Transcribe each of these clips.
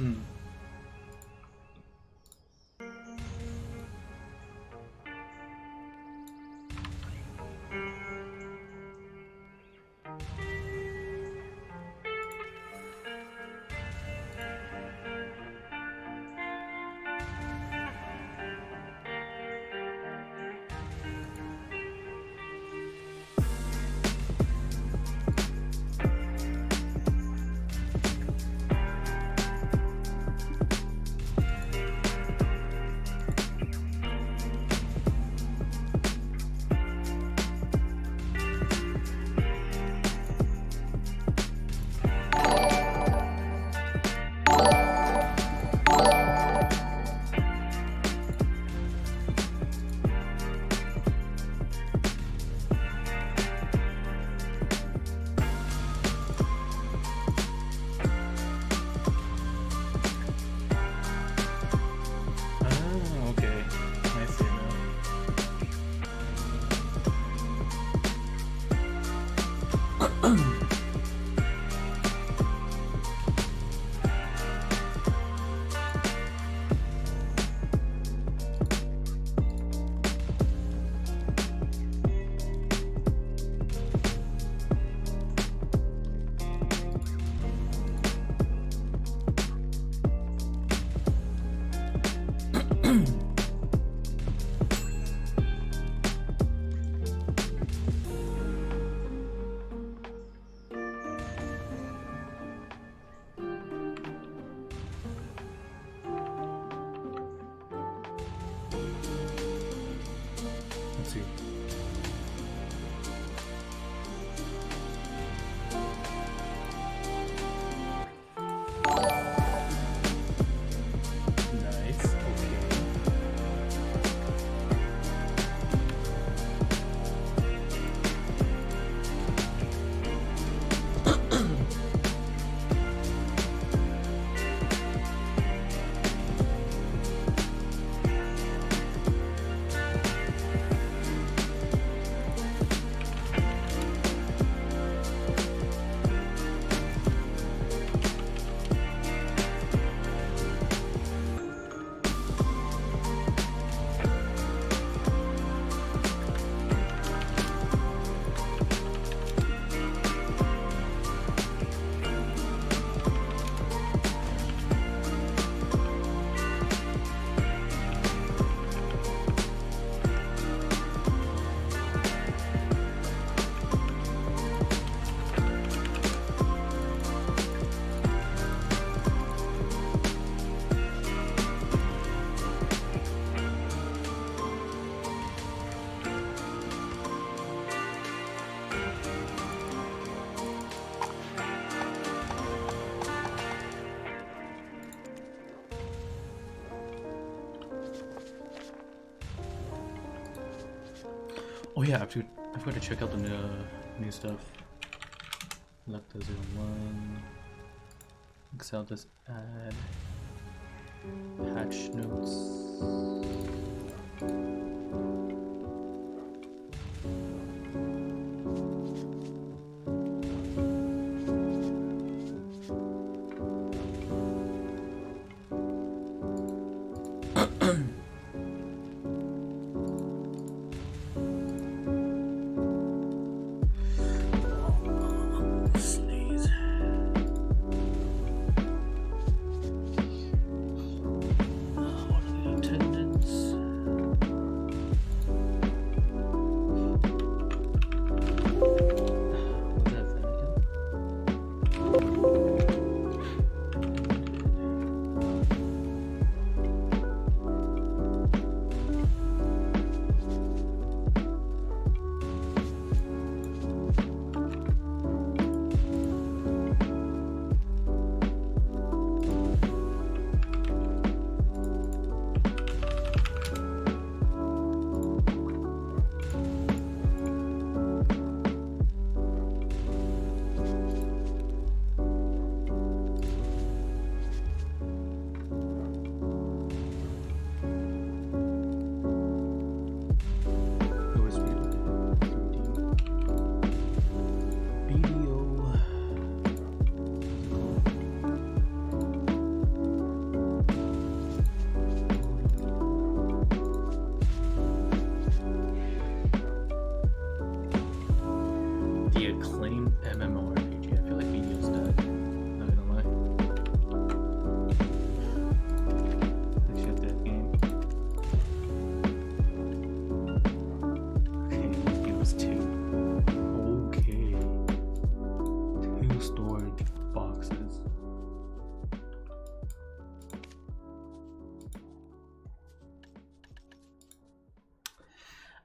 Hmm. Ah, okay. I see now. Let's see. Nice. Okay. Oh yeah, I've got to check out the new stuff. Left as 01. Excel does add patch notes. Sneeze. What are the attendants?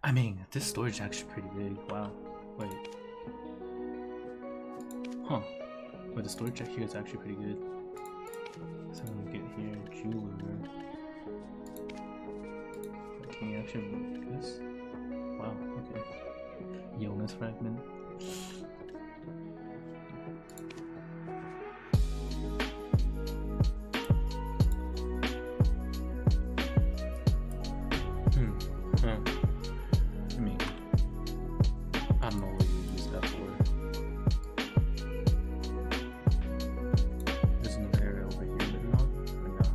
I mean, this storage is actually pretty big. Wow. Wait. Huh. But the storage here is actually pretty good. So I'm gonna get here, jeweler. Can you actually do this? Wow, okay. Illness fragment. Huh. I mean, I don't know what you use that for. There's another area over here, but no, or no.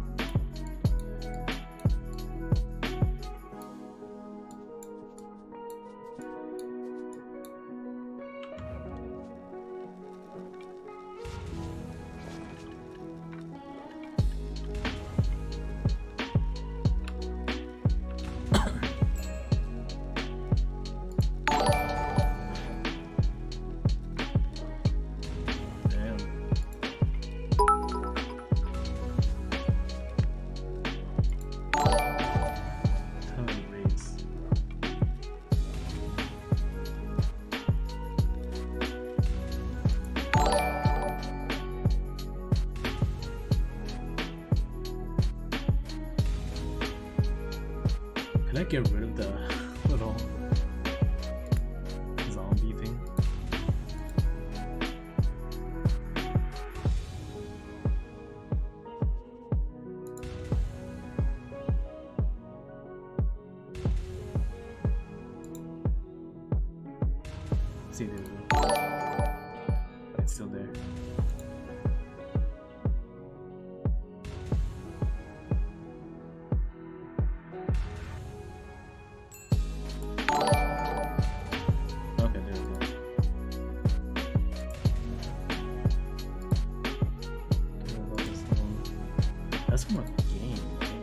Can I get rid of the little zombie thing? See, there we go. But it's still there. That's from a game, right?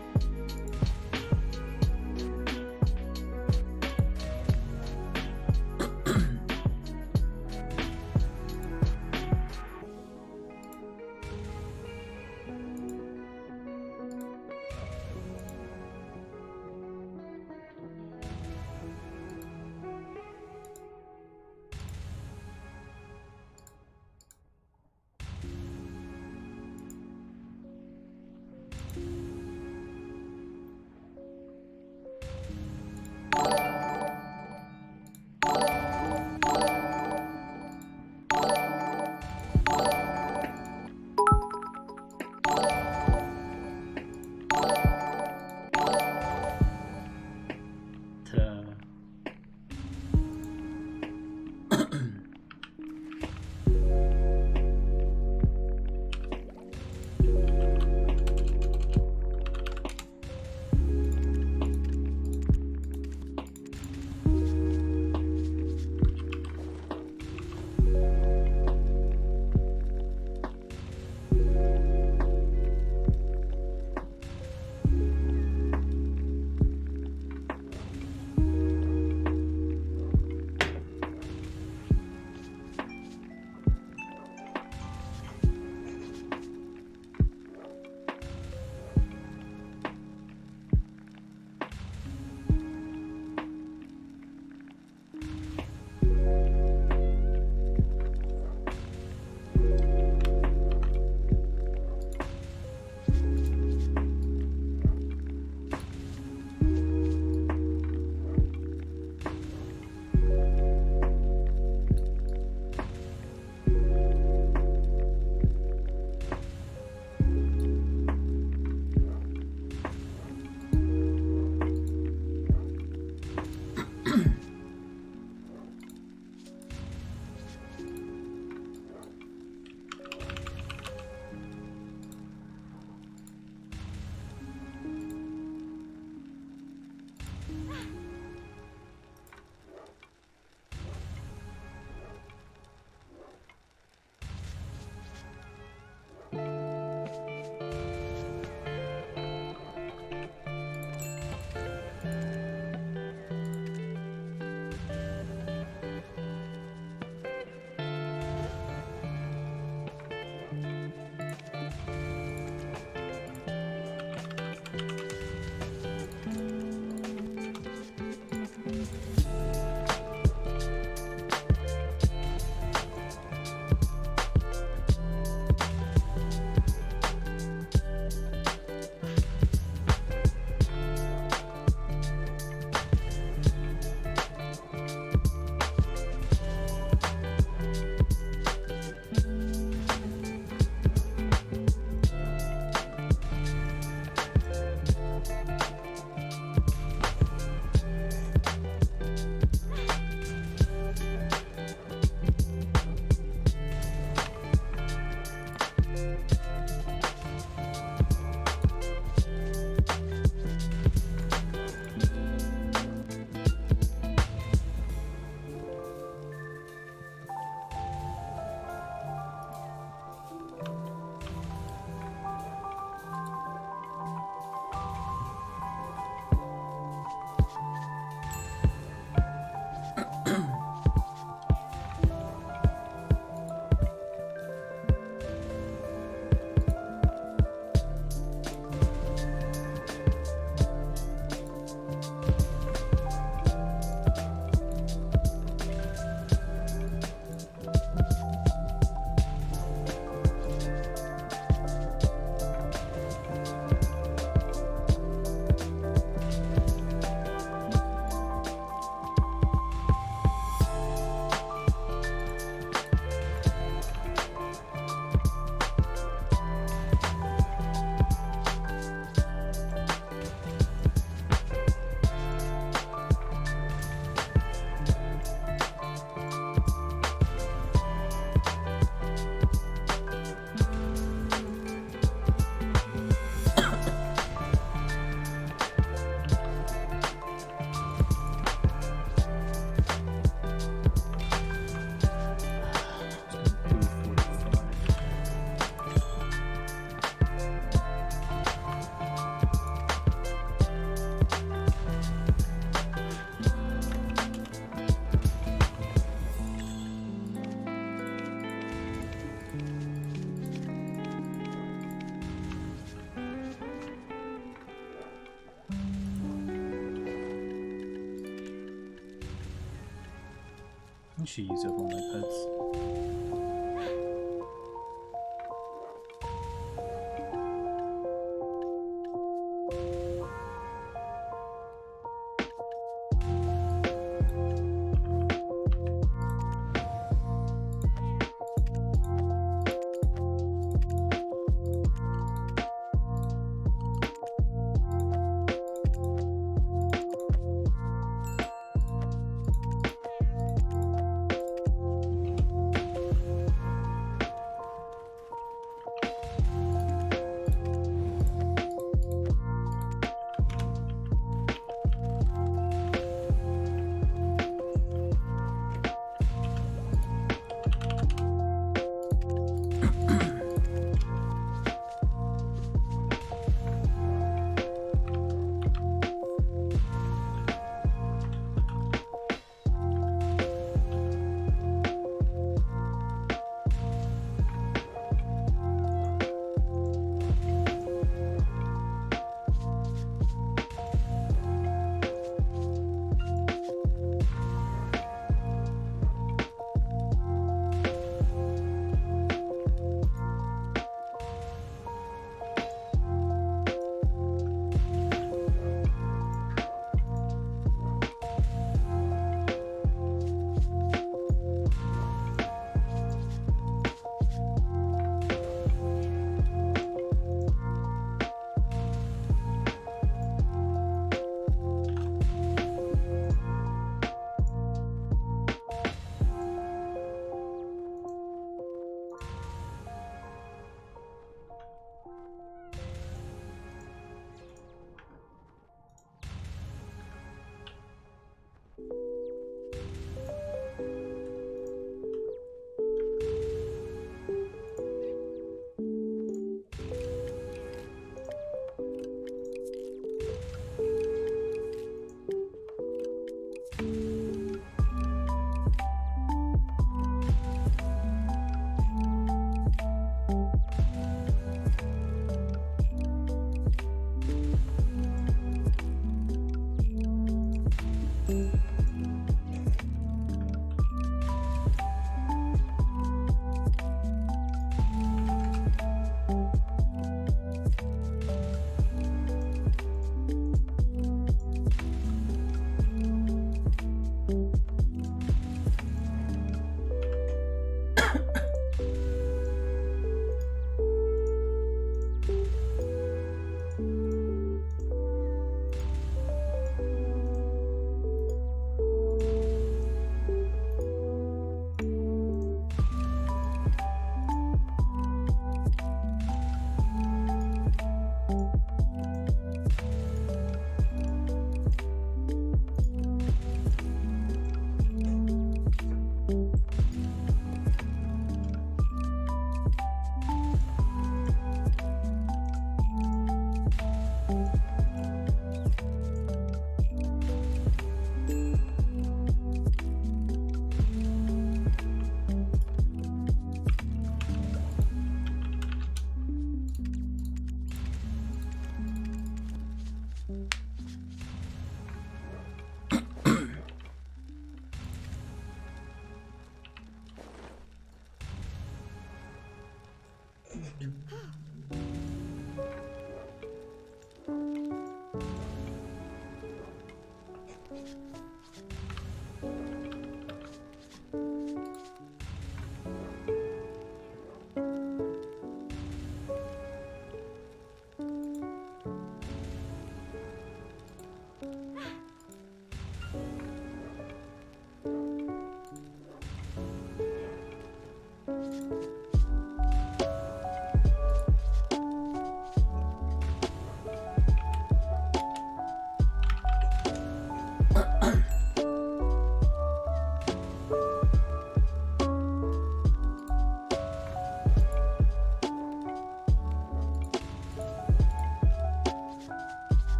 she used up all my pets.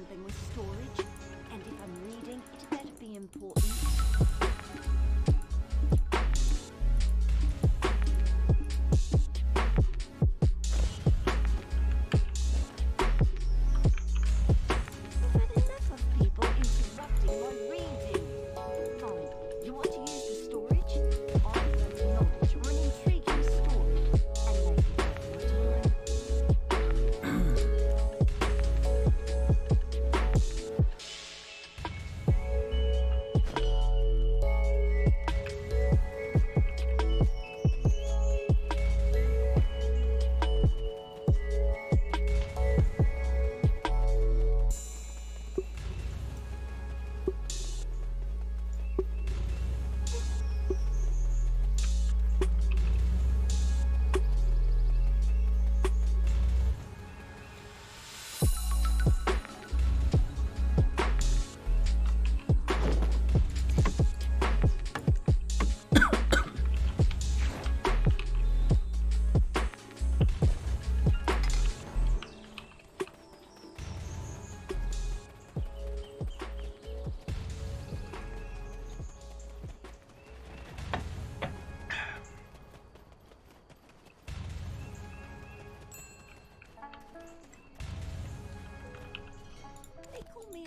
something with storage, and if I'm reading, it better be important.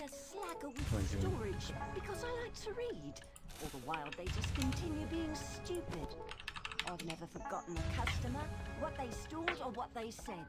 A slacker with storage because I like to read. All the while they just continue being stupid. I've never forgotten a customer, what they stored or what they said.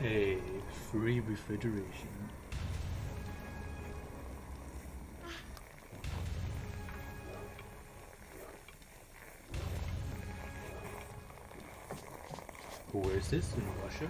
A free refrigeration. Where is this? In Russia?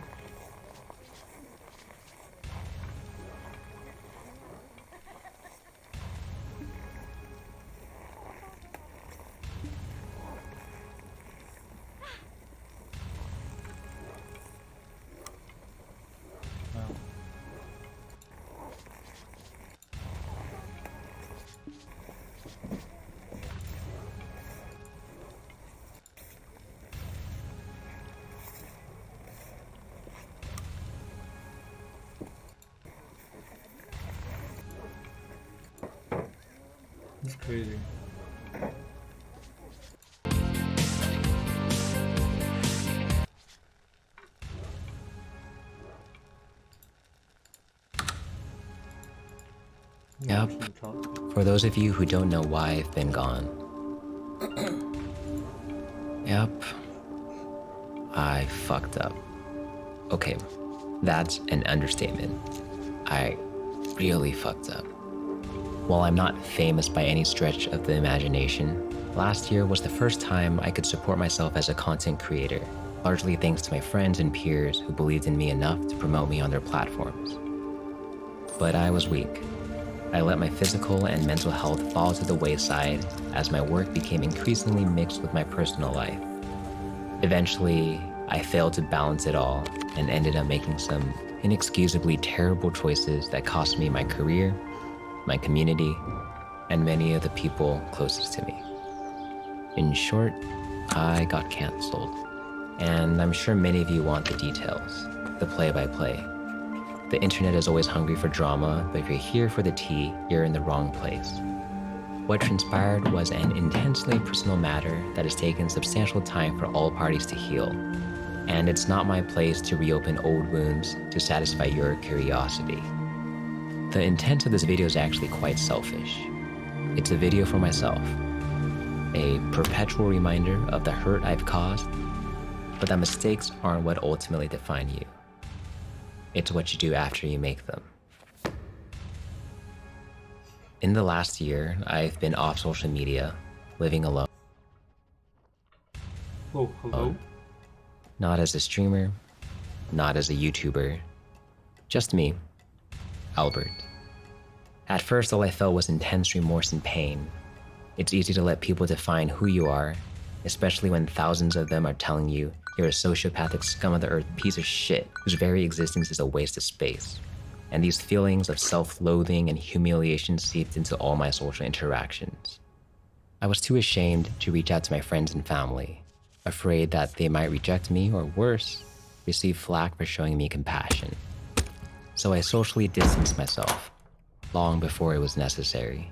That's crazy. Yep. For those of you who don't know why I've been gone. Yep. I fucked up. Okay, that's an understatement. I really fucked up. While I'm not famous by any stretch of the imagination, last year was the first time I could support myself as a content creator, largely thanks to my friends and peers who believed in me enough to promote me on their platforms. But I was weak. I let my physical and mental health fall to the wayside as my work became increasingly mixed with my personal life. Eventually, I failed to balance it all and ended up making some inexcusably terrible choices that cost me my career, my community, and many of the people closest to me. In short, I got canceled. And I'm sure many of you want the details, the play-by-play. The internet is always hungry for drama, but if you're here for the tea, you're in the wrong place. What transpired was an intensely personal matter that has taken substantial time for all parties to heal. And it's not my place to reopen old wounds to satisfy your curiosity. The intent of this video is actually quite selfish. It's a video for myself, a perpetual reminder of the hurt I've caused, but that mistakes aren't what ultimately define you. It's what you do after you make them. In the last year, I've been off social media, living alone. Oh, hello? Not as a streamer, not as a YouTuber, just me, Albert. At first, all I felt was intense remorse and pain. It's easy to let people define who you are, especially when thousands of them are telling you you're a sociopathic scum of the earth piece of shit whose very existence is a waste of space. And these feelings of self-loathing and humiliation seeped into all my social interactions. I was too ashamed to reach out to my friends and family, afraid that they might reject me or worse, receive flack for showing me compassion. So I socially distanced myself, long before it was necessary,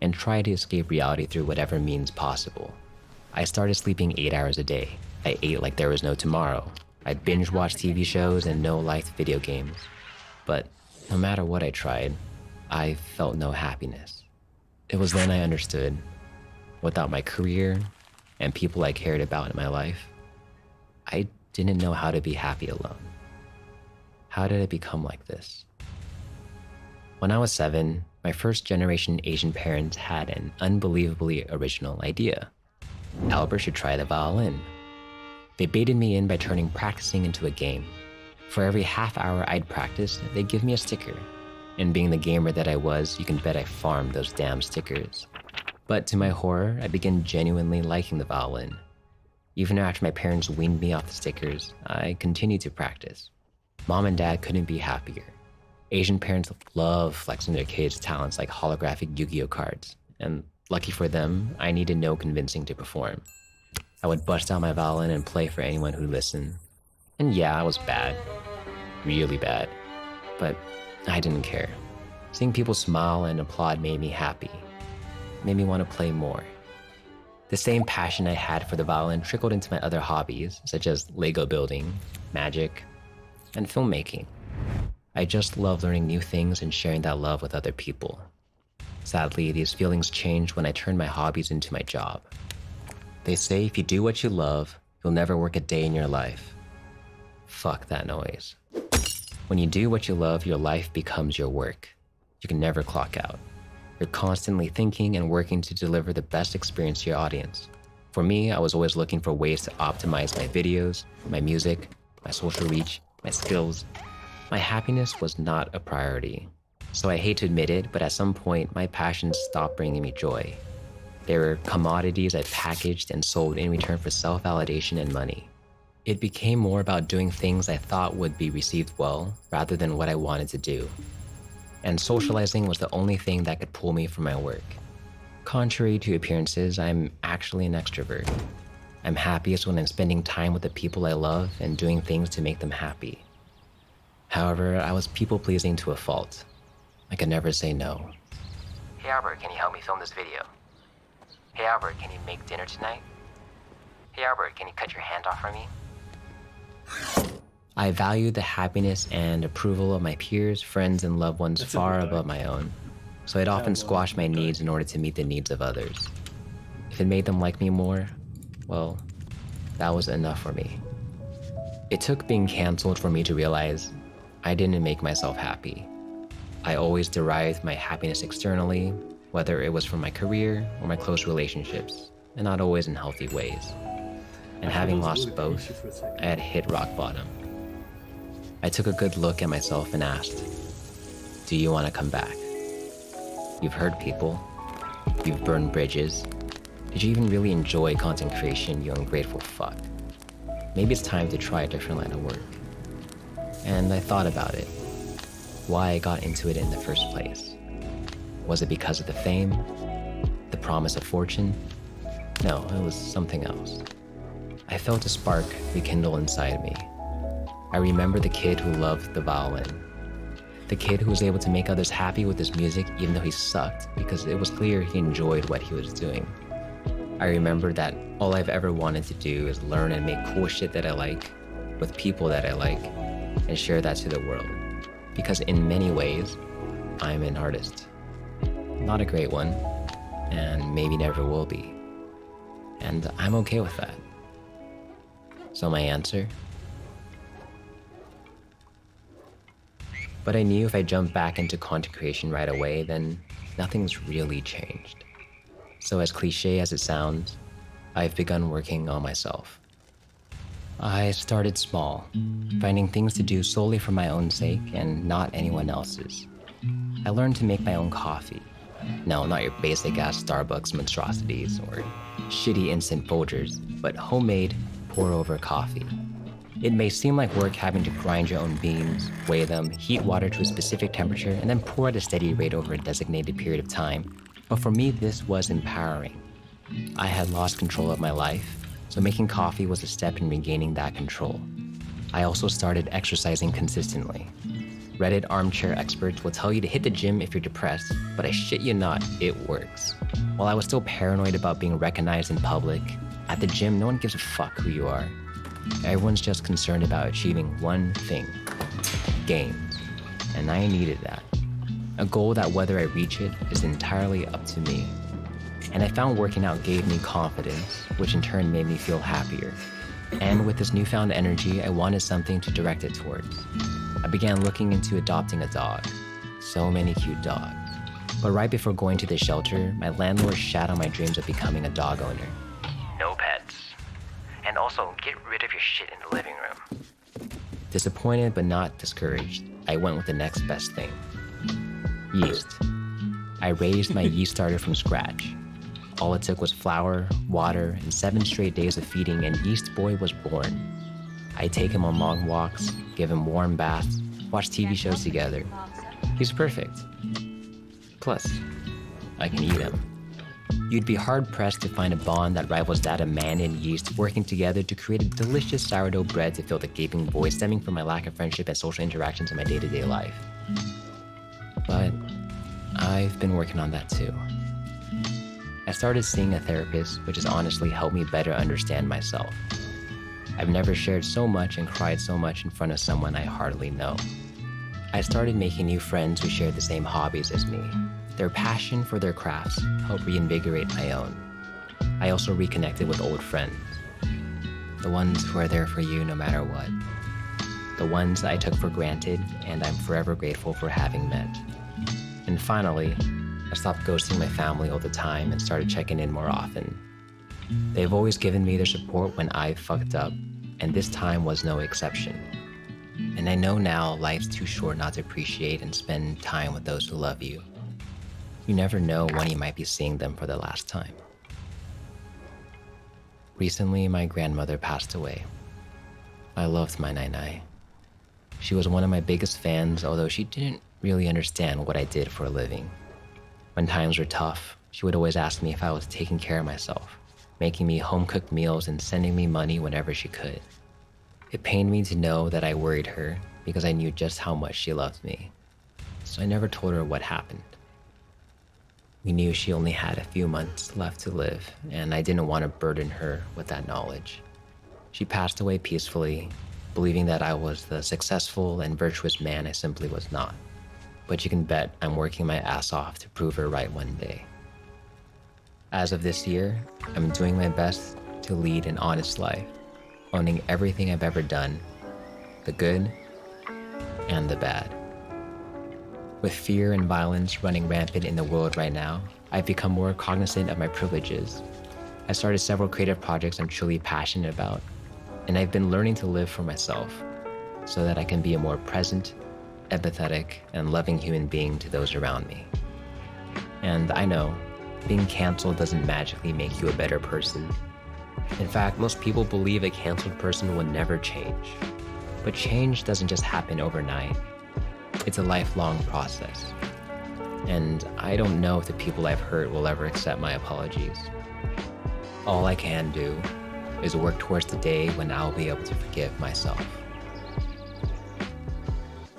and tried to escape reality through whatever means possible. I started sleeping 8 hours a day. I ate like there was no tomorrow. I'd binge watch TV shows and no-liked video games. But no matter what I tried, I felt no happiness. It was then I understood, without my career and people I cared about in my life, I didn't know how to be happy alone. How did I become like this? When I was 7, my first-generation Asian parents had an unbelievably original idea. Albert should try the violin. They baited me in by turning practicing into a game. For every half hour I'd practice, they'd give me a sticker. And being the gamer that I was, you can bet I farmed those damn stickers. But to my horror, I began genuinely liking the violin. Even after my parents weaned me off the stickers, I continued to practice. Mom and Dad couldn't be happier. Asian parents love flexing their kids' talents like holographic Yu-Gi-Oh cards. And lucky for them, I needed no convincing to perform. I would bust out my violin and play for anyone who listened. And yeah, I was bad. Really bad. But I didn't care. Seeing people smile and applaud made me happy. Made me want to play more. The same passion I had for the violin trickled into my other hobbies, such as Lego building, magic, and filmmaking. I just love learning new things and sharing that love with other people. Sadly, these feelings changed when I turned my hobbies into my job. They say if you do what you love, you'll never work a day in your life. Fuck that noise. When you do what you love, your life becomes your work. You can never clock out. You're constantly thinking and working to deliver the best experience to your audience. For me, I was always looking for ways to optimize my videos, my music, my social reach, my skills. My happiness was not a priority. So I hate to admit it, but at some point, my passions stopped bringing me joy. They were commodities I packaged and sold in return for self-validation and money. It became more about doing things I thought would be received well, rather than what I wanted to do. And socializing was the only thing that could pull me from my work. Contrary to appearances, I'm actually an extrovert. I'm happiest when I'm spending time with the people I love and doing things to make them happy. However, I was people-pleasing to a fault. I could never say no. Hey Albert, can you help me film this video? Hey Albert, can you make dinner tonight? Hey Albert, can you cut your hand off for me? I valued the happiness and approval of my peers, friends, and loved ones far above my own. So I'd often squash my needs in order to meet the needs of others. If it made them like me more, well, that was enough for me. It took being canceled for me to realize I didn't make myself happy. I always derived my happiness externally, whether it was from my career or my close relationships, and not always in healthy ways. And having lost both, I had hit rock bottom. I took a good look at myself and asked, do you want to come back? You've hurt people. You've burned bridges. Did you even really enjoy content creation, you ungrateful fuck? Maybe it's time to try a different line of work. And I thought about it. Why I got into it in the first place. Was it because of the fame? The promise of fortune? No, it was something else. I felt a spark rekindle inside me. I remember the kid who loved the violin. The kid who was able to make others happy with his music even though he sucked because it was clear he enjoyed what he was doing. I remember that all I've ever wanted to do is learn and make cool shit that I like with people that I like and share that to the world. Because in many ways, I'm an artist. Not a great one, and maybe never will be. And I'm okay with that. So my answer? But I knew if I jumped back into content creation right away, then nothing's really changed. So as cliche as it sounds, I've begun working on myself. I started small, finding things to do solely for my own sake and not anyone else's. I learned to make my own coffee. No, not your basic-ass Starbucks monstrosities or shitty instant Folgers, but homemade, pour-over coffee. It may seem like work having to grind your own beans, weigh them, heat water to a specific temperature, and then pour at a steady rate over a designated period of time. But for me, this was empowering. I had lost control of my life, so making coffee was a step in regaining that control. I also started exercising consistently. Reddit armchair experts will tell you to hit the gym if you're depressed, but I shit you not, it works. While I was still paranoid about being recognized in public, at the gym, no one gives a fuck who you are. Everyone's just concerned about achieving one thing, gains. And I needed that. A goal that whether I reach it is entirely up to me. And I found working out gave me confidence, which in turn made me feel happier. And with this newfound energy, I wanted something to direct it towards. I began looking into adopting a dog. So many cute dogs. But right before going to the shelter, my landlord shat on my dreams of becoming a dog owner. No pets. And also, get rid of your shit in the living room. Disappointed but not discouraged, I went with the next best thing. Yeast. I raised my yeast starter from scratch. All it took was flour, water, and 7 straight days of feeding, and Yeast Boy was born. I take him on long walks, give him warm baths, watch TV shows together. He's perfect. Plus, I can eat him. You'd be hard-pressed to find a bond that rivals that of man and yeast working together to create a delicious sourdough bread to fill the gaping void stemming from my lack of friendship and social interactions in my day-to-day life. But I've been working on that too. I started seeing a therapist, which has honestly helped me better understand myself. I've never shared so much and cried so much in front of someone I hardly know. I started making new friends who shared the same hobbies as me. Their passion for their crafts helped reinvigorate my own. I also reconnected with old friends, the ones who are there for you no matter what. the ones I took for granted and I'm forever grateful for having met. And finally, I stopped ghosting my family all the time and started checking in more often. They've always given me their support when I've fucked up, and this time was no exception. And I know now life's too short not to appreciate and spend time with those who love you. You never know when you might be seeing them for the last time. Recently, my grandmother passed away. I loved my Nai. She was one of my biggest fans, although she didn't really understand what I did for a living. When times were tough, she would always ask me if I was taking care of myself, making me home-cooked meals and sending me money whenever she could. It pained me to know that I worried her because I knew just how much she loved me. So I never told her what happened. We knew she only had a few months left to live, and I didn't want to burden her with that knowledge. She passed away peacefully, believing that I was the successful and virtuous man I simply was not. But you can bet I'm working my ass off to prove her right one day. As of this year, I'm doing my best to lead an honest life, owning everything I've ever done, the good and the bad. With fear and violence running rampant in the world right now, I've become more cognizant of my privileges. I started several creative projects I'm truly passionate about, and I've been learning to live for myself so that I can be a more present, empathetic, and loving human being to those around me. And I know, being canceled doesn't magically make you a better person. In fact, most people believe a canceled person will never change. But change doesn't just happen overnight. It's a lifelong process. And I don't know if the people I've hurt will ever accept my apologies. All I can do is work towards the day when I'll be able to forgive myself.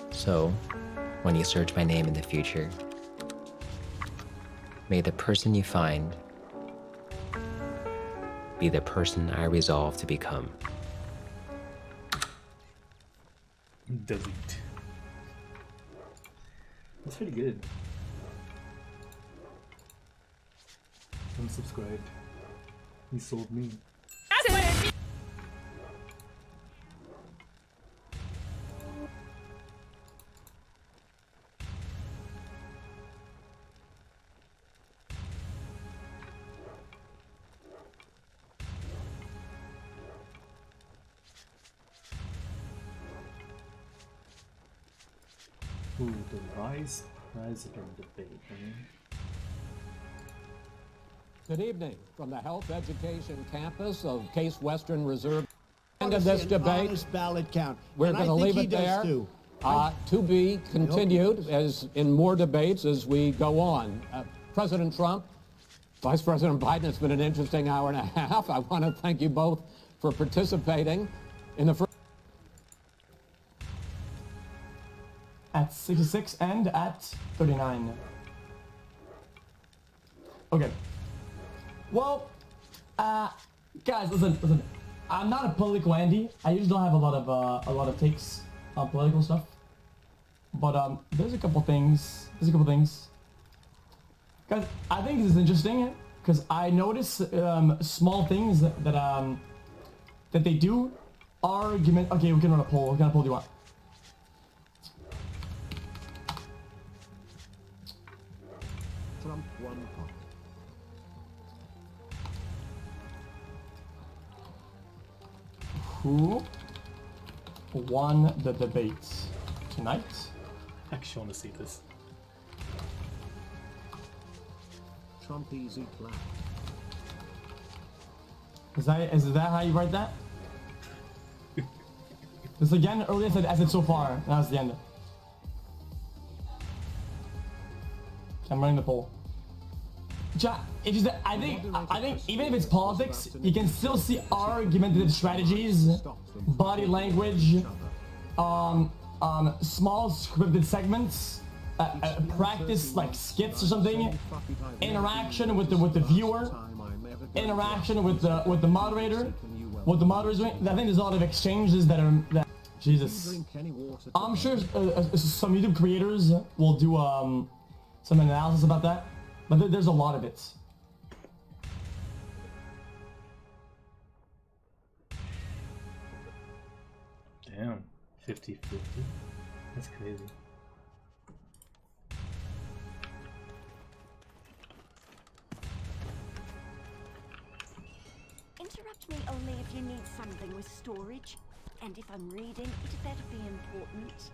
So, when you search my name in the future, may the person you find be the person I resolve to become. Delete. That's pretty good. Unsubscribed. He sold me. Ooh, the vice president debate, man. Good evening from the Health Education campus of Case Western Reserve. End of this debate. Honest ballot count. We're going to leave it there. To be continued as in more debates as we go on. President Trump, Vice President Biden, it's been an interesting hour and a half. I want to thank you both for participating in the first. At 66 and at 39. Okay. Well, guys, listen. I'm not a political Andy. I usually don't have a lot of takes on political stuff. But there's a couple things. Guys, I think this is interesting because I notice small things that they do. Argument. Okay, we can run a poll. What kind of poll do you want? Trump won. Who won the debate tonight? I actually want to see this. Trump easy clap. Is that how you write that? This again, earlier I said so far. Now it's the end. I'm running the poll. It's just that I think even if it's politics, you can still see argumentative strategies, body language, small scripted segments, practice like skits or something, interaction with the viewer, interaction with the moderator, what the moderator's doing. I think there's a lot of exchanges that Jesus. I'm sure some YouTube creators will do some analysis about that. But there's a lot of it. Damn. 50-50? That's crazy. Interrupt me only if you need something with storage. And if I'm reading, it better be important.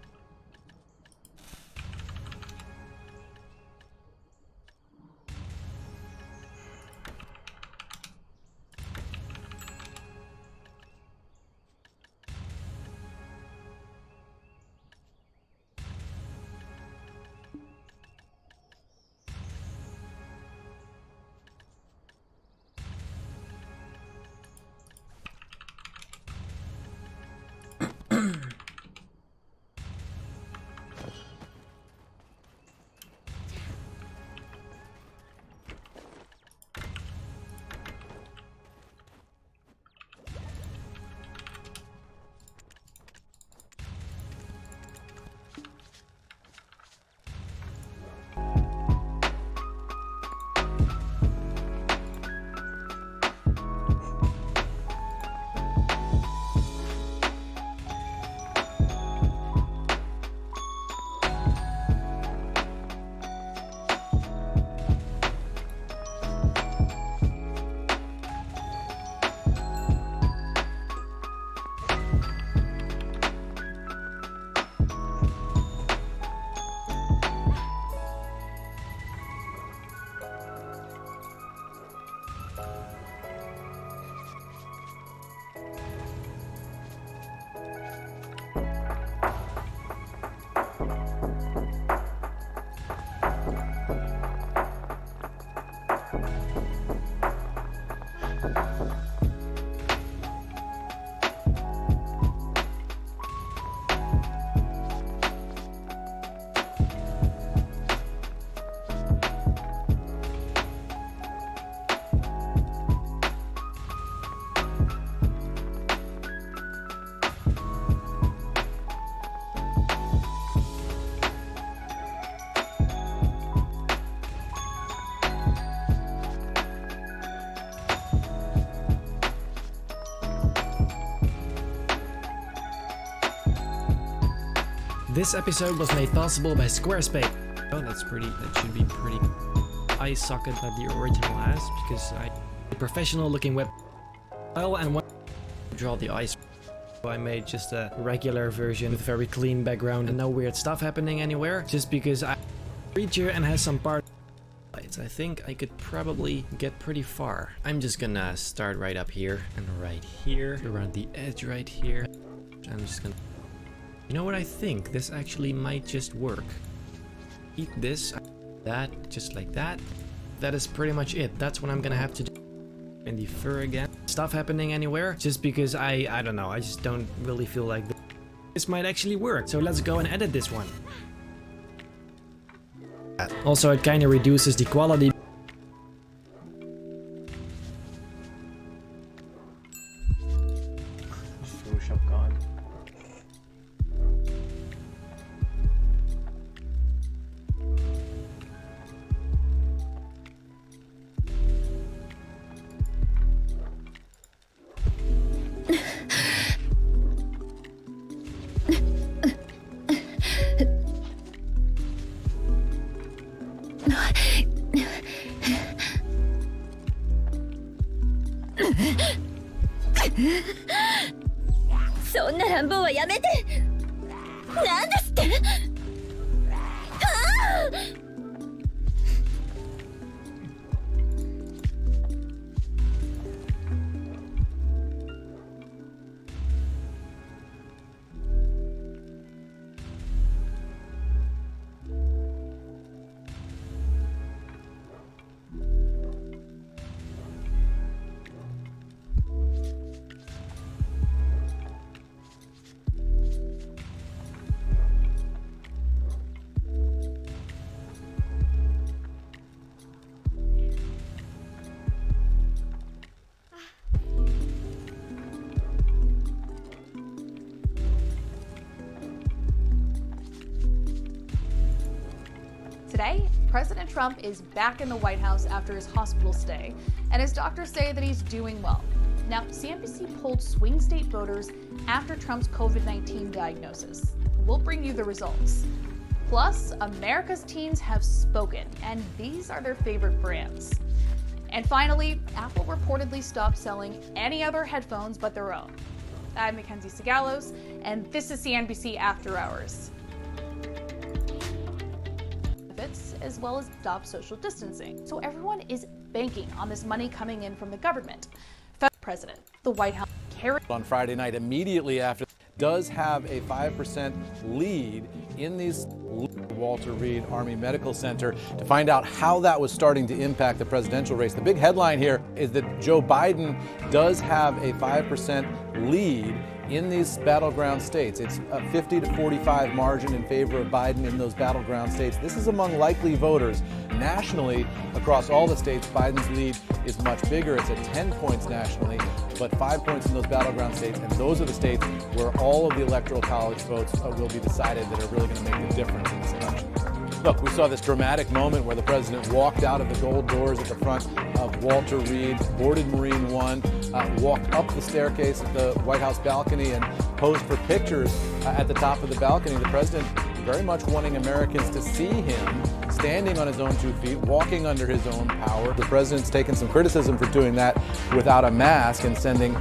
This episode was made possible by Squarespace. Oh, that should be pretty eye socket that the original has, because a professional looking web file and one draw the eyes. So I made just a regular version with very clean background and no weird stuff happening anywhere, just because I'm a creature and has some parts. I think I could probably get pretty far. I'm just gonna start right up here and right here, around the edge right here. I'm just gonna... You know what, I think this actually might just work. Eat this, that, just like that. That is pretty much it. That's what I'm gonna have to do. In the fur again. Stuff happening anywhere, just because I don't know, I just don't really feel like this might actually work. So let's go and edit this one. Also, it kind of reduces the quality. Photoshop God.そんな乱暴はやめて。なんですって。Today, President Trump is back in the White House after his hospital stay, and his doctors say that he's doing well. Now, CNBC polled swing state voters after Trump's COVID-19 diagnosis. We'll bring you the results. Plus, America's teens have spoken, and these are their favorite brands. And finally, Apple reportedly stopped selling any other headphones but their own. I'm Mackenzie Segalos, and this is CNBC After Hours. As well as stop social distancing. So everyone is banking on this money coming in from the government. Federal President, the White House on Friday night immediately after does have a 5% lead in these Walter Reed Army Medical Center to find out how that was starting to impact the presidential race. The big headline here is that Joe Biden does have a 5% lead in these battleground states. It's a 50 to 45 margin in favor of Biden in those battleground states. This is among likely voters. Nationally, across all the states, Biden's lead is much bigger. It's at 10 points nationally, but 5 points in those battleground states. And those are the states where all of the Electoral College votes will be decided that are really going to make the difference in this election. Look, we saw this dramatic moment where the president walked out of the gold doors at the front of Walter Reed, boarded Marine One, walked up the staircase at the White House balcony and posed for pictures at the top of the balcony. The president very much wanting Americans to see him standing on his own 2 feet, walking under his own power. The president's taken some criticism for doing that without a mask and sending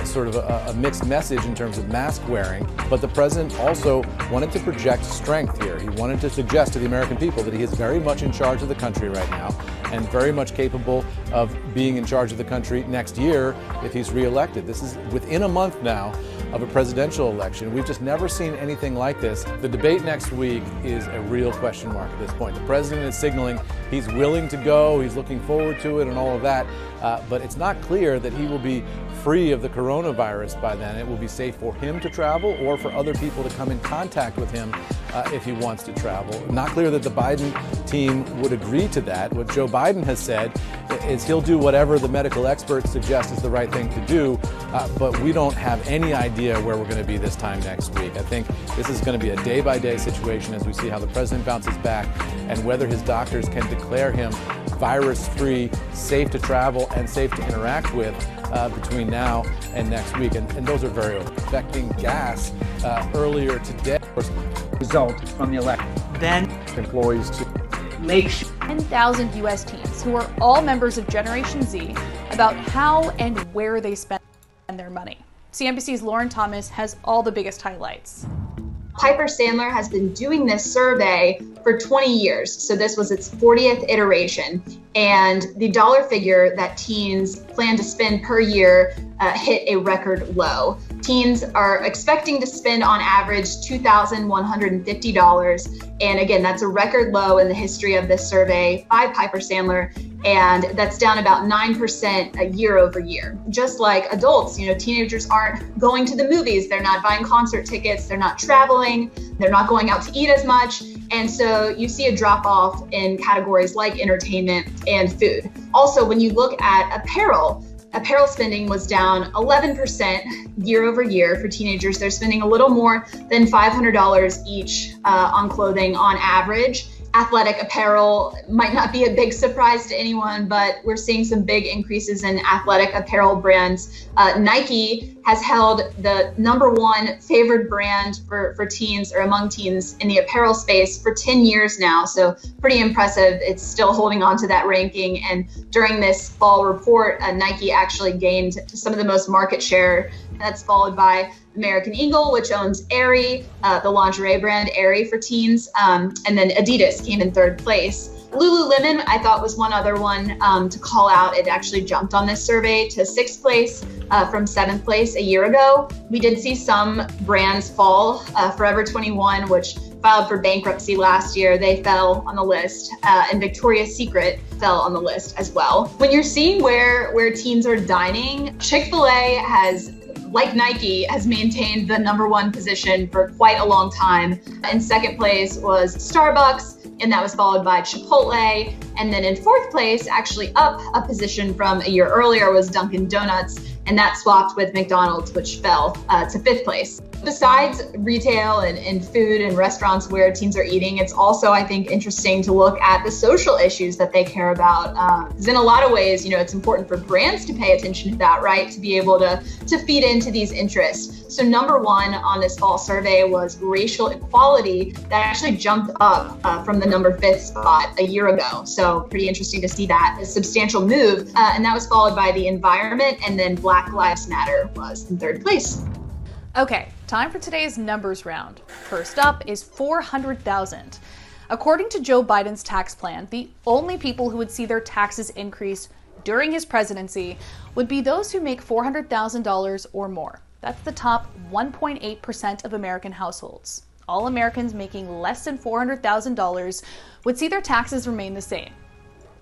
sort of a mixed message in terms of mask wearing. But the president also wanted to project strength here. He wanted to suggest to the American people that he is very much in charge of the country right now and very much capable of being in charge of the country next year if he's reelected. This is within a month now of a presidential election. We've just never seen anything like this. The debate next week is a real question mark at this point. The president is signaling he's willing to go, he's looking forward to it and all of that, but it's not clear that he will be free of the coronavirus by then. It will be safe for him to travel or for other people to come in contact with him if he wants to travel. Not clear that the Biden team would agree to that. What Joe Biden has said is he'll do whatever the medical experts suggest is the right thing to do, but we don't have any idea where we're going to be this time next week. I think this is going to be a day-by-day situation as we see how the president bounces back and whether his doctors can declare him virus-free, safe to travel, and safe to interact with between now and next week. And those are very affecting gas earlier today. Result from the election. Then employees to make sure 10,000 U.S. teens who are all members of Generation Z about how and where they spend their money. CNBC's Lauren Thomas has all the biggest highlights. Piper Sandler has been doing this survey for 20 years. So this was its 40th iteration. And the dollar figure that teens plan to spend per year hit a record low. Teens are expecting to spend on average $2,150. And again, that's a record low in the history of this survey by Piper Sandler. And that's down about 9% year over year. Just like adults, teenagers aren't going to the movies, they're not buying concert tickets, they're not traveling, they're not going out to eat as much. And so you see a drop off in categories like entertainment and food. Also, when you look at apparel spending was down 11% year over year for teenagers. They're spending a little more than $500 each on clothing on average. Athletic apparel might not be a big surprise to anyone, but we're seeing some big increases in athletic apparel brands. Nike has held the #1 favored brand for teens or among teens in the apparel space for 10 years now. So pretty impressive. It's still holding on to that ranking. And during this fall report, Nike actually gained some of the most market share. That's followed by American Eagle, which owns Aerie, the lingerie brand Aerie for teens, and then Adidas came in third place. Lululemon, I thought, was one other one to call out. It actually jumped on this survey to 6th place from 7th place a year ago. We did see some brands fall. Forever 21, which filed for bankruptcy last year, they fell on the list, and Victoria's Secret fell on the list as well. When you're seeing where teens are dining, Chick-fil-A has, like Nike, has maintained the #1 position for quite a long time. In 2nd place was Starbucks, and that was followed by Chipotle. And then in 4th place, actually up a position from a year earlier, was Dunkin' Donuts, and that swapped with McDonald's, which fell to 5th place. Besides retail and food and restaurants where teens are eating, it's also, I think, interesting to look at the social issues that they care about. Because in a lot of ways, it's important for brands to pay attention to that, right? To be able to feed into these interests. So number one on this fall survey was racial equality. That actually jumped up from the number 5th spot a year ago. So pretty interesting to see that, a substantial move. And that was followed by the environment, and then Black Lives Matter was in 3rd place. Okay, time for today's numbers round. First up is 400,000. According to Joe Biden's tax plan, the only people who would see their taxes increase during his presidency would be those who make $400,000 or more. That's the top 1.8% of American households. All Americans making less than $400,000 would see their taxes remain the same.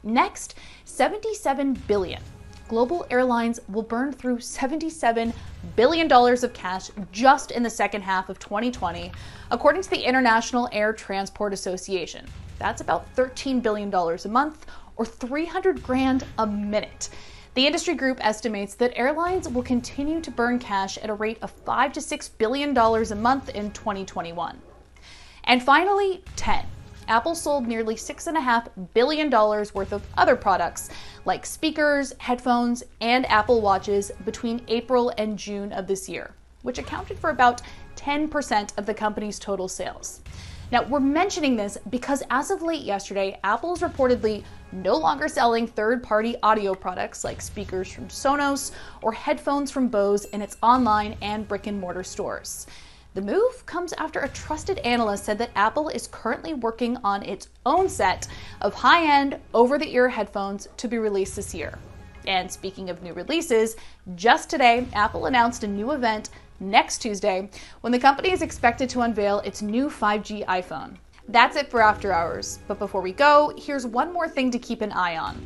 Next, $77 billion. Global airlines will burn through $77 billion of cash just in the second half of 2020, according to the International Air Transport Association. That's about $13 billion a month, or $300,000 a minute. The industry group estimates that airlines will continue to burn cash at a rate of $5 to $6 billion a month in 2021. And finally, 10. Apple sold nearly $6.5 billion worth of other products like speakers, headphones, and Apple Watches between April and June of this year, which accounted for about 10% of the company's total sales. Now, we're mentioning this because as of late yesterday, Apple's reportedly no longer selling third-party audio products like speakers from Sonos or headphones from Bose in its online and brick-and-mortar stores. The move comes after a trusted analyst said that Apple is currently working on its own set of high-end, over-the-ear headphones to be released this year. And speaking of new releases, just today, Apple announced a new event next Tuesday when the company is expected to unveil its new 5G iPhone. That's it for After Hours, but before we go, here's one more thing to keep an eye on.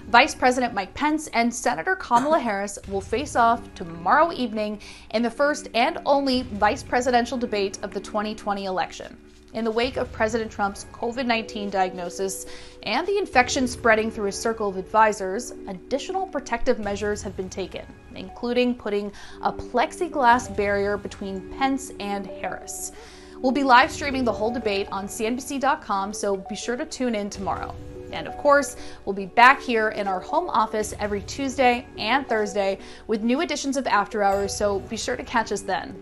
Vice President Mike Pence and Senator Kamala Harris will face off tomorrow evening in the first and only vice presidential debate of the 2020 election. In the wake of President Trump's COVID-19 diagnosis and the infection spreading through his circle of advisors, additional protective measures have been taken, including putting a plexiglass barrier between Pence and Harris. We'll be live streaming the whole debate on CNBC.com, so be sure to tune in tomorrow. And of course, we'll be back here in our home office every Tuesday and Thursday with new editions of After Hours, so be sure to catch us then.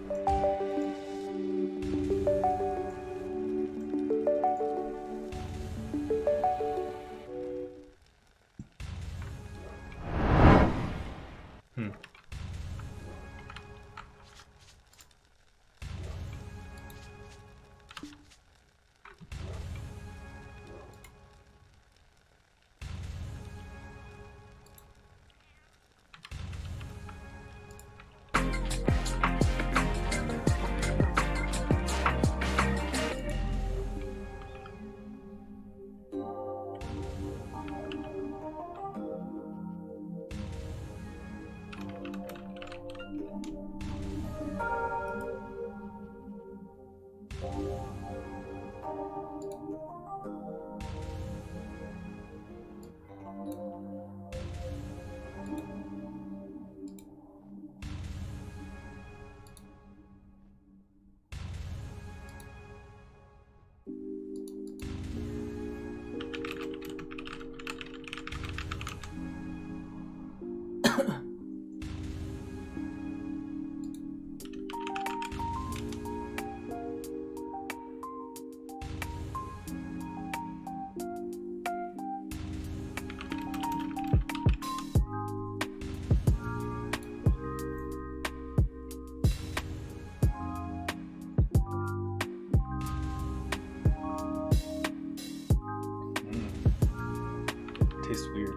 Tastes weird.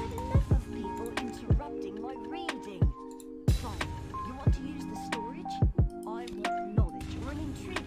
Enough of people interrupting my reading. Fine. You want to use the storage? I want knowledge. I'm intrigued.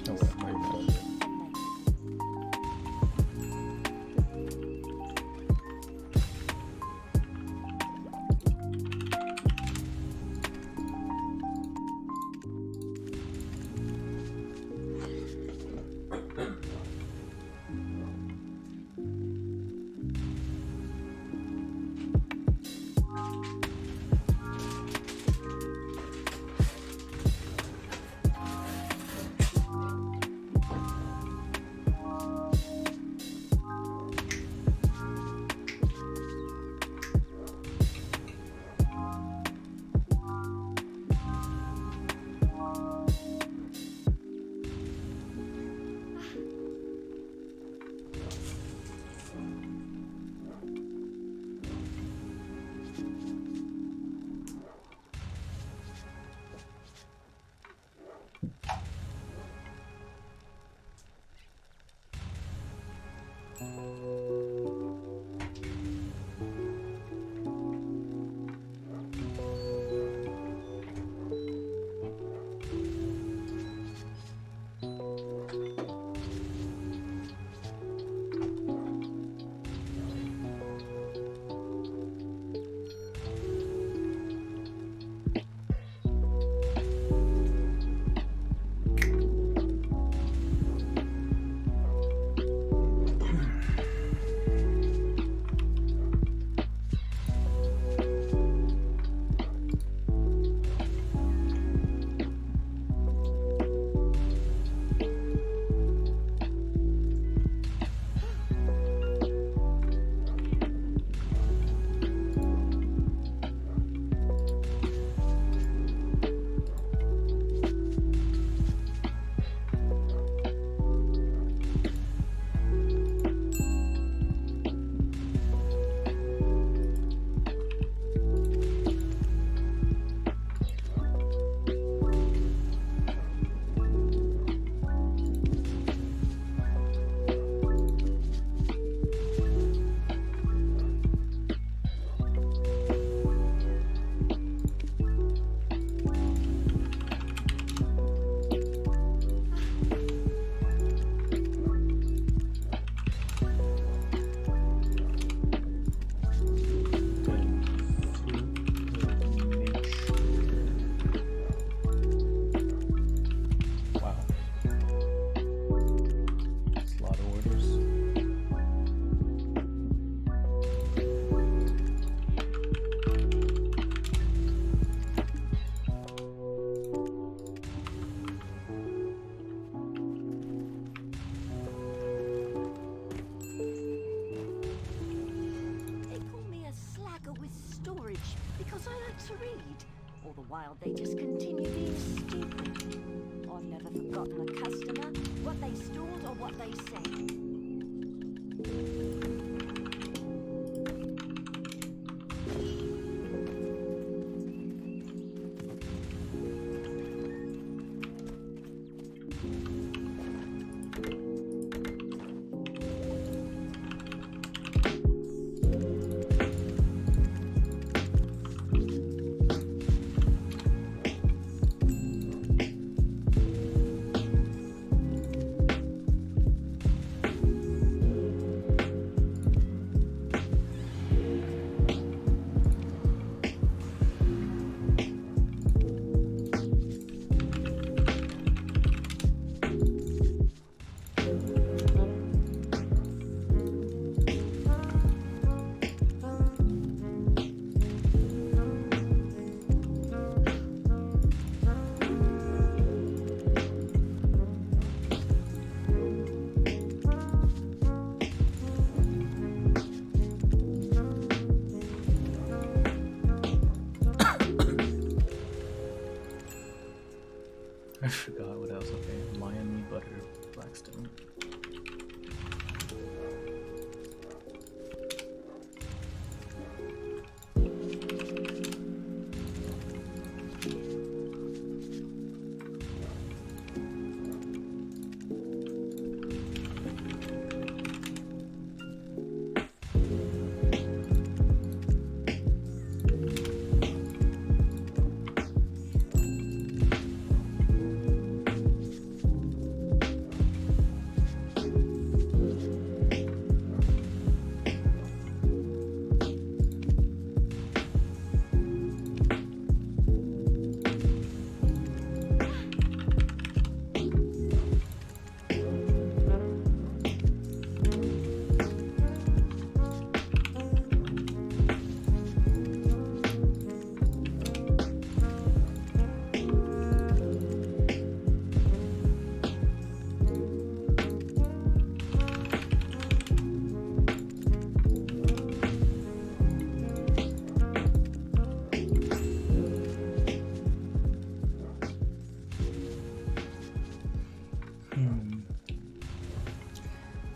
storage because I like to read. All the while they just continue being stupid. I've never forgotten a customer, what they stored or what they said. I forgot what else. Okay, Miami butter, Blackstone.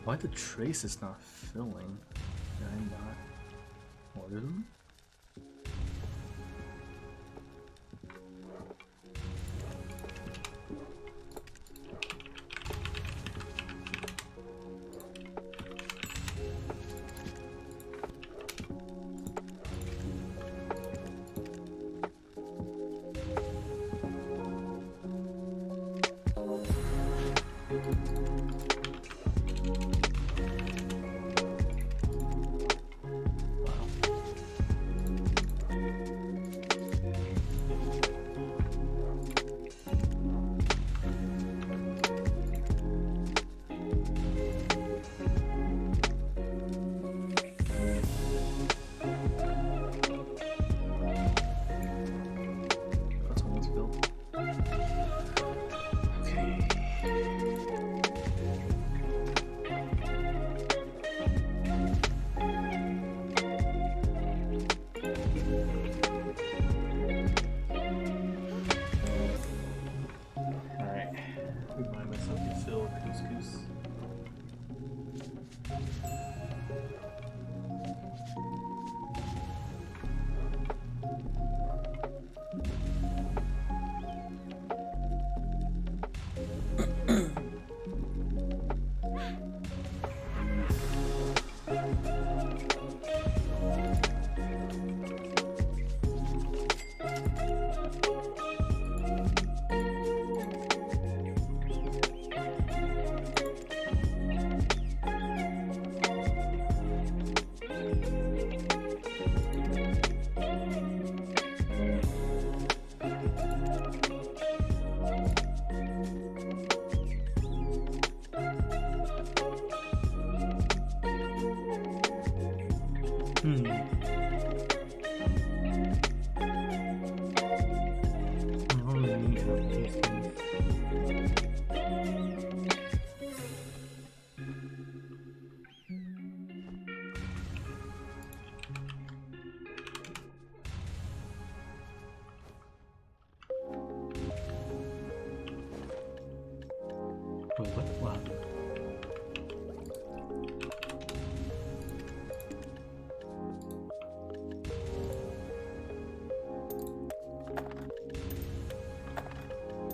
Why the trace is not filling? Did I not order them?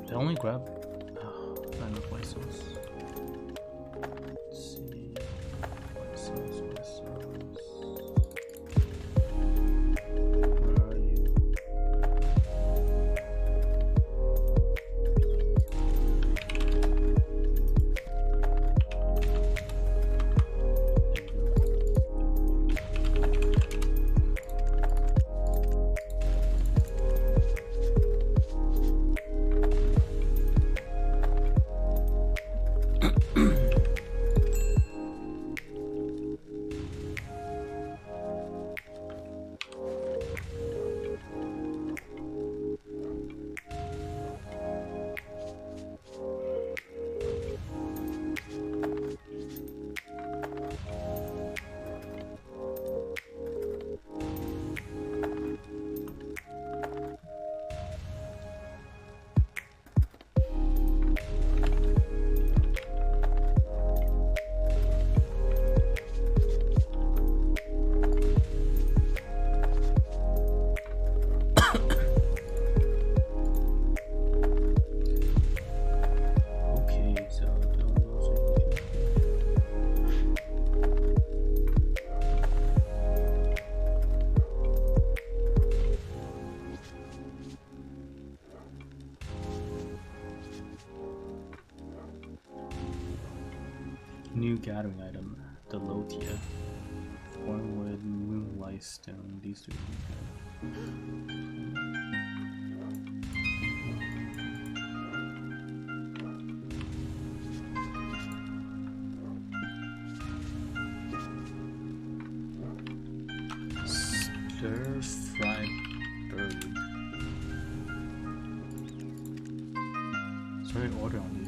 Did I only grab? Oh, not enough white sauce. Let's see. White sauce, white sauce. Where are you? Okay, so new gathering item, the Lotia. Wormwood, moonlight stone, these two. Stir-fried bird. Sorry, order on these.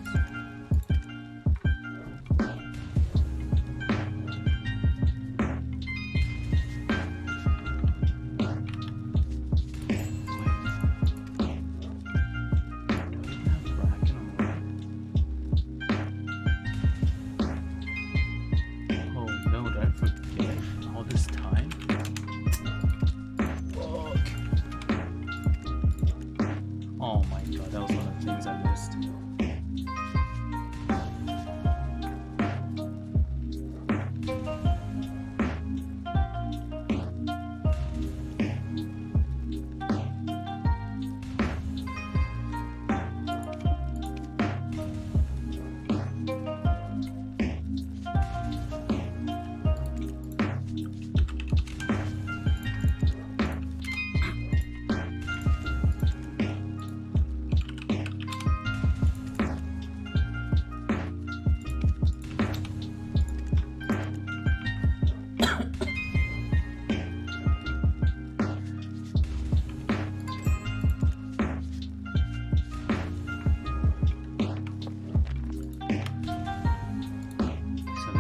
Oh my god, that was one of the things I missed.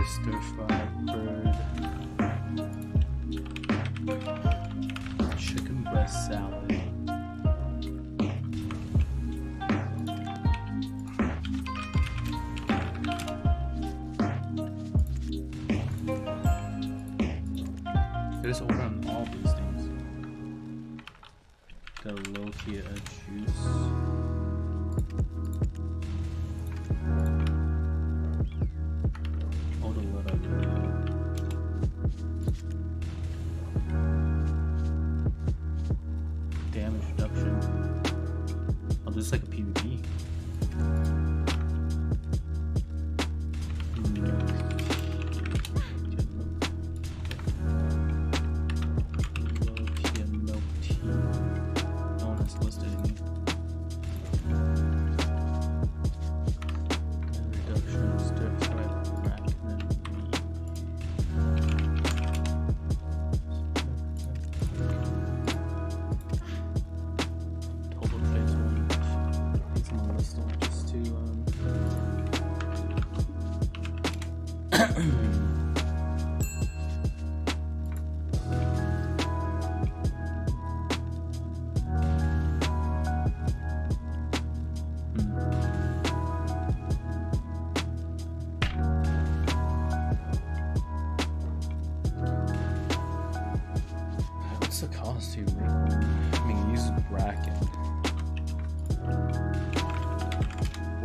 Stir-fried bird, chicken breast salad, there's order on all these things. The Lotia juice. Damage reduction. Oh, this is like a PvP. Milk tea. No one has listed any. Reduction, stir-fried arachidid. Total phase 1. These on the list just to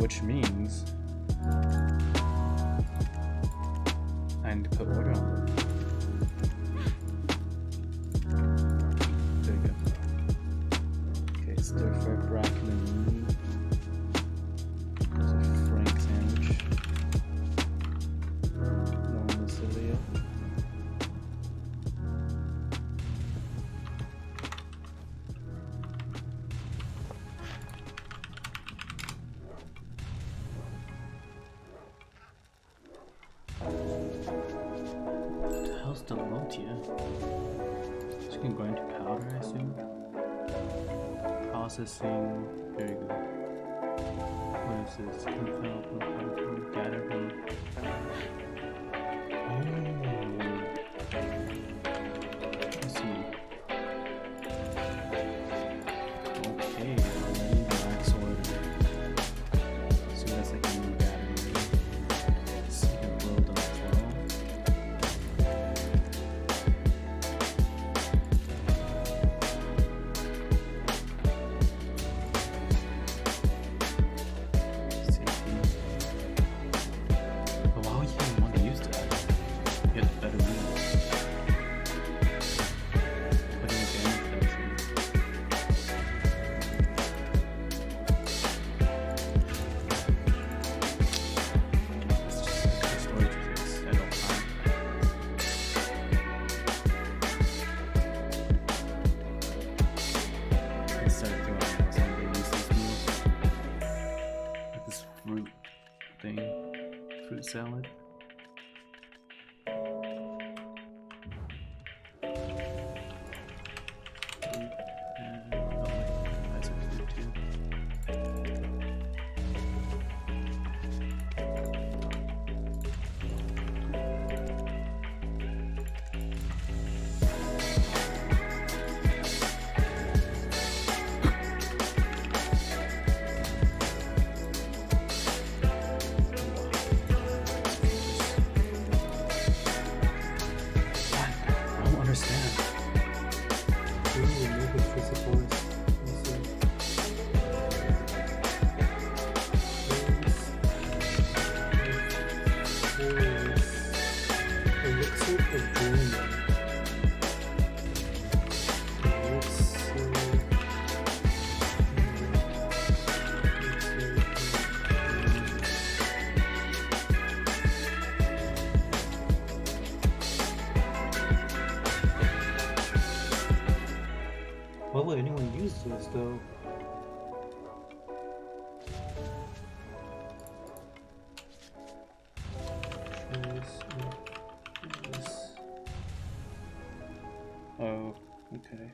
which means I need to put water on them. There you go. Okay, stir fry bracken and meat. There's a Frank sandwich. No Massilia. What the hell's the Lotia? She can grind to powder, I assume. Processing. There you go. What is this? Gather them. Let's see. Okay, already wax order. So that's like a new battery. So you can build them as well. Safety. But why would you even want to use that? You have better wheels. Putting a damage penalty. It's just extra storage space at all times. I started throwing out some of the useless meals. Like this fruit thing. Fruit salad. And oh wait, that's a fruit too. I don't understand. Ooh, remove the physical risk. Let's see. Elixir of dreaming. Why would anyone use this though? Oh, okay.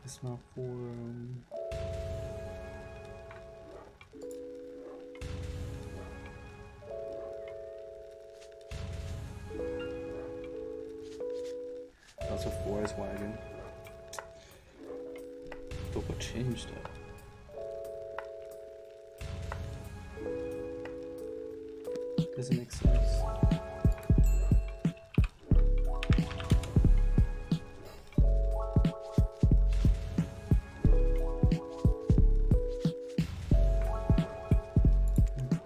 It's not for that's a forest wagon. But what changed it? Doesn't make sense.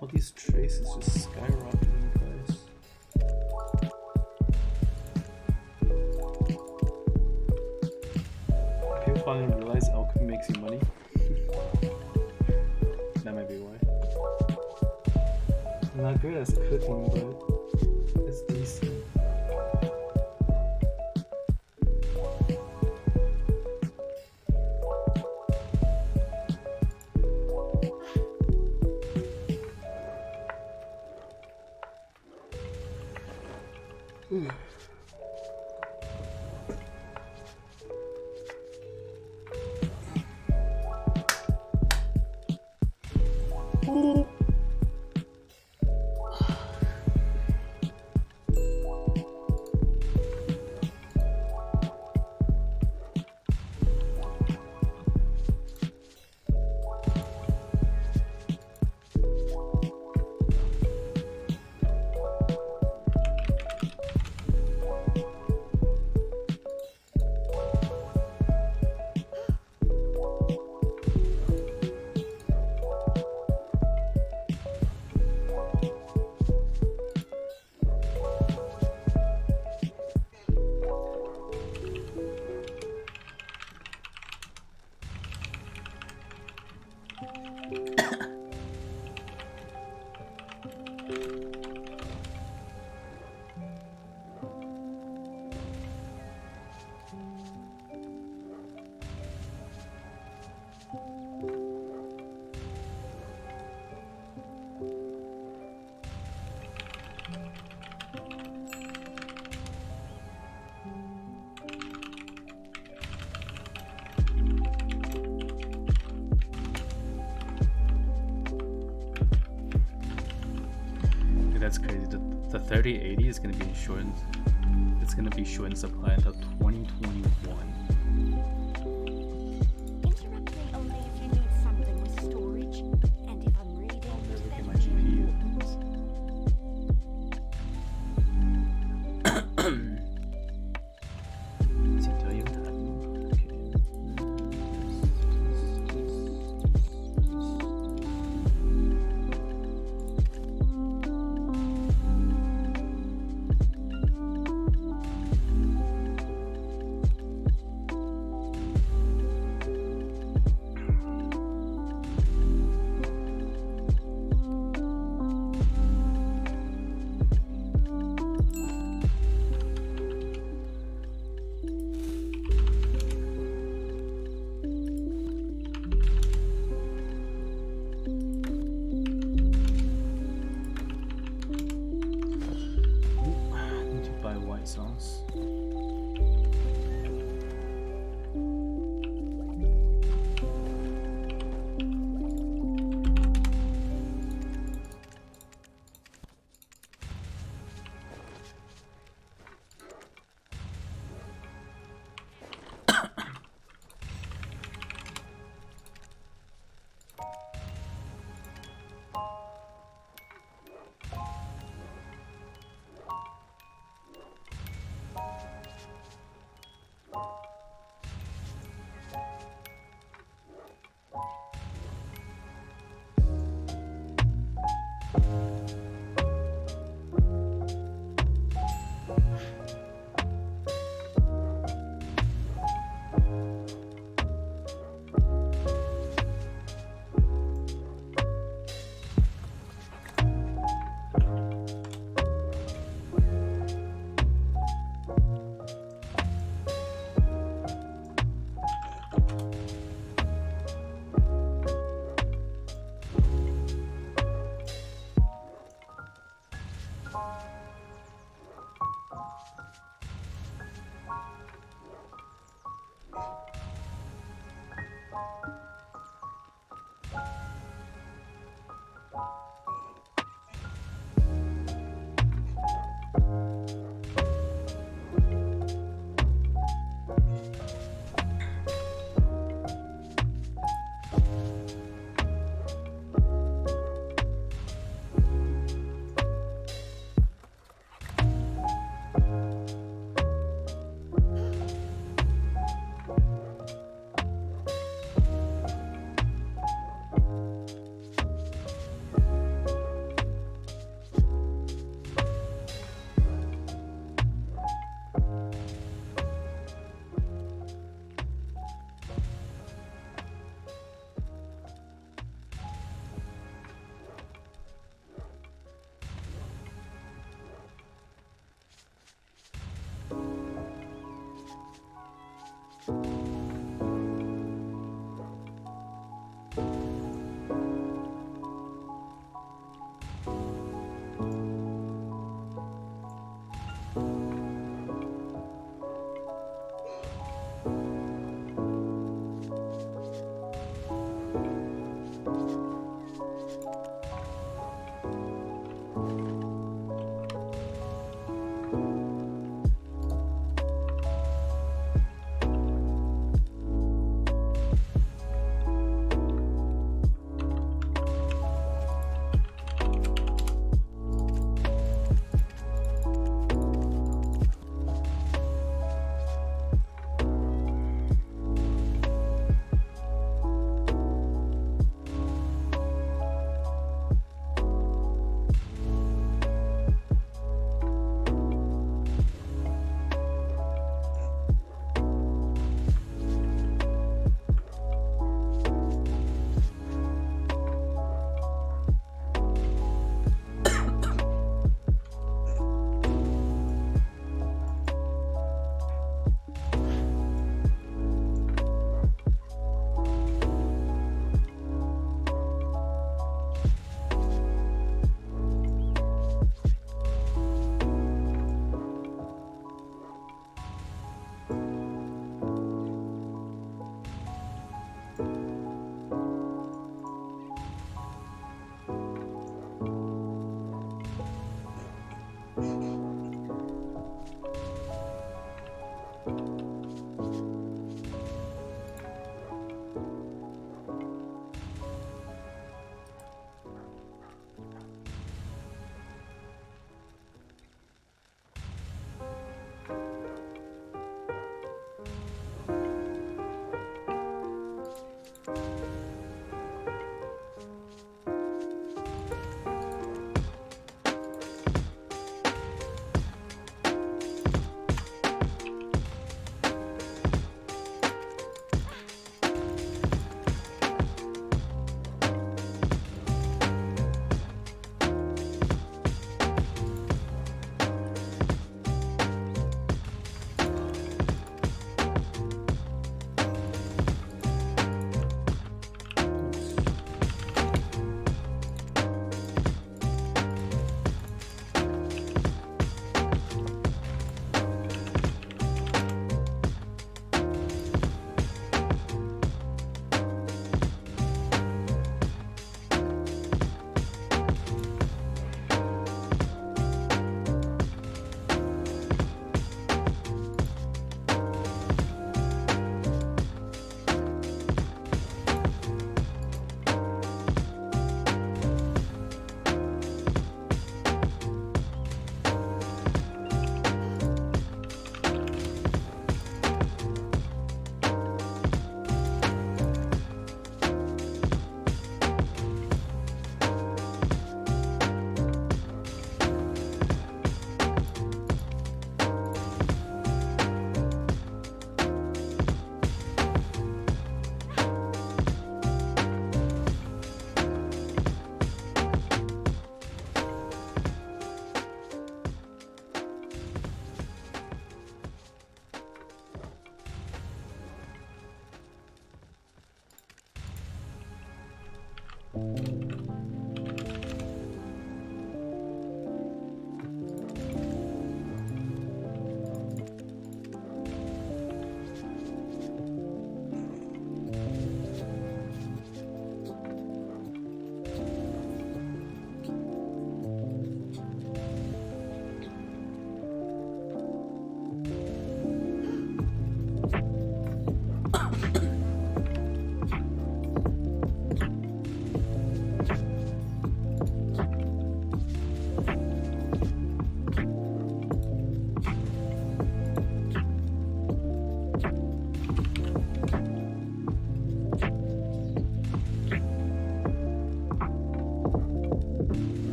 All these traces just skyrocketing in price. People finally realize alchemy makes you money. That might be why. I'm not good at cooking, but it's decent. the 3080 is going to be in short. It's going to be short in supply until 2021. Interrupt me only if you need something with storage, and if I'm reading, I'll never get my then GPU. See, do I even have one?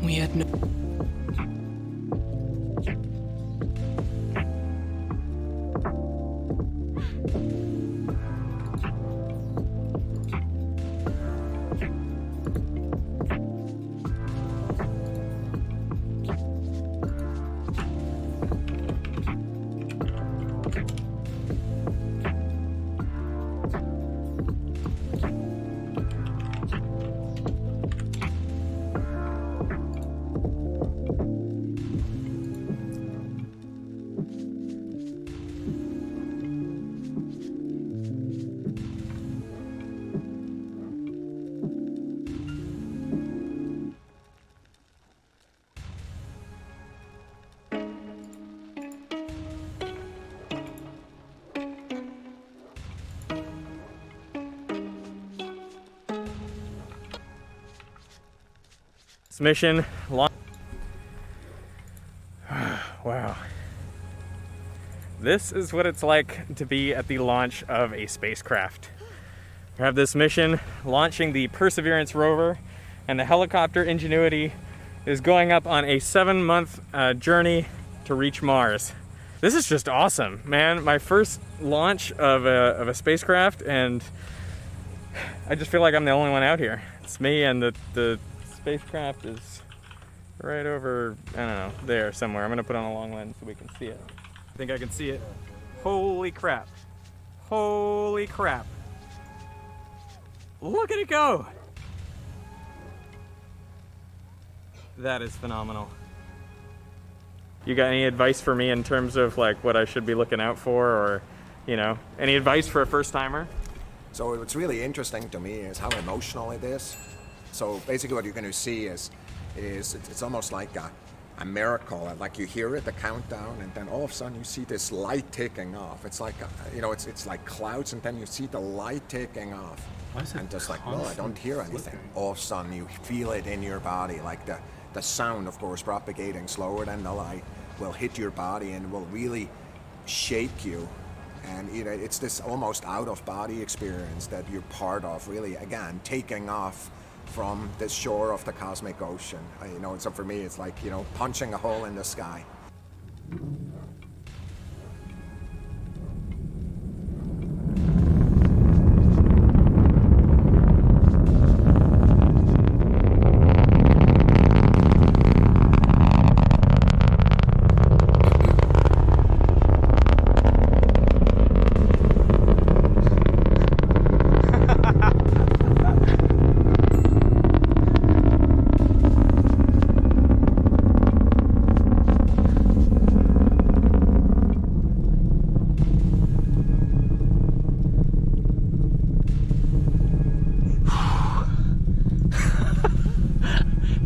We had no... Mission launch. Wow. This is what it's like to be at the launch of a spacecraft. We have this mission launching the Perseverance rover, and the helicopter Ingenuity is going up on a 7-month journey to reach Mars. This is just awesome, man. My first launch of a spacecraft, and I just feel like I'm the only one out here. It's me, and the spacecraft is right over, I don't know, there somewhere. I'm gonna put on a long lens so we can see it. I think I can see it. Holy crap. Holy crap. Look at it go. That is phenomenal. You got any advice for me in terms of like what I should be looking out for, or, you know, any advice for a first timer? So what's really interesting to me is how emotional it is. So basically what you're going to see is it's almost like a miracle. Like you hear it, the countdown, and then all of a sudden you see this light taking off. It's like, you know, it's like clouds, and then you see the light taking off. And just like, well, I don't hear anything. All of a sudden you feel it in your body, like the sound, of course, propagating slower than the light, will hit your body and will really shake you. And you know, it's this almost out-of-body experience that you're part of, really, again, taking off from the shore of the cosmic ocean. You know, so for me, it's like, you know, punching a hole in the sky.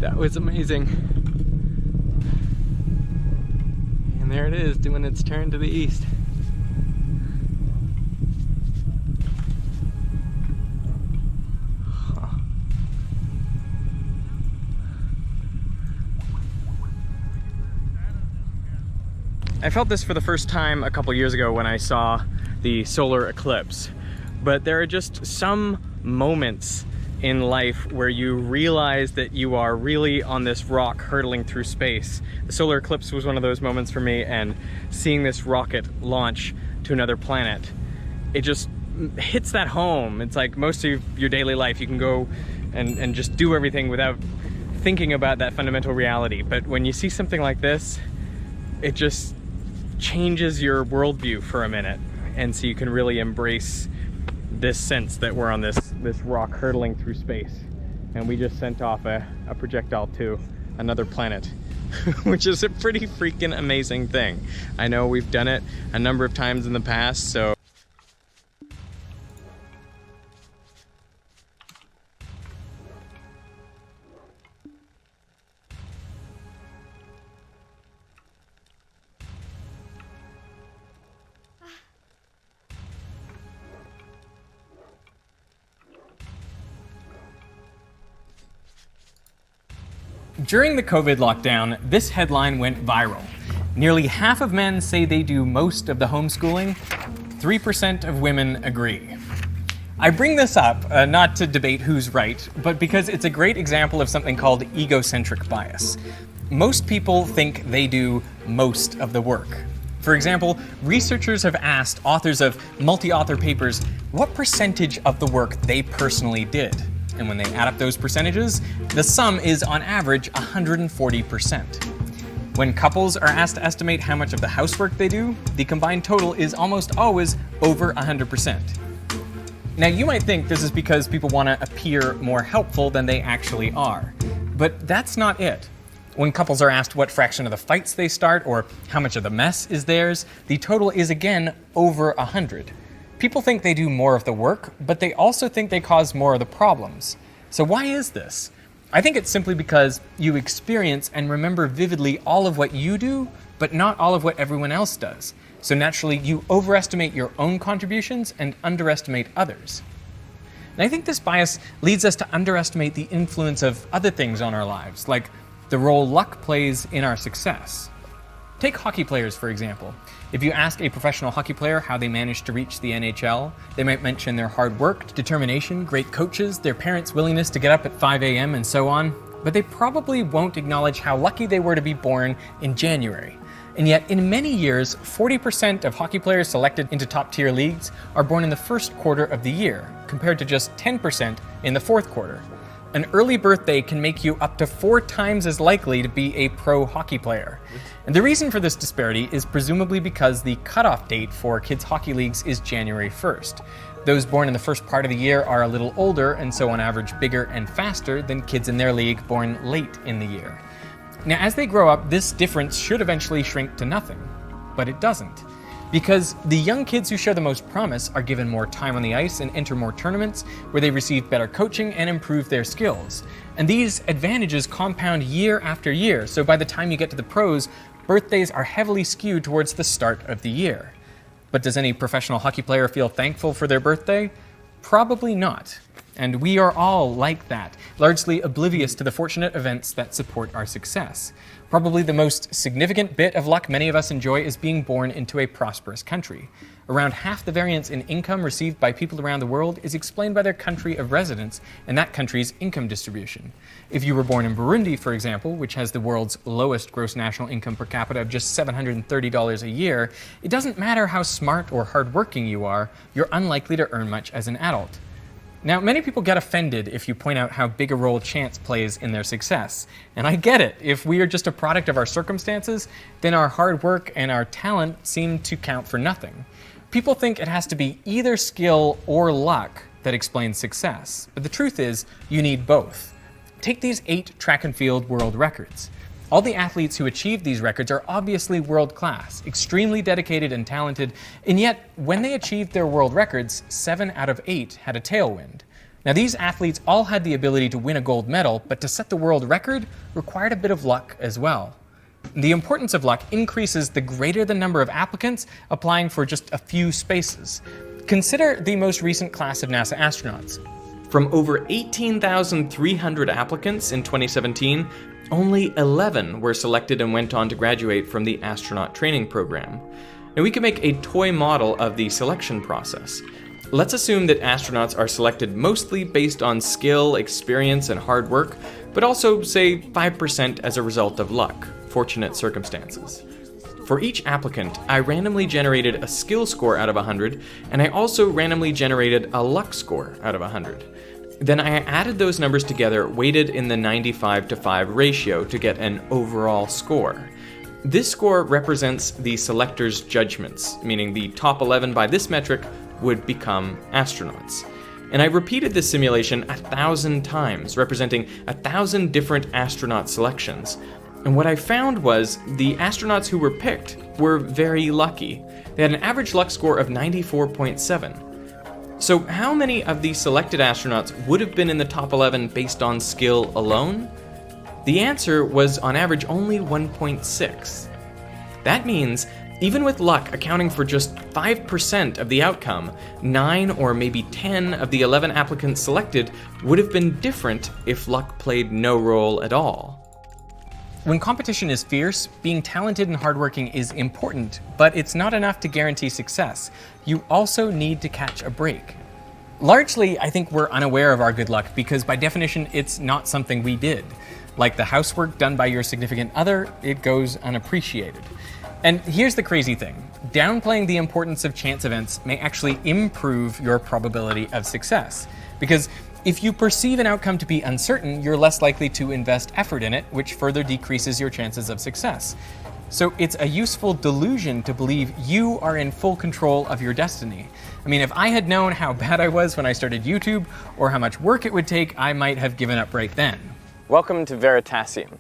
That was amazing. And there it is, doing its turn to the east. I felt this for the first time a couple years ago when I saw the solar eclipse, but there are just some moments in life where you realize that you are really on this rock hurtling through space. The solar eclipse was one of those moments for me, and seeing this rocket launch to another planet, it just hits that home. It's like most of your daily life, you can go and just do everything without thinking about that fundamental reality. But when you see something like this, it just changes your worldview for a minute. And so you can really embrace this sense that we're on this rock hurtling through space. And we just sent off a projectile to another planet, which is a pretty freaking amazing thing. I know we've done it a number of times in the past, so during the COVID lockdown, this headline went viral. Nearly half of men say they do most of the homeschooling. 3% of women agree. I bring this up not to debate who's right, but because it's a great example of something called egocentric bias. Most people think they do most of the work. For example, researchers have asked authors of multi-author papers what percentage of the work they personally did. And when they add up those percentages, the sum is on average 140%. When couples are asked to estimate how much of the housework they do, the combined total is almost always over 100%. Now you might think this is because people want to appear more helpful than they actually are, but that's not it. When couples are asked what fraction of the fights they start or how much of the mess is theirs, the total is again over 100. People think they do more of the work, but they also think they cause more of the problems. So why is this? I think it's simply because you experience and remember vividly all of what you do, but not all of what everyone else does. So naturally, you overestimate your own contributions and underestimate others. And I think this bias leads us to underestimate the influence of other things on our lives, like the role luck plays in our success. Take hockey players, for example. If you ask a professional hockey player how they managed to reach the NHL, they might mention their hard work, determination, great coaches, their parents' willingness to get up at 5 a.m. and so on, but they probably won't acknowledge how lucky they were to be born in January. And yet, in many years, 40% of hockey players selected into top-tier leagues are born in the first quarter of the year, compared to just 10% in the fourth quarter. An early birthday can make you up to 4 times as likely to be a pro hockey player. And the reason for this disparity is presumably because the cutoff date for kids' hockey leagues is January 1st. Those born in the first part of the year are a little older and so on average bigger and faster than kids in their league born late in the year. Now, as they grow up, this difference should eventually shrink to nothing, but it doesn't. Because the young kids who show the most promise are given more time on the ice and enter more tournaments where they receive better coaching and improve their skills. And these advantages compound year after year, so by the time you get to the pros, birthdays are heavily skewed towards the start of the year. But does any professional hockey player feel thankful for their birthday? Probably not. And we are all like that, largely oblivious to the fortunate events that support our success. Probably the most significant bit of luck many of us enjoy is being born into a prosperous country. Around half the variance in income received by people around the world is explained by their country of residence and that country's income distribution. If you were born in Burundi, for example, which has the world's lowest gross national income per capita of just $730 a year, it doesn't matter how smart or hardworking you are, you're unlikely to earn much as an adult. Now, many people get offended if you point out how big a role chance plays in their success. And I get it. If we are just a product of our circumstances, then our hard work and our talent seem to count for nothing. People think it has to be either skill or luck that explains success. But the truth is, you need both. Take these 8 track and field world records. All the athletes who achieved these records are obviously world-class, extremely dedicated and talented, and yet when they achieved their world records, 7 out of 8 had a tailwind. Now these athletes all had the ability to win a gold medal, but to set the world record required a bit of luck as well. The importance of luck increases the greater the number of applicants applying for just a few spaces. Consider the most recent class of NASA astronauts. From over 18,300 applicants in 2017, only 11 were selected and went on to graduate from the astronaut training program. Now we can make a toy model of the selection process. Let's assume that astronauts are selected mostly based on skill, experience, and hard work, but also, say, 5% as a result of luck, fortunate circumstances. For each applicant, I randomly generated a skill score out of 100, and I also randomly generated a luck score out of 100. Then I added those numbers together, weighted in the 95:5 ratio to get an overall score. This score represents the selector's judgments, meaning the top 11 by this metric would become astronauts. And I repeated this simulation 1,000 times, representing 1,000 different astronaut selections. And what I found was the astronauts who were picked were very lucky. They had an average luck score of 94.7. So how many of the selected astronauts would have been in the top 11 based on skill alone? The answer was on average only 1.6. That means even with luck accounting for just 5% of the outcome, 9 or maybe 10 of the 11 applicants selected would have been different if luck played no role at all. When competition is fierce, being talented and hardworking is important, but it's not enough to guarantee success. You also need to catch a break. Largely, I think we're unaware of our good luck because by definition, it's not something we did. Like the housework done by your significant other, it goes unappreciated. And here's the crazy thing. Downplaying the importance of chance events may actually improve your probability of success. Because if you perceive an outcome to be uncertain, you're less likely to invest effort in it, which further decreases your chances of success. So it's a useful delusion to believe you are in full control of your destiny. I mean, if I had known how bad I was when I started YouTube, or how much work it would take, I might have given up right then. Welcome to Veritasium,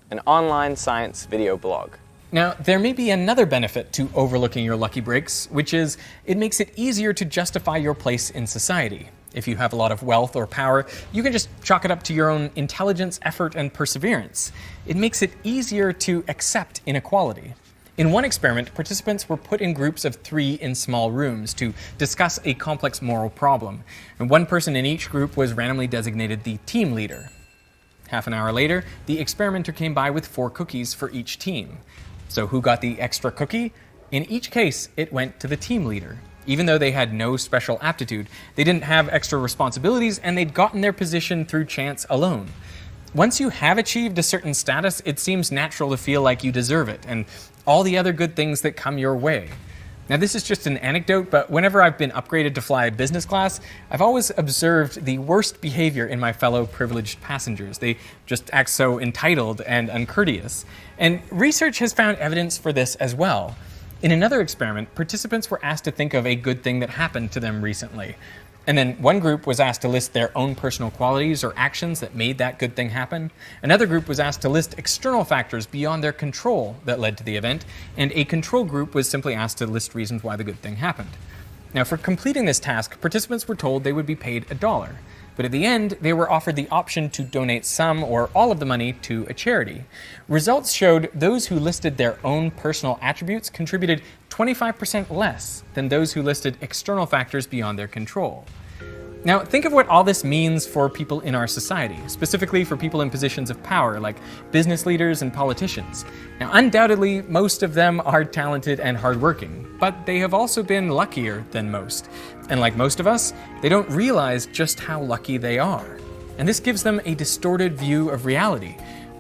an online science video blog. Now, there may be another benefit to overlooking your lucky breaks, which is it makes it easier to justify your place in society. If you have a lot of wealth or power, you can just chalk it up to your own intelligence, effort, and perseverance. It makes it easier to accept inequality. In one experiment, participants were put in groups of 3 in small rooms to discuss a complex moral problem, and one person in each group was randomly designated the team leader. Half an hour later, the experimenter came by with 4 cookies for each team. So who got the extra cookie? In each case, it went to the team leader. Even though they had no special aptitude, they didn't have extra responsibilities, and they'd gotten their position through chance alone. Once you have achieved a certain status, it seems natural to feel like you deserve it, and all the other good things that come your way. Now, this is just an anecdote, but whenever I've been upgraded to fly business class, I've always observed the worst behavior in my fellow privileged passengers. They just act so entitled and uncourteous. And research has found evidence for this as well. In another experiment, participants were asked to think of a good thing that happened to them recently. And then one group was asked to list their own personal qualities or actions that made that good thing happen. Another group was asked to list external factors beyond their control that led to the event. And a control group was simply asked to list reasons why the good thing happened. Now, for completing this task, participants were told they would be paid $1. But at the end, they were offered the option to donate some or all of the money to a charity. Results showed those who listed their own personal attributes contributed 25% less than those who listed external factors beyond their control. Now, think of what all this means for people in our society, specifically for people in positions of power, like business leaders and politicians. Now, undoubtedly, most of them are talented and hardworking, but they have also been luckier than most. And like most of us, they don't realize just how lucky they are. And this gives them a distorted view of reality.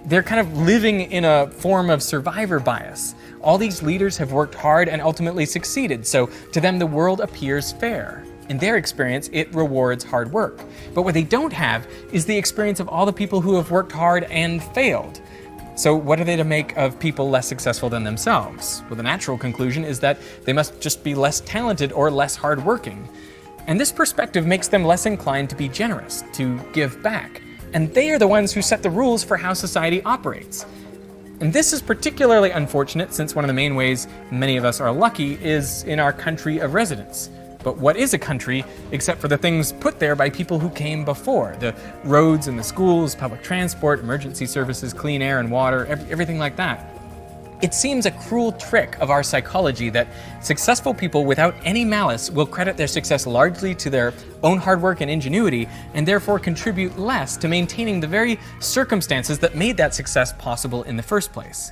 They're kind of living in a form of survivor bias. All these leaders have worked hard and ultimately succeeded, so to them the world appears fair. In their experience, it rewards hard work. But what they don't have is the experience of all the people who have worked hard and failed. So what are they to make of people less successful than themselves? Well, the natural conclusion is that they must just be less talented or less hardworking. And this perspective makes them less inclined to be generous, to give back. And they are the ones who set the rules for how society operates. And this is particularly unfortunate since one of the main ways many of us are lucky is in our country of residence. But what is a country except for the things put there by people who came before? The roads and the schools, public transport, emergency services, clean air and water, everything like that. It seems a cruel trick of our psychology that successful people without any malice will credit their success largely to their own hard work and ingenuity, and therefore contribute less to maintaining the very circumstances that made that success possible in the first place.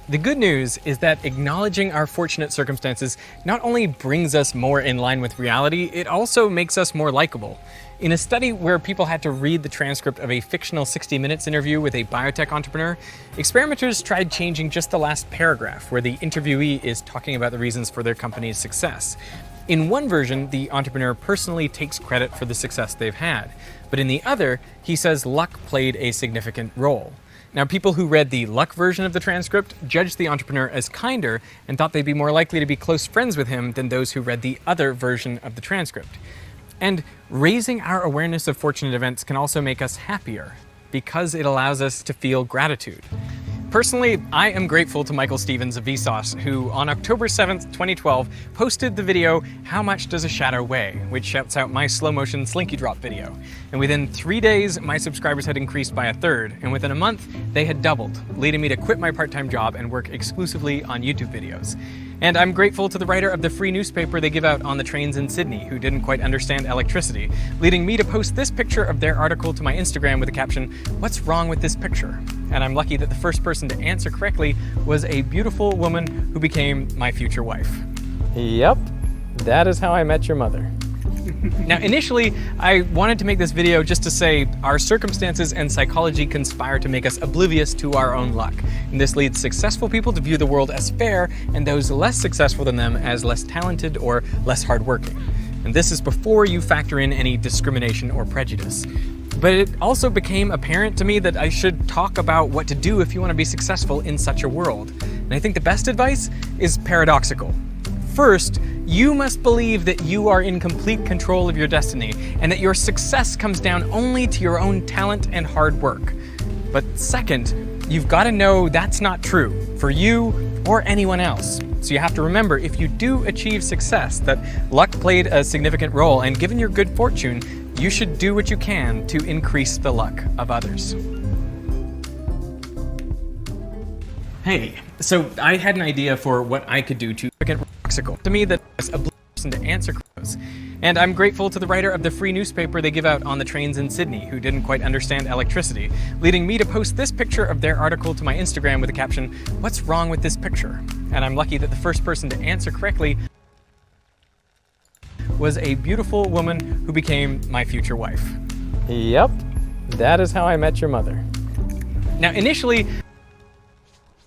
The good news is that acknowledging our fortunate circumstances not only brings us more in line with reality, it also makes us more likable. In a study where people had to read the transcript of a fictional 60 Minutes interview with a biotech entrepreneur, experimenters tried changing just the last paragraph where the interviewee is talking about the reasons for their company's success. In one version, the entrepreneur personally takes credit for the success they've had, but in the other, he says luck played a significant role. Now, people who read the luck version of the transcript judged the entrepreneur as kinder and thought they'd be more likely to be close friends with him than those who read the other version of the transcript. And raising our awareness of fortunate events can also make us happier because it allows us to feel gratitude. Personally, I am grateful to Michael Stevens of Vsauce, who on October 7th, 2012, posted the video, How Much Does a Shadow Weigh?, which shouts out my slow motion slinky drop video. And within 3 days, my subscribers had increased by 1/3, and within a month, they had doubled, leading me to quit my part-time job and work exclusively on YouTube videos. And I'm grateful to the writer of the free newspaper they give out on the trains in Sydney, who didn't quite understand electricity, leading me to post this picture of their article to my Instagram with the caption, "What's wrong with this picture?" And I'm lucky that the first person to answer correctly was a beautiful woman who became my future wife. Yep, that is how I met your mother. Now, initially, I wanted to make this video just to say our circumstances and psychology conspire to make us oblivious to our own luck. And this leads successful people to view the world as fair and those less successful than them as less talented or less hardworking. And this is before you factor in any discrimination or prejudice. But it also became apparent to me that I should talk about what to do if you want to be successful in such a world. And I think the best advice is paradoxical. First, you must believe that you are in complete control of your destiny and that your success comes down only to your own talent and hard work. But second, you've got to know that's not true for you or anyone else. So you have to remember, if you do achieve success, that luck played a significant role, and given your good fortune, you should do what you can to increase the luck of others. Hey, so I had an idea for what I could do to to me that is a person to answer crows. And I'm grateful to the writer of the free newspaper they give out on the trains in Sydney, who didn't quite understand electricity, leading me to post this picture of their article to my Instagram with the caption, "What's wrong with this picture?" And I'm lucky that the first person to answer correctly was a beautiful woman who became my future wife. Yep, that is how I met your mother. Now, initially...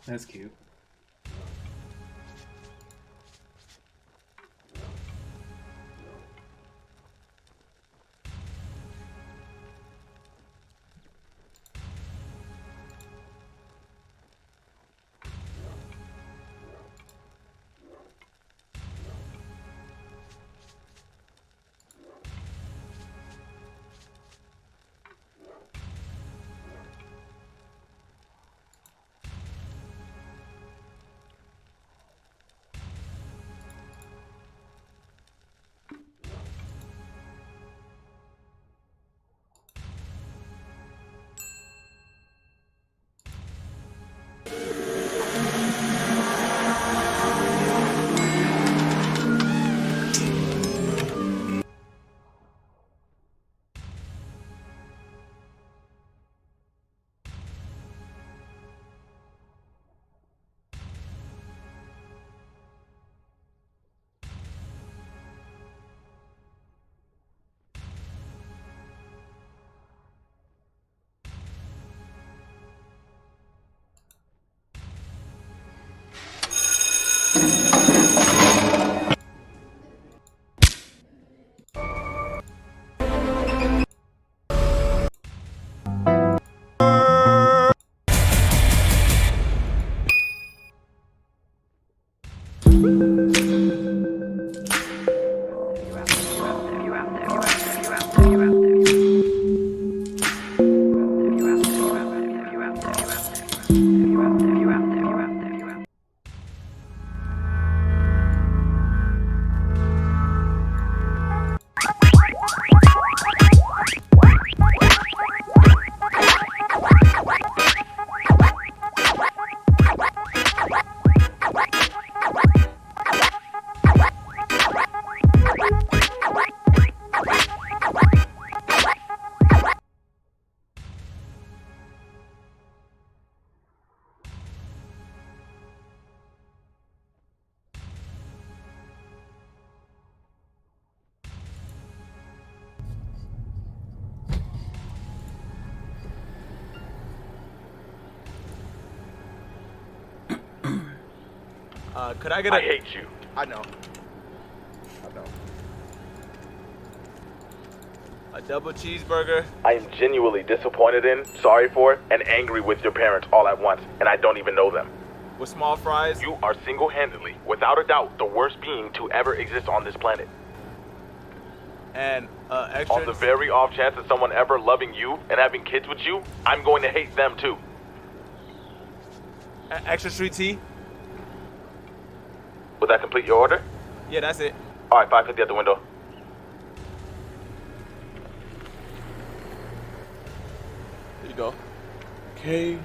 That's cute. Could I get I hate you. I know. A double cheeseburger. I am genuinely disappointed in, sorry for, and angry with your parents all at once, and I don't even know them. With small fries. You are single-handedly, without a doubt, the worst being to ever exist on this planet. And extra. On the very off chance of someone ever loving you and having kids with you, I'm going to hate them too. Extra sweet tea. Would that complete your order? Yeah, that's it. All right, 550 at the window. Here you go. Okay.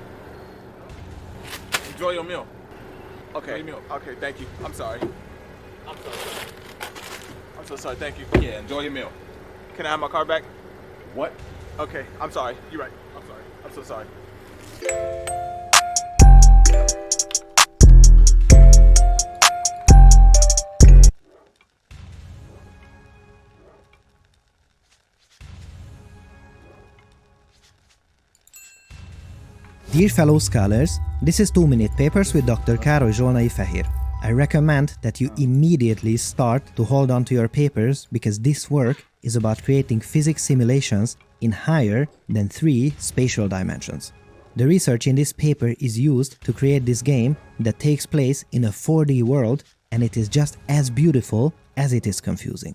Enjoy your meal. Okay. Okay, thank you. I'm sorry. I'm so sorry. Thank you. Yeah, enjoy your meal. Can I have my car back? What? Okay, I'm sorry. You're right. I'm sorry. I'm so sorry. Dear fellow scholars, this is 2-Minute Papers with Dr. Károly Zsolnai Fehér. I recommend that you immediately start to hold on to your papers because this work is about creating physics simulations in higher than 3 spatial dimensions. The research in this paper is used to create this game that takes place in a 4D world, and it is just as beautiful as it is confusing.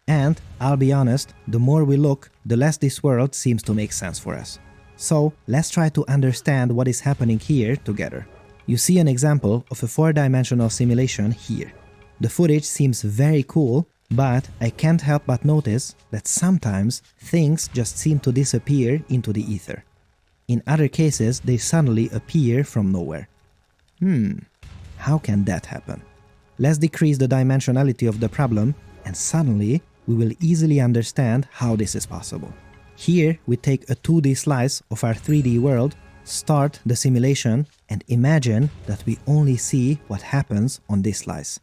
And, I'll be honest, the more we look, the less this world seems to make sense for us. So, let's try to understand what is happening here together. You see an example of a 4-dimensional simulation here. The footage seems very cool, but I can't help but notice that sometimes things just seem to disappear into the ether. In other cases, they suddenly appear from nowhere. How can that happen? Let's decrease the dimensionality of the problem, and suddenly we will easily understand how this is possible. Here we take a 2D slice of our 3D world, start the simulation, and imagine that we only see what happens on this slice.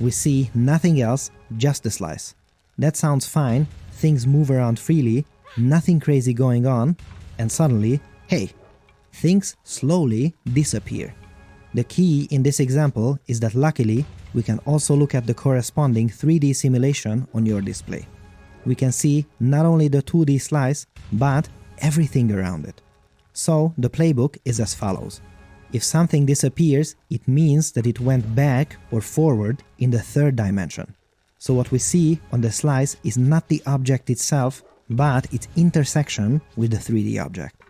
We see nothing else, just the slice. That sounds fine, things move around freely, nothing crazy going on, and suddenly, hey, things slowly disappear. The key in this example is that luckily we can also look at the corresponding 3D simulation on your display. We can see not only the 2D slice, but everything around it. So the playbook is as follows. If something disappears, it means that it went back or forward in the 3rd dimension. So what we see on the slice is not the object itself, but its intersection with the 3D object.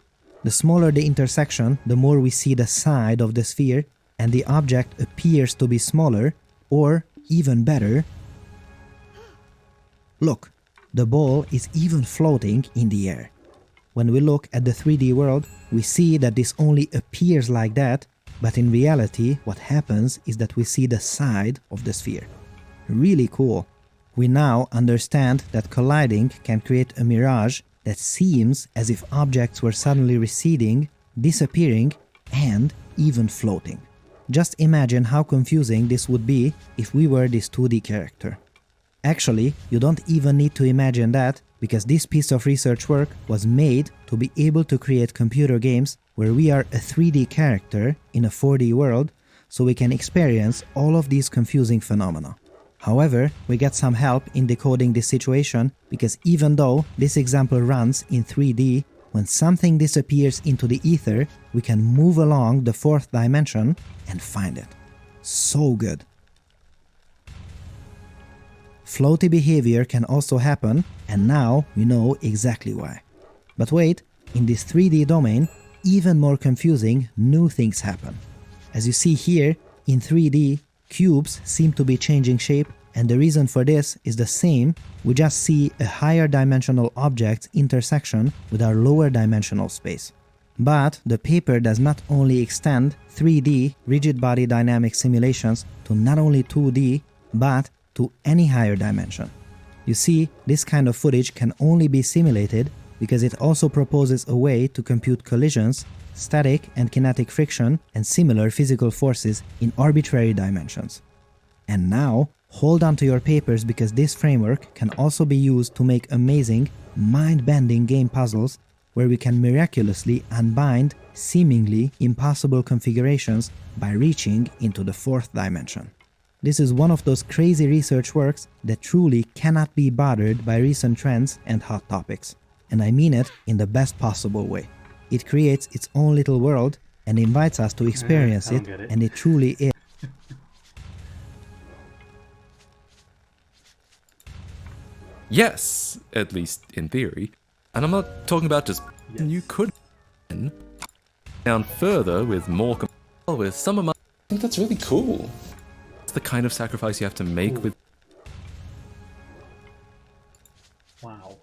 The smaller the intersection, the more we see the side of the sphere, and the object appears to be smaller, or even better, look, the ball is even floating in the air. When we look at the 3D world, we see that this only appears like that, but in reality what happens is that we see the side of the sphere. Really cool. We now understand that colliding can create a mirage that seems as if objects were suddenly receding, disappearing, and even floating. Just imagine how confusing this would be if we were this 2D character. Actually, you don't even need to imagine that, because this piece of research work was made to be able to create computer games where we are a 3D character in a 4D world, so we can experience all of these confusing phenomena. However, we get some help in decoding this situation, because even though this example runs in 3D, when something disappears into the ether, we can move along the 4th dimension and find it. So good. Floaty behavior can also happen, and now we know exactly why. But wait, in this 3D domain, even more confusing new things happen. As you see here, in 3D, cubes seem to be changing shape, and the reason for this is the same, we just see a higher dimensional object's intersection with our lower dimensional space. But the paper does not only extend 3D rigid body dynamic simulations to not only 2D, but to any higher dimension. You see, this kind of footage can only be simulated because it also proposes a way to compute collisions, static and kinetic friction, and similar physical forces in arbitrary dimensions. And now, hold on to your papers because this framework can also be used to make amazing, mind-bending game puzzles where we can miraculously unbind seemingly impossible configurations by reaching into the fourth dimension. This is one of those crazy research works that truly cannot be bothered by recent trends and hot topics. And I mean it in the best possible way. It creates its own little world and invites us to experience it, and it truly is. Yes, at least in theory. And I'm not talking about just you could down further with more with some of my. I think that's really cool. It's the kind of sacrifice you have to make with. Wow.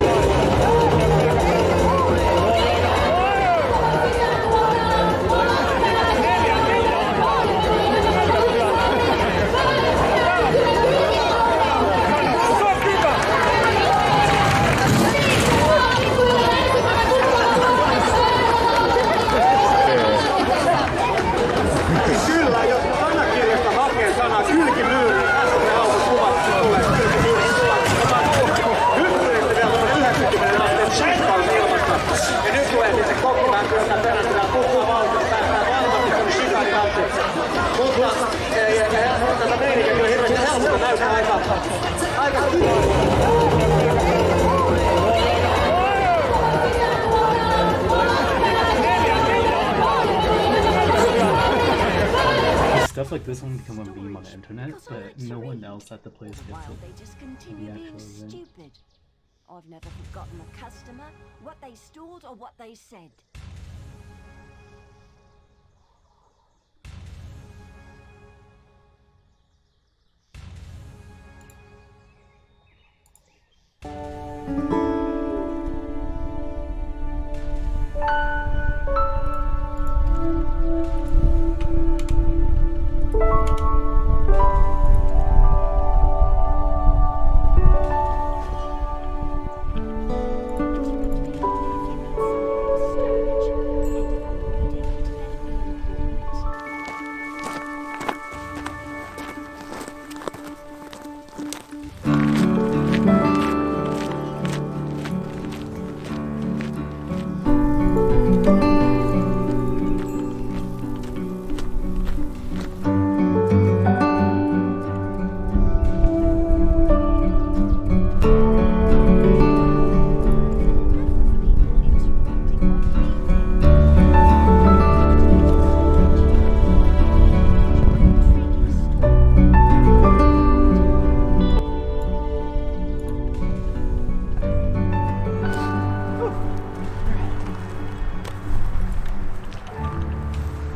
Stuff like this one become a meme on the internet, but no one else at the place gets it. They just continue being stupid. I've never forgotten a customer, what they stored or what they said.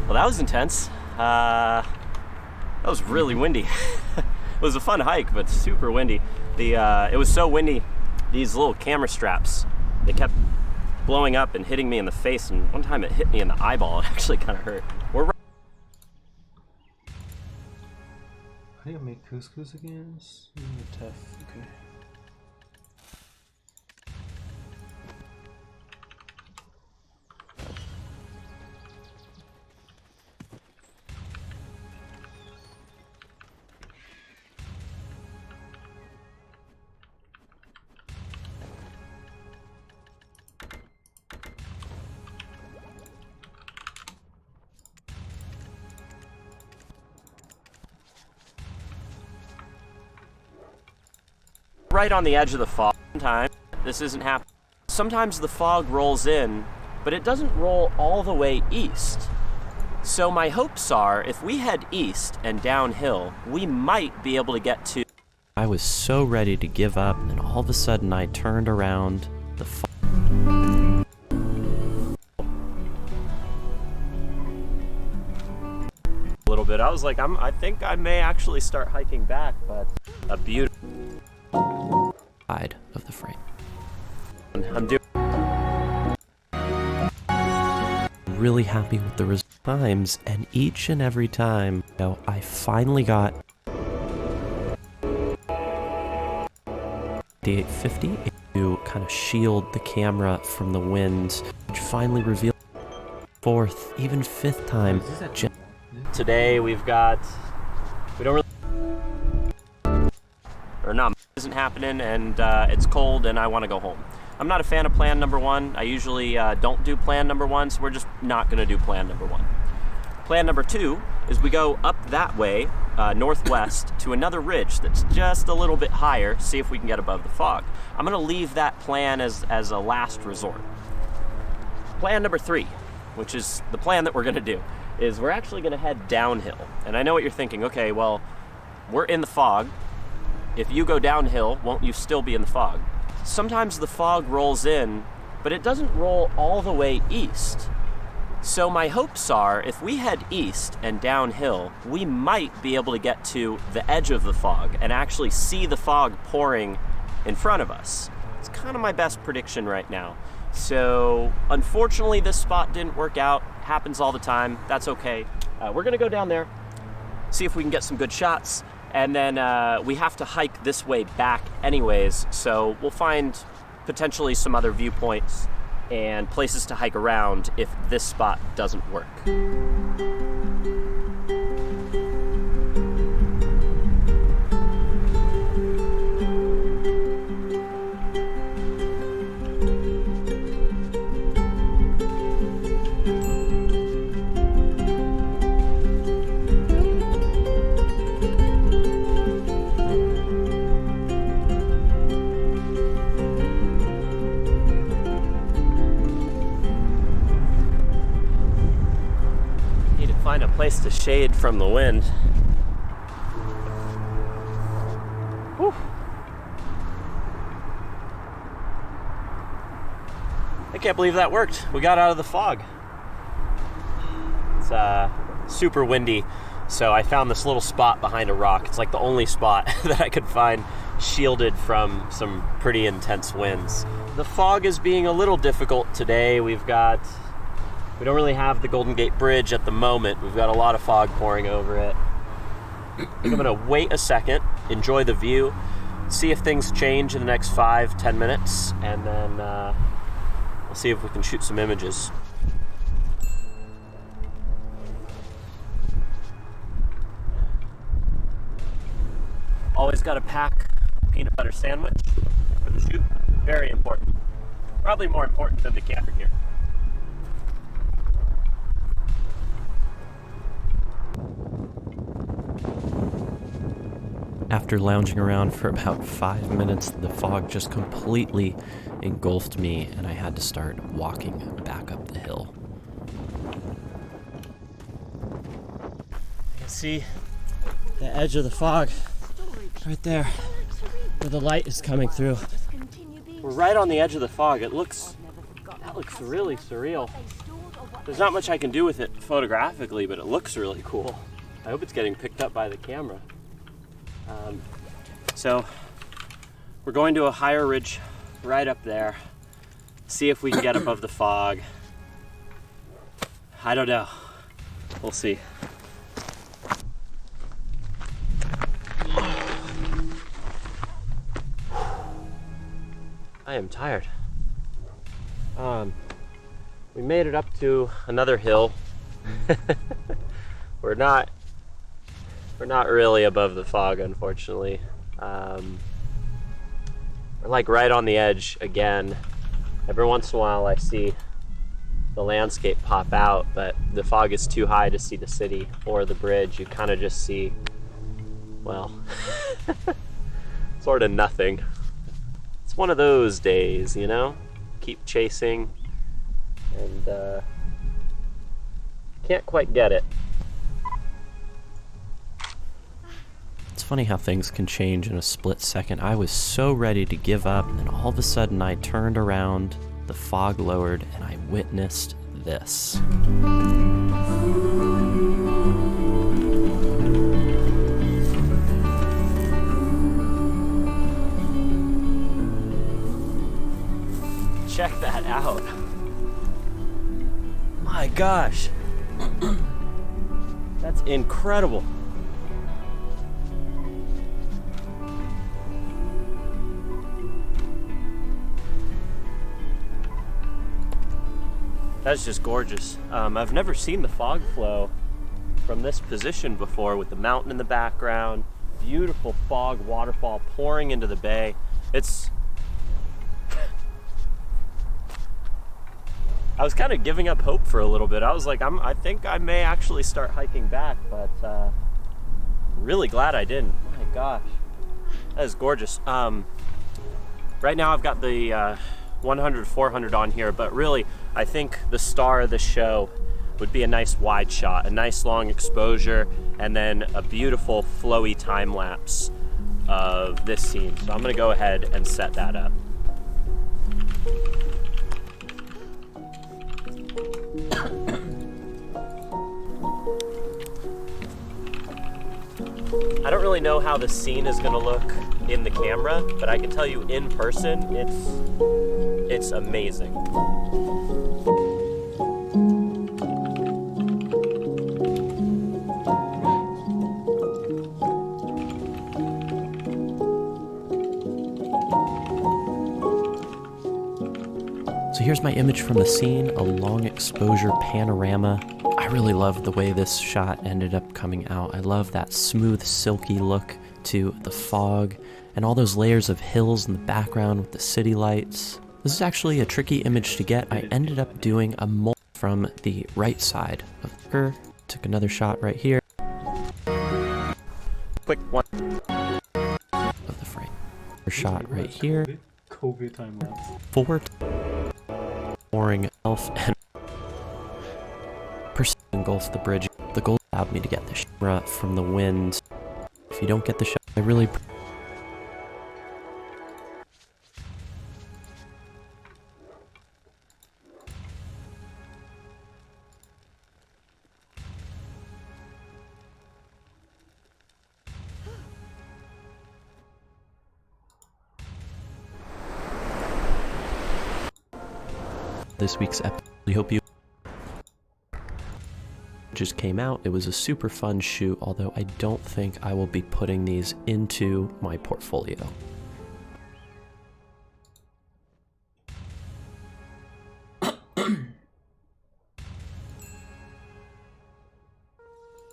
Well, that was intense. That was really windy. It was a fun hike, but super windy. It was so windy, these little camera straps, they kept blowing up and hitting me in the face, and one time it hit me in the eyeball. It actually kind of hurt. We're How do you make couscous again? Tough. Okay. right on the edge of the fog. Sometimes this isn't happening. Sometimes the fog rolls in, but it doesn't roll all the way east. So my hopes are, if we head east and downhill, we might be able to get to... I was so ready to give up, and all of a sudden I turned around. The a little bit. I was like, I think I may actually start hiking back, but a beautiful side of the frame. I'm doing really happy with the times, and each and every time, you know, I finally got 850 to kind of shield the camera from the wind, which finally revealed fourth, even fifth time. Today we've got, we don't really, or not, isn't happening, and it's cold and I want to go home. I'm not a fan of plan number 1. I usually don't do plan number 1, so we're just not going to do plan number 1. Plan number 2 is we go up that way, northwest, to another ridge that's just a little bit higher, see if we can get above the fog. I'm going to leave that plan as a last resort. Plan number 3, which is the plan that we're going to do, is we're actually going to head downhill. And I know what you're thinking, okay, well, we're in the fog. If you go downhill, won't you still be in the fog? Sometimes the fog rolls in, but it doesn't roll all the way east. So my hopes are, if we head east and downhill, we might be able to get to the edge of the fog and actually see the fog pouring in front of us. It's kind of my best prediction right now. So unfortunately, this spot didn't work out. Happens all the time. That's okay. We're gonna go down there, see if we can get some good shots, and then we have to hike this way back anyways, so we'll find potentially some other viewpoints and places to hike around if this spot doesn't work. Find a place to shade from the wind. Whew. I can't believe that worked. We got out of the fog. It's super windy, so I found this little spot behind a rock. It's like the only spot that I could find shielded from some pretty intense winds. The fog is being a little difficult today. We don't really have the Golden Gate Bridge at the moment. We've got a lot of fog pouring over it. I'm gonna wait a second, enjoy the view, see if things change in the next 5-10 minutes, and then we'll see if we can shoot some images. Always gotta pack a peanut butter sandwich for the shoot. Very important. Probably more important than the camera gear. After lounging around for about 5 minutes, the fog just completely engulfed me, and I had to start walking back up the hill. You can see the edge of the fog right there, where the light is coming through. We're right on the edge of the fog. That looks really surreal. There's not much I can do with it photographically, but it looks really cool. I hope it's getting picked up by the camera. So we're going to a higher ridge right up there, see if we can get above the fog. I don't know. We'll see. I am tired. We made it up to another hill. We're not really above the fog, unfortunately. We're like right on the edge again. Every once in a while I see the landscape pop out, but the fog is too high to see the city or the bridge. You kind of just see, well, sort of nothing. It's one of those days, you know? Keep chasing and can't quite get it. It's funny how things can change in a split second. I was so ready to give up, and then all of a sudden I turned around, the fog lowered, and I witnessed this. Check that out. My gosh. That's incredible. That's just gorgeous. I've never seen the fog flow from this position before, with the mountain in the background, beautiful fog waterfall pouring into the bay. It's I was kind of giving up hope for a little bit. I was like, I think I may actually start hiking back, but really glad I didn't. My gosh, that is gorgeous. Right now I've got the 100, 400 on here, but really I think the star of the show would be a nice wide shot, a nice long exposure, and then a beautiful flowy time lapse of this scene. So I'm gonna go ahead and set that up. I don't really know how the scene is gonna look in the camera, but I can tell you in person, it's amazing. So here's my image from the scene, a long exposure panorama. I really love the way this shot ended up coming out. I love that smooth, silky look to the fog and all those layers of hills in the background with the city lights. This is actually a tricky image to get. I ended up doing a mold from the right side of the figure. Took another shot right here. Quick one. Of the frame. Shot right here. COVID time lapse. Forward. Pouring elf and engulf the bridge. The goal allowed me to get the shot from the wind. If you don't get the shot, I really... This week's episode, we hope you just came out. It was a super fun shoot, although I don't think I will be putting these into my portfolio.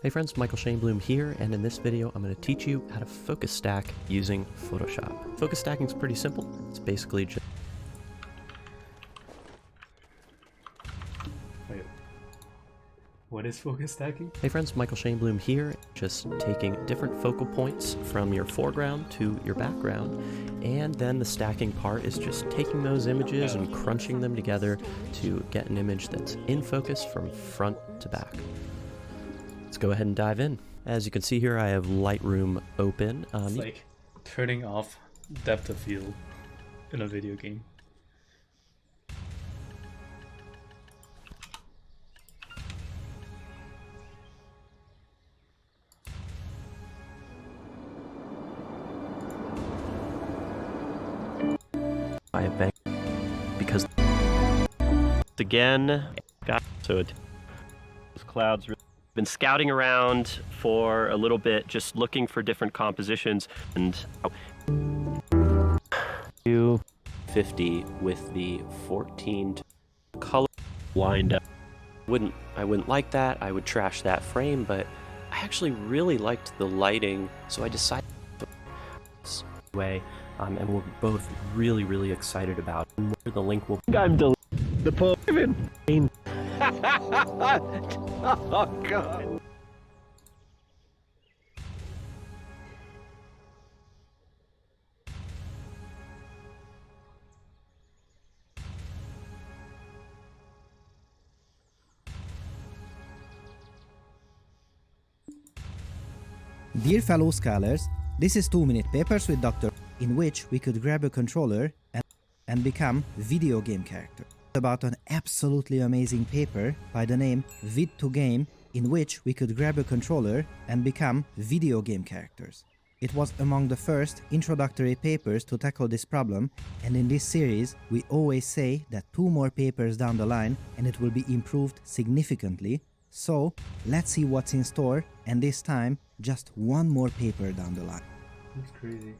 Hey friends, Michael Shainbloom here, and in this video I'm going to teach you how to focus stack using Photoshop. Focus stacking is pretty simple. It's basically just... Wait, what is focus stacking? Hey friends, Michael Shainbloom here, just taking different focal points from your foreground to your background, and then the stacking part is just taking those images and crunching them together to get an image that's in focus from front to back. Let's go ahead and dive in. As you can see here, I have Lightroom open. It's like turning off depth of field in a video game. I have been because again, got so it clouds. Been scouting around for a little bit, just looking for different compositions, and 250 with the 14 color lined up. I wouldn't like that. I would trash that frame, but I actually really liked the lighting, so I decided this way, and we're both really excited about it. The link will. I'm deleting the poem. Oh, God. Dear fellow scholars, this is 2-minute papers with Dr. in which we could grab a controller and become video game characters. About an absolutely amazing paper by the name Vid to Game, in which we could grab a controller and become video game characters. It was among the first introductory papers to tackle this problem, and in this series we always say that 2 more papers down the line and it will be improved significantly. So let's see what's in store, and this time just 1 more paper down the line. That's crazy.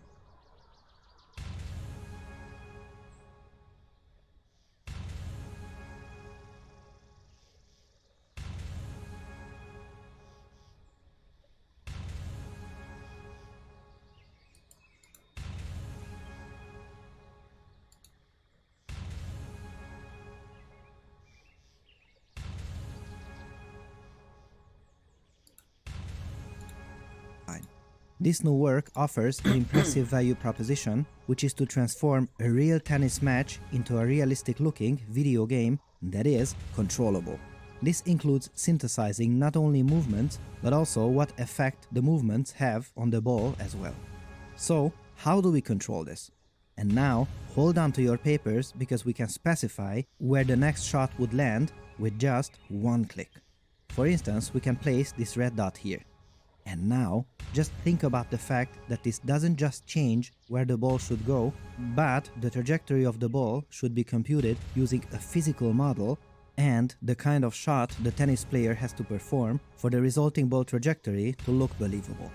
This new work offers an impressive value proposition, which is to transform a real tennis match into a realistic-looking video game that is controllable. This includes synthesizing not only movements, but also what effect the movements have on the ball as well. So, how do we control this? And now, hold on to your papers because we can specify where the next shot would land with just one click. For instance, we can place this red dot here. And now, just think about the fact that this doesn't just change where the ball should go, but the trajectory of the ball should be computed using a physical model and the kind of shot the tennis player has to perform for the resulting ball trajectory to look believable.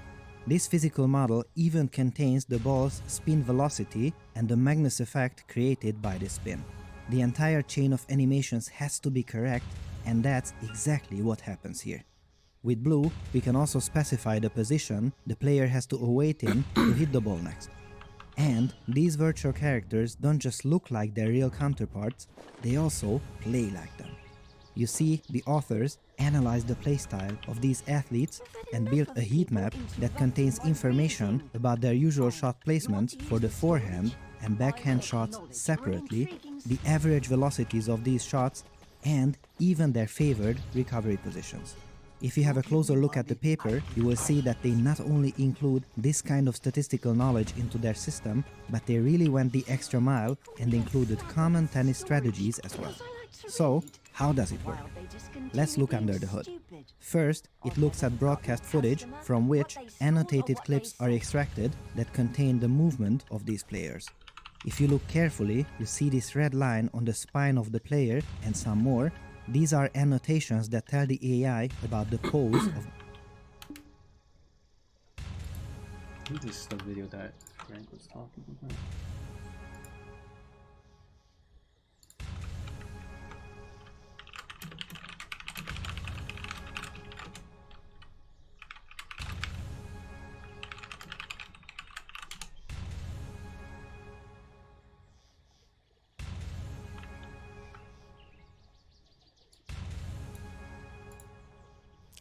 This physical model even contains the ball's spin velocity and the Magnus effect created by the spin. The entire chain of animations has to be correct, and that's exactly what happens here. With blue, we can also specify the position the player has to await in to hit the ball next. And these virtual characters don't just look like their real counterparts, they also play like them. You see, the authors analyzed the playstyle of these athletes and built a heat map that contains information about their usual shot placements for the forehand and backhand shots separately, the average velocities of these shots, and even their favored recovery positions. If you have a closer look at the paper, you will see that they not only include this kind of statistical knowledge into their system, but they really went the extra mile and included common tennis strategies as well. So, how does it work? Let's look under the hood. First, it looks at broadcast footage from which annotated clips are extracted that contain the movement of these players. If you look carefully, you see this red line on the spine of the player and some more. These are annotations that tell the AI about the pose of... This is the video that Frank was talking about.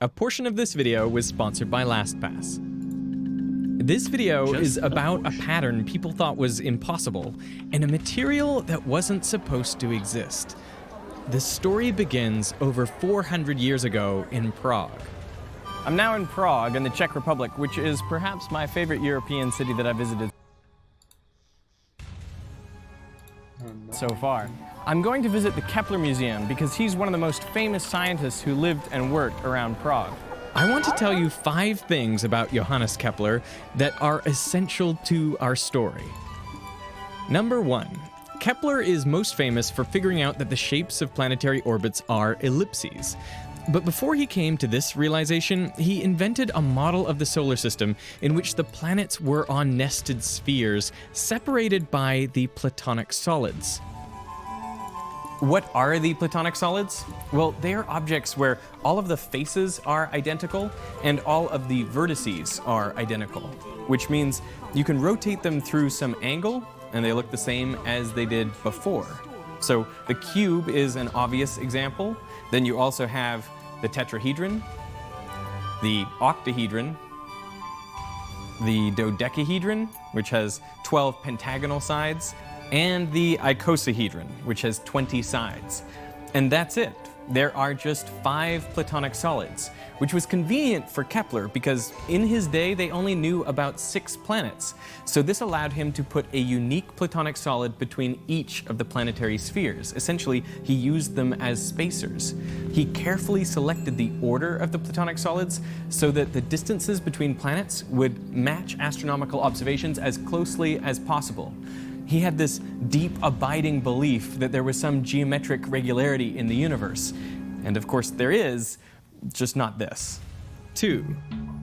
A portion of this video was sponsored by LastPass. This video is about a pattern people thought was impossible and a material that wasn't supposed to exist. The story begins over 400 years ago in Prague. I'm now in Prague in the Czech Republic, which is perhaps my favorite European city that I visited so far. I'm going to visit the Kepler Museum because he's one of the most famous scientists who lived and worked around Prague. I want to tell you 5 things about Johannes Kepler that are essential to our story. Number 1. Kepler is most famous for figuring out that the shapes of planetary orbits are ellipses. But before he came to this realization, he invented a model of the solar system in which the planets were on nested spheres separated by the Platonic solids. What are the Platonic solids? Well, they are objects where all of the faces are identical and all of the vertices are identical, which means you can rotate them through some angle and they look the same as they did before. So the cube is an obvious example. Then you also have the tetrahedron, the octahedron, the dodecahedron, which has 12 pentagonal sides, and the icosahedron, which has 20 sides. And that's it. There are just 5 Platonic solids, which was convenient for Kepler because in his day they only knew about 6 planets. So this allowed him to put a unique Platonic solid between each of the planetary spheres. Essentially, he used them as spacers. He carefully selected the order of the Platonic solids so that the distances between planets would match astronomical observations as closely as possible. He had this deep, abiding belief that there was some geometric regularity in the universe. And of course there is, just not this. 2.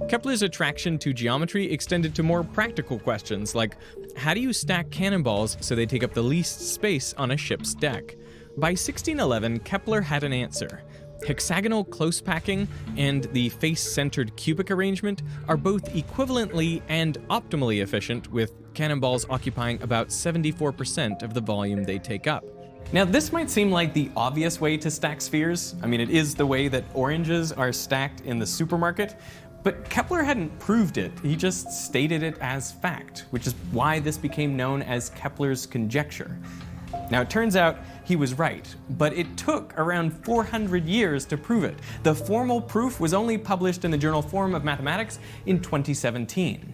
Kepler's attraction to geometry extended to more practical questions like, how do you stack cannonballs so they take up the least space on a ship's deck? By 1611, Kepler had an answer. Hexagonal close packing and the face-centered cubic arrangement are both equivalently and optimally efficient, with cannonballs occupying about 74% of the volume they take up. Now this might seem like the obvious way to stack spheres. I mean, it is the way that oranges are stacked in the supermarket, But Kepler hadn't proved it, he just stated it as fact, which is why this became known as Kepler's conjecture. Now it turns out he was right, but it took around 400 years to prove it. The formal proof was only published in the journal Form of Mathematics in 2017.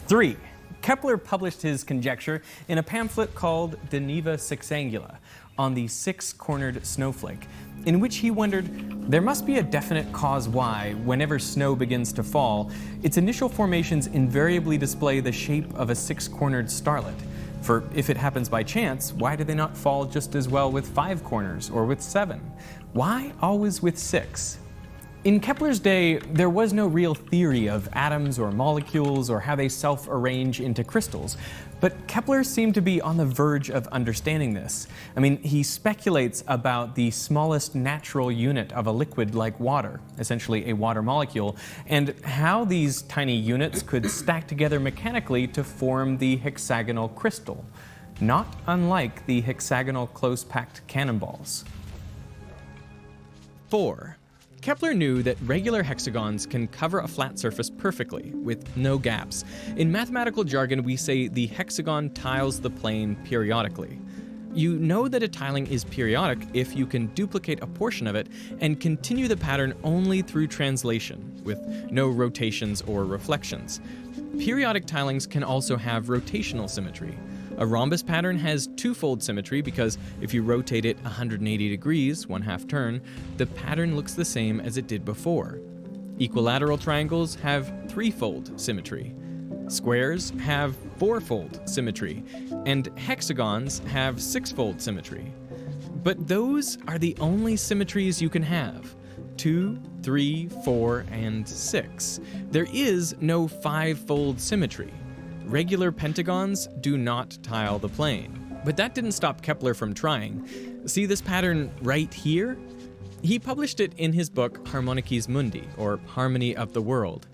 3. Kepler published his conjecture in a pamphlet called De Neva Sexangula, on the six-cornered snowflake, in which he wondered there must be a definite cause why, whenever snow begins to fall, its initial formations invariably display the shape of a six-cornered starlet. For if it happens by chance, why do they not fall just as well with 5 corners or with 7? Why always with 6? In Kepler's day, there was no real theory of atoms or molecules or how they self-arrange into crystals, but Kepler seemed to be on the verge of understanding this. I mean, he speculates about the smallest natural unit of a liquid like water, essentially a water molecule, and how these tiny units could stack together mechanically to form the hexagonal crystal, not unlike the hexagonal close-packed cannonballs. 4. Kepler knew that regular hexagons can cover a flat surface perfectly, with no gaps. In mathematical jargon, we say the hexagon tiles the plane periodically. You know that a tiling is periodic if you can duplicate a portion of it and continue the pattern only through translation, with no rotations or reflections. Periodic tilings can also have rotational symmetry. A rhombus pattern has twofold symmetry because if you rotate it 180 degrees, 1/2 turn, the pattern looks the same as it did before. Equilateral triangles have threefold symmetry. Squares have fourfold symmetry, and hexagons have sixfold symmetry. But those are the only symmetries you can have: 2, 3, 4, and 6. There is no fivefold symmetry. Regular pentagons do not tile the plane. But that didn't stop Kepler from trying. See this pattern right here? He published it in his book Harmonices Mundi, or Harmony of the World.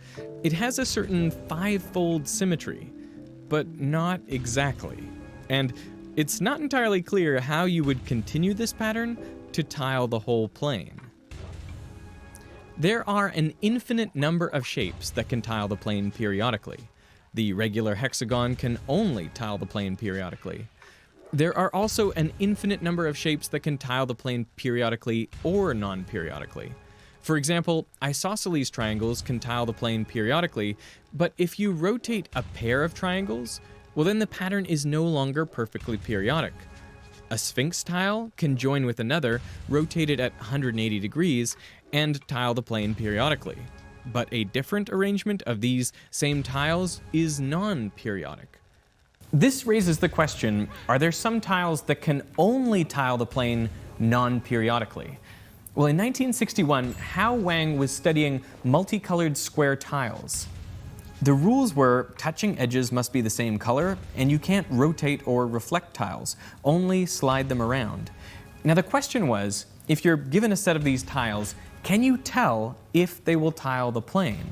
It has a certain fivefold symmetry, but not exactly. And it's not entirely clear how you would continue this pattern to tile the whole plane. There are an infinite number of shapes that can tile the plane periodically. The regular hexagon can only tile the plane periodically. There are also an infinite number of shapes that can tile the plane periodically or non-periodically. For example, isosceles triangles can tile the plane periodically, but if you rotate a pair of triangles, well then the pattern is no longer perfectly periodic. A sphinx tile can join with another, rotate it at 180 degrees, and tile the plane periodically. But a different arrangement of these same tiles is non-periodic. This raises the question, are there some tiles that can only tile the plane non-periodically? Well, in 1961, Hao Wang was studying multicolored square tiles. The rules were touching edges must be the same color, and you can't rotate or reflect tiles, only slide them around. Now the question was, if you're given a set of these tiles, can you tell if they will tile the plane?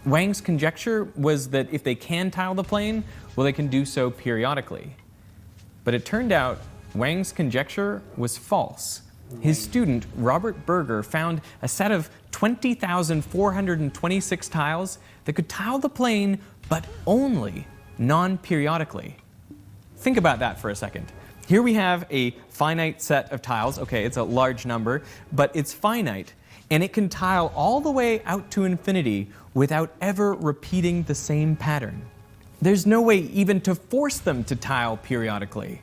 Wang's conjecture was that if they can tile the plane, well, they can do so periodically. But it turned out Wang's conjecture was false. His student, Robert Berger, found a set of 20,426 tiles that could tile the plane, but only non-periodically. Think about that for a second. Here we have a finite set of tiles. Okay, it's a large number, but it's finite. And it can tile all the way out to infinity without ever repeating the same pattern. There's no way even to force them to tile periodically.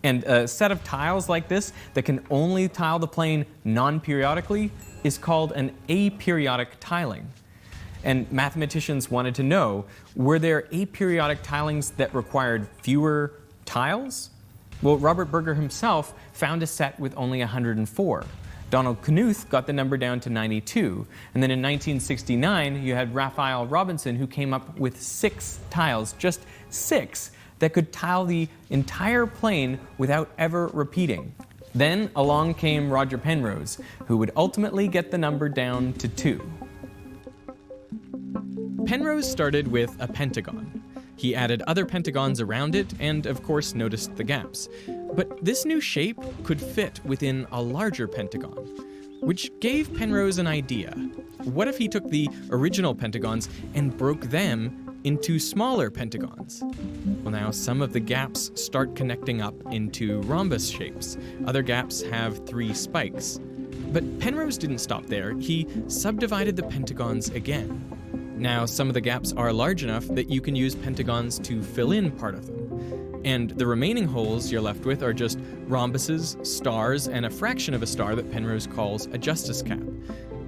And a set of tiles like this that can only tile the plane non-periodically is called an aperiodic tiling. And mathematicians wanted to know, were there aperiodic tilings that required fewer tiles? Well, Robert Berger himself found a set with only 104. Donald Knuth got the number down to 92. And then in 1969, you had Raphael Robinson, who came up with 6 tiles, just 6, that could tile the entire plane without ever repeating. Then along came Roger Penrose, who would ultimately get the number down to 2. Penrose started with a pentagon. He added other pentagons around it and, of course, noticed the gaps. But this new shape could fit within a larger pentagon. which gave Penrose an idea. What if he took the original pentagons and broke them into smaller pentagons? Well, now some of the gaps start connecting up into rhombus shapes. Other gaps have 3 spikes. But Penrose didn't stop there. He subdivided the pentagons again. Now, some of the gaps are large enough that you can use pentagons to fill in part of them. And the remaining holes you're left with are just rhombuses, stars, and a fraction of a star that Penrose calls a justice cap.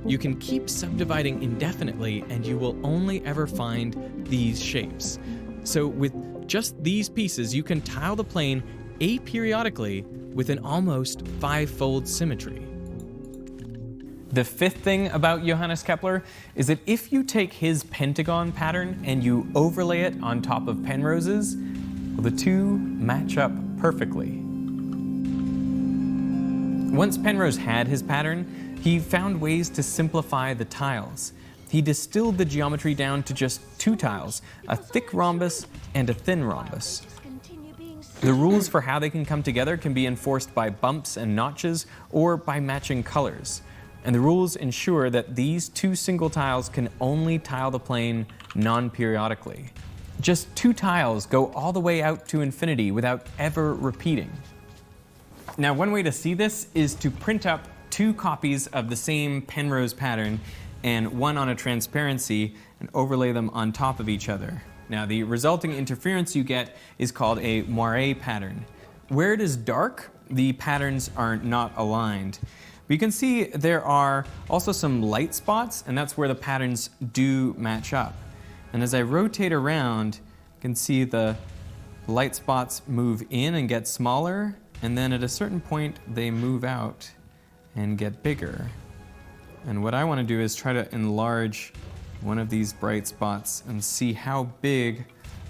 You can keep subdividing indefinitely, and you will only ever find these shapes. So with just these pieces, you can tile the plane aperiodically with an almost 5-fold symmetry. The fifth thing about Johannes Kepler is that if you take his pentagon pattern and you overlay it on top of Penrose's, well, the two match up perfectly. Once Penrose had his pattern, he found ways to simplify the tiles. He distilled the geometry down to just 2 tiles, a thick rhombus and a thin rhombus. The rules for how they can come together can be enforced by bumps and notches or by matching colors. And the rules ensure that these 2 single tiles can only tile the plane non-periodically. Just 2 tiles go all the way out to infinity without ever repeating. Now, one way to see this is to print up 2 copies of the same Penrose pattern and one on a transparency and overlay them on top of each other. Now, the resulting interference you get is called a moire pattern. Where it is dark, the patterns are not aligned. But you can see there are also some light spots, and that's where the patterns do match up. And as I rotate around, you can see the light spots move in and get smaller, and then at a certain point they move out and get bigger. And what I want to do is try to enlarge one of these bright spots and see how big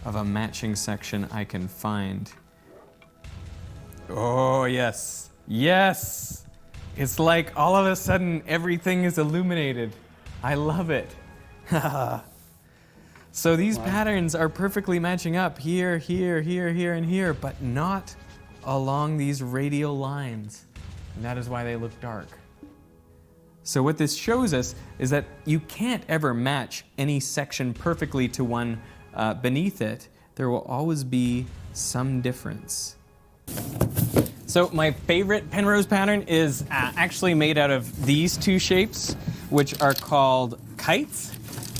of a matching section I can find. Oh, yes. Yes! It's like all of a sudden everything is illuminated. I love it. So these patterns are perfectly matching up here, here, here, here, and here, but not along these radial lines. And that is why they look dark. So what this shows us is that you can't ever match any section perfectly to one beneath it. There will always be some difference. So my favorite Penrose pattern is actually made out of these 2 shapes, which are called kites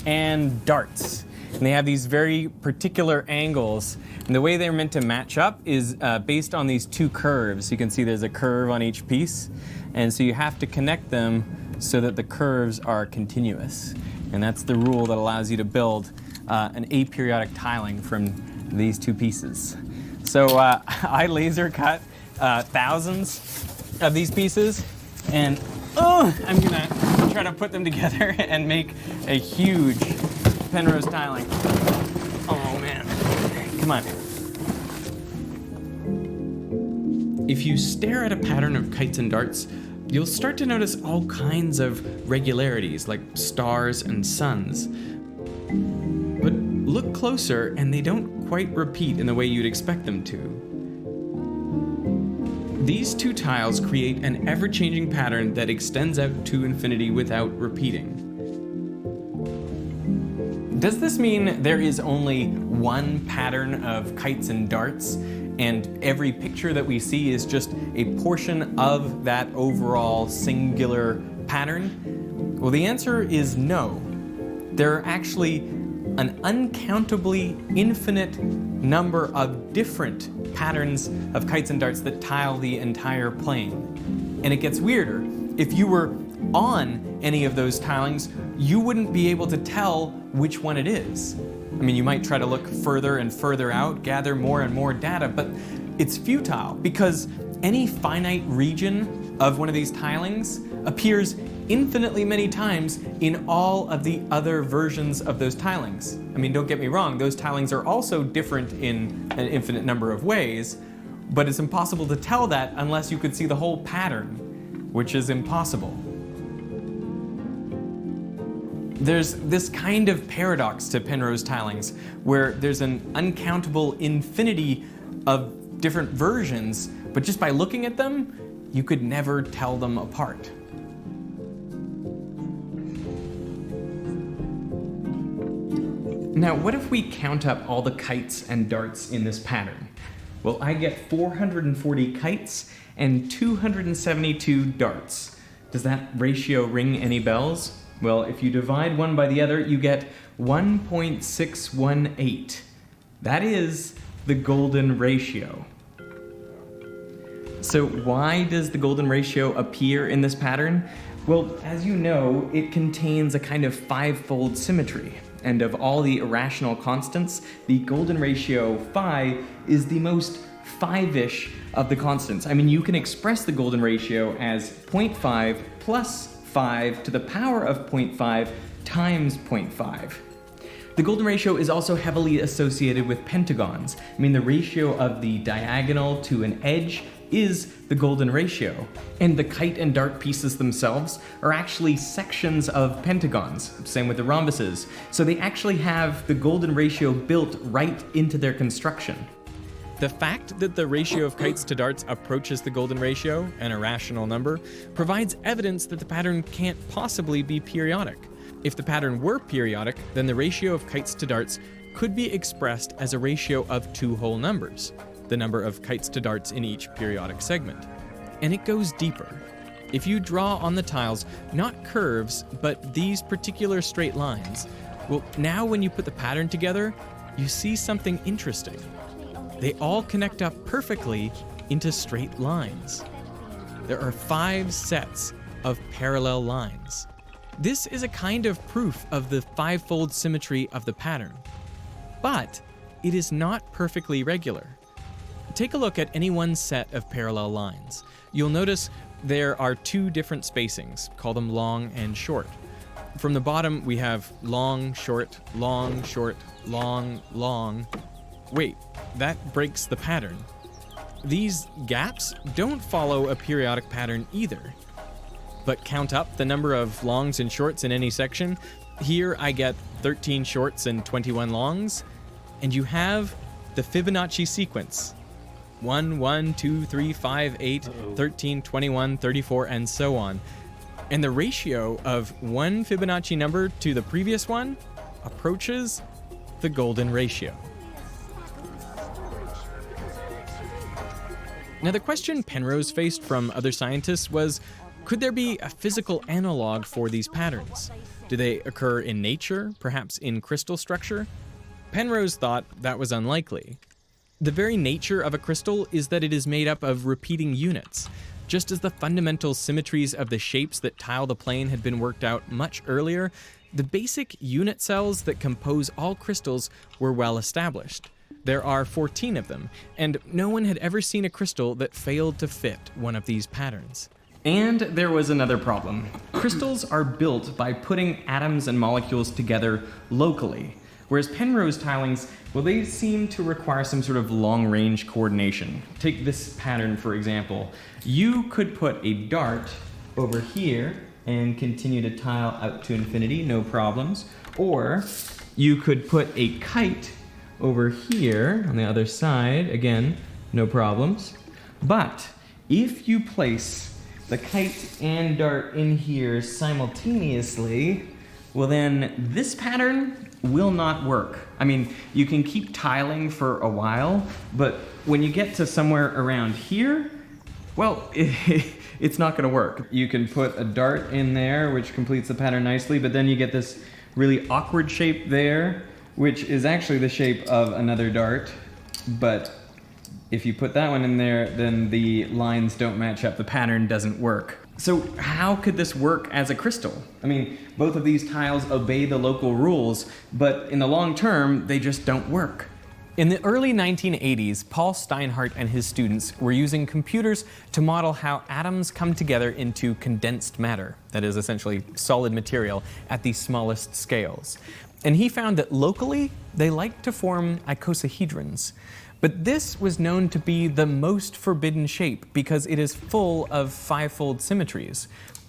and darts. And they have these very particular angles. And the way they're meant to match up is based on these 2 curves. You can see there's a curve on each piece. And so you have to connect them so that the curves are continuous. And that's the rule that allows you to build an aperiodic tiling from these 2 pieces. So I laser cut thousands of these pieces, and I'm gonna try to put them together and make a huge Penrose tiling. Oh man, come on. If you stare at a pattern of kites and darts, you'll start to notice all kinds of regularities like stars and suns. But look closer and they don't quite repeat in the way you'd expect them to. These 2 tiles create an ever-changing pattern that extends out to infinity without repeating. Does this mean there is only one pattern of kites and darts, and every picture that we see is just a portion of that overall singular pattern? Well, the answer is no. There are actually an uncountably infinite number of different patterns of kites and darts that tile the entire plane. And it gets weirder. If you were on any of those tilings, you wouldn't be able to tell which one it is. I mean, you might try to look further and further out, gather more and more data, but it's futile because any finite region of one of these tilings appears infinitely many times in all of the other versions of those tilings. I mean, don't get me wrong, those tilings are also different in an infinite number of ways, but it's impossible to tell that unless you could see the whole pattern, which is impossible. There's this kind of paradox to Penrose tilings where there's an uncountable infinity of different versions, but just by looking at them, you could never tell them apart. Now, what if we count up all the kites and darts in this pattern? Well, I get 440 kites and 272 darts. Does that ratio ring any bells? Well, if you divide one by the other, you get 1.618. That is the golden ratio. So why does the golden ratio appear in this pattern? Well, as you know, it contains a kind of five-fold symmetry. And of all the irrational constants, the golden ratio phi is the most five-ish of the constants. I mean, you can express the golden ratio as 0.5 plus 5 to the power of 0.5 times 0.5. The golden ratio is also heavily associated with pentagons. I mean, the ratio of the diagonal to an edge is the golden ratio. And the kite and dart pieces themselves are actually sections of pentagons, same with the rhombuses. So they actually have the golden ratio built right into their construction. The fact that the ratio of kites to darts approaches the golden ratio, an irrational number, provides evidence that the pattern can't possibly be periodic. If the pattern were periodic, then the ratio of kites to darts could be expressed as a ratio of two whole numbers, the number of kites to darts in each periodic segment. And it goes deeper. If you draw on the tiles not curves, but these particular straight lines, well, now when you put the pattern together, you see something interesting. They all connect up perfectly into straight lines. There are 5 sets of parallel lines. This is a kind of proof of the five-fold symmetry of the pattern. But it is not perfectly regular. Take a look at any one set of parallel lines. You'll notice there are 2 different spacings, call them long and short. From the bottom, we have long, short, long, short, long, long. Wait, that breaks the pattern. These gaps don't follow a periodic pattern either. But count up the number of longs and shorts in any section. Here I get 13 shorts and 21 longs, and you have the Fibonacci sequence. 1, 1, 2, 3, 5, 8, 13, 21, 34, and so on. And the ratio of one Fibonacci number to the previous one approaches the golden ratio. Now, the question Penrose faced from other scientists was, could there be a physical analog for these patterns? Do they occur in nature, perhaps in crystal structure? Penrose thought that was unlikely. The very nature of a crystal is that it is made up of repeating units. Just as the fundamental symmetries of the shapes that tile the plane had been worked out much earlier, the basic unit cells that compose all crystals were well established. There are 14 of them, and no one had ever seen a crystal that failed to fit one of these patterns. And there was another problem. Crystals are built by putting atoms and molecules together locally, whereas Penrose tilings, well, they seem to require some sort of long-range coordination. Take this pattern, for example. You could put a dart over here and continue to tile out to infinity, no problems. Or you could put a kite over here on the other side, again, no problems. But if you place the kite and dart in here simultaneously, well then this pattern will not work. I mean, you can keep tiling for a while, but when you get to somewhere around here, well, it's not gonna work. You can put a dart in there, which completes the pattern nicely, but then you get this really awkward shape there, which is actually the shape of another dart, but if you put that one in there, then the lines don't match up, the pattern doesn't work. So how could this work as a crystal? I mean, both of these tiles obey the local rules, but in the long term, they just don't work. In the early 1980s, Paul Steinhardt and his students were using computers to model how atoms come together into condensed matter, that is essentially solid material, at the smallest scales. And he found that locally, they like to form icosahedrons. But this was known to be the most forbidden shape because it is full of five-fold symmetries.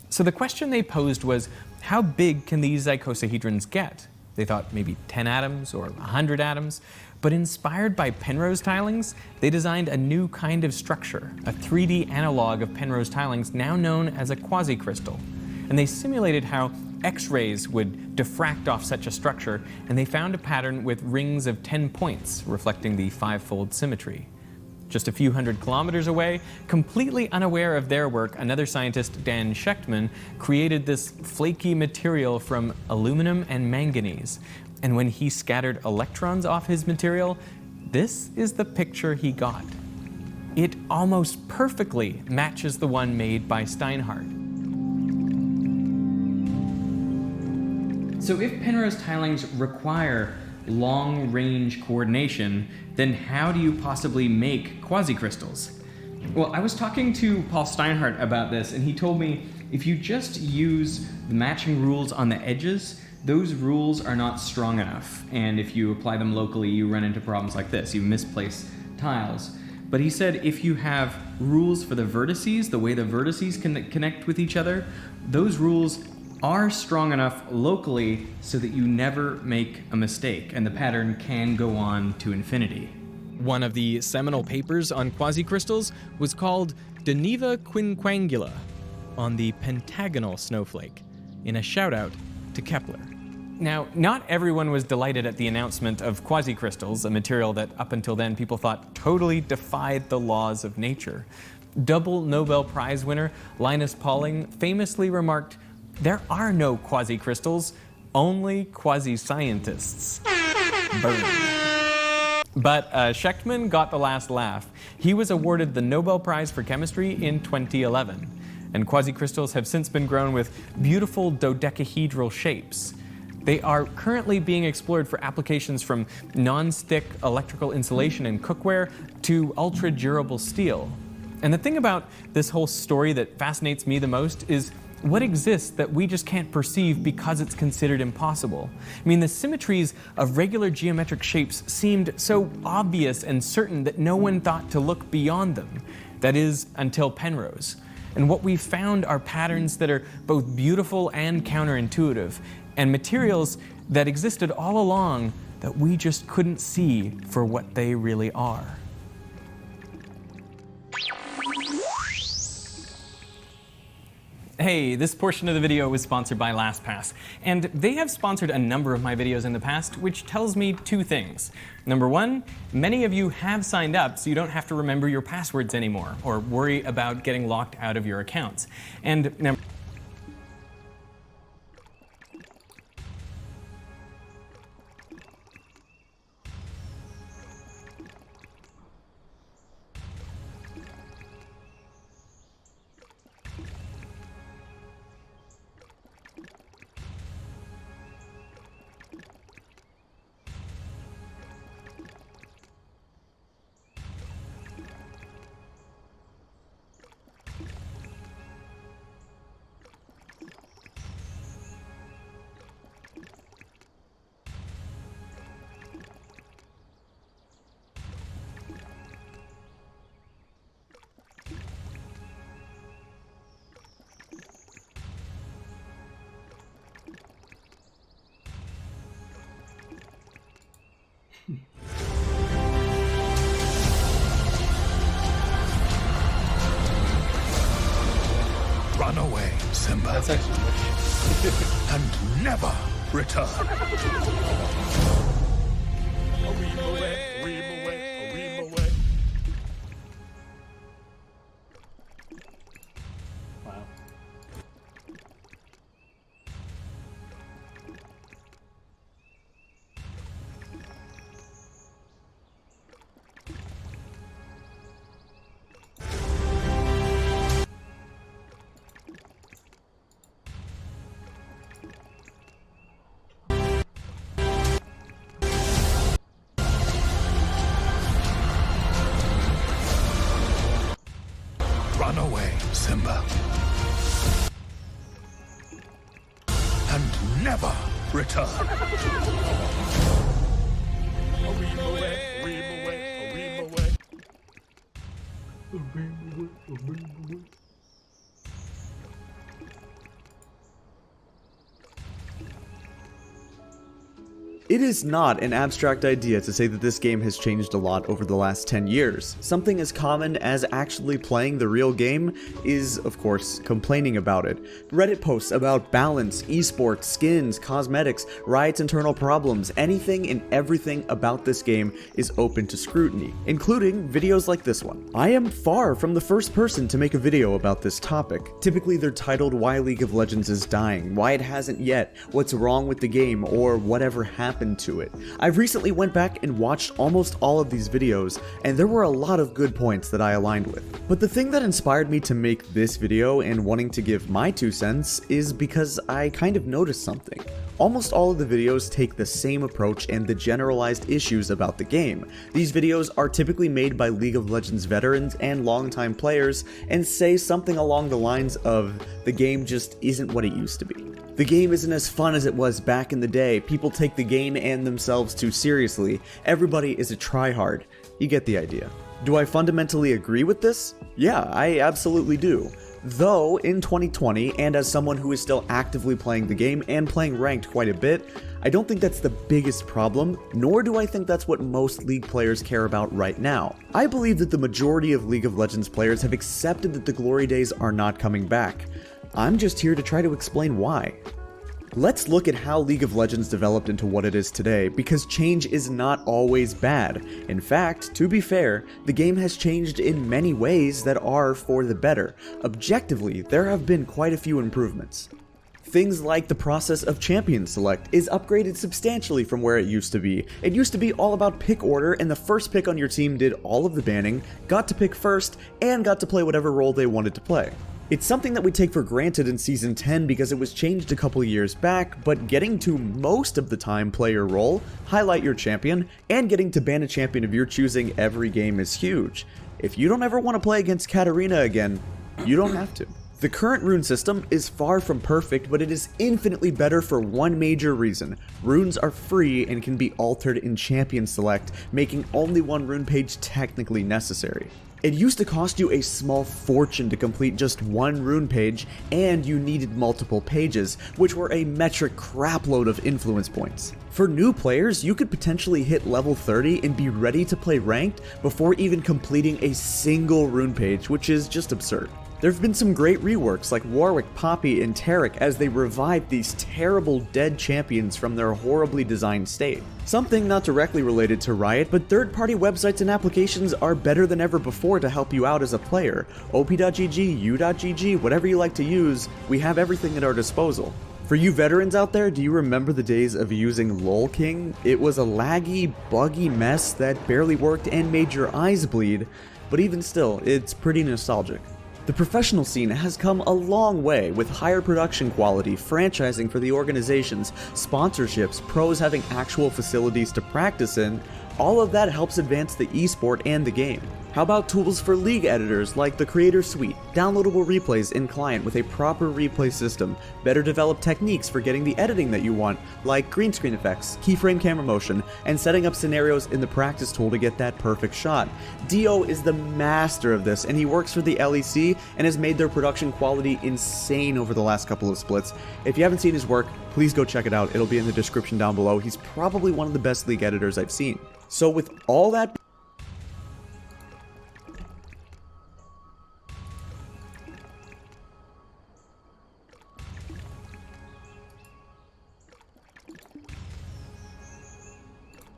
So the question they posed was, how big can these icosahedrons get? They thought maybe 10 atoms or 100 atoms. But inspired by Penrose tilings, they designed a new kind of structure, a 3D analog of Penrose tilings now known as a quasicrystal. And they simulated how X-rays would diffract off such a structure, and they found a pattern with rings of 10 points reflecting the five-fold symmetry. Just a few hundred kilometers away, completely unaware of their work, another scientist, Dan Schechtman, created this flaky material from aluminum and manganese. And when he scattered electrons off his material, this is the picture he got. It almost perfectly matches the one made by Steinhardt. So if Penrose tilings require long-range coordination, then how do you possibly make quasicrystals? Well, I was talking to Paul Steinhardt about this, and he told me if you just use the matching rules on the edges, those rules are not strong enough, and if you apply them locally, you run into problems like this. You misplace tiles. But he said if you have rules for the vertices, the way the vertices can connect with each other, those rules are strong enough locally so that you never make a mistake, and the pattern can go on to infinity. One of the seminal papers on quasicrystals was called De Neva Quinquangula on the pentagonal snowflake, in a shout-out to Kepler. Now, not everyone was delighted at the announcement of quasicrystals, a material that up until then people thought totally defied the laws of nature. Double Nobel Prize winner Linus Pauling famously remarked, "There are no quasicrystals, only quasi-scientists." Burn. But Schechtman got the last laugh. He was awarded the Nobel Prize for Chemistry in 2011. And quasicrystals have since been grown with beautiful dodecahedral shapes. They are currently being explored for applications from non-stick electrical insulation in cookware to ultra-durable steel. And the thing about this whole story that fascinates me the most is what exists that we just can't perceive because it's considered impossible. I mean, the symmetries of regular geometric shapes seemed so obvious and certain that no one thought to look beyond them. That is, until Penrose. And what we've found are patterns that are both beautiful and counterintuitive, and materials that existed all along that we just couldn't see for what they really are. Hey, this portion of the video was sponsored by LastPass, and they have sponsored a number of my videos in the past, which tells me two things. Number one, many of you have signed up so you don't have to remember your passwords anymore or worry about getting locked out of your accounts. And number Run away, Simba. That's actually and never return. Wow. Run away, Simba. And never return. It is not an abstract idea to say that this game has changed a lot over the last 10 years. Something as common as actually playing the real game is, of course, complaining about it. Reddit posts about balance, esports, skins, cosmetics, Riot's internal problems, anything and everything about this game is open to scrutiny, including videos like this one. I am far from the first person to make a video about this topic. Typically they're titled Why League of Legends is Dying, Why It Hasn't Yet, What's Wrong with the Game, or whatever happened to it. I've recently went back and watched almost all of these videos, and there were a lot of good points that I aligned with. But the thing that inspired me to make this video and wanting to give my 2 cents is because I kind of noticed something. Almost all of the videos take the same approach and the generalized issues about the game. These videos are typically made by League of Legends veterans and longtime players and say something along the lines of, the game just isn't what it used to be. The game isn't as fun as it was back in the day, people take the game and themselves too seriously, everybody is a tryhard. You get the idea. Do I fundamentally agree with this? Yeah, I absolutely do. Though, in 2020, and as someone who is still actively playing the game and playing ranked quite a bit, I don't think that's the biggest problem, nor do I think that's what most League players care about right now. I believe that the majority of League of Legends players have accepted that the glory days are not coming back. I'm just here to try to explain why. Let's look at how League of Legends developed into what it is today, because change is not always bad. In fact, to be fair, the game has changed in many ways that are for the better. Objectively, there have been quite a few improvements. Things like the process of champion select is upgraded substantially from where it used to be. It used to be all about pick order, and the first pick on your team did all of the banning, got to pick first, and got to play whatever role they wanted to play. It's something that we take for granted in Season 10 because it was changed a couple years back, but getting to most of the time play your role, highlight your champion, and getting to ban a champion of your choosing every game is huge. If you don't ever want to play against Katarina again, you don't have to. The current rune system is far from perfect, but it is infinitely better for one major reason. Runes are free and can be altered in champion select, making only one rune page technically necessary. It used to cost you a small fortune to complete just one rune page, and you needed multiple pages, which were a metric crapload of influence points. For new players, you could potentially hit level 30 and be ready to play ranked before even completing a single rune page, which is just absurd. There have been some great reworks like Warwick, Poppy, and Taric as they revived these terrible dead champions from their horribly designed state. Something not directly related to Riot, but third-party websites and applications are better than ever before to help you out as a player. op.gg, u.gg, whatever you like to use, we have everything at our disposal. For you veterans out there, do you remember the days of using LOL King? It was a laggy, buggy mess that barely worked and made your eyes bleed, but even still, it's pretty nostalgic. The professional scene has come a long way with higher production quality, franchising for the organizations, sponsorships, pros having actual facilities to practice in. All of that helps advance the esport and the game. How about tools for league editors like the Creator Suite, downloadable replays in client with a proper replay system, better developed techniques for getting the editing that you want, like green screen effects, keyframe camera motion, and setting up scenarios in the practice tool to get that perfect shot. Dio is the master of this, and he works for the LEC and has made their production quality insane over the last couple of splits. If you haven't seen his work, please go check it out. It'll be in the description down below. He's probably one of the best league editors I've seen. So with all that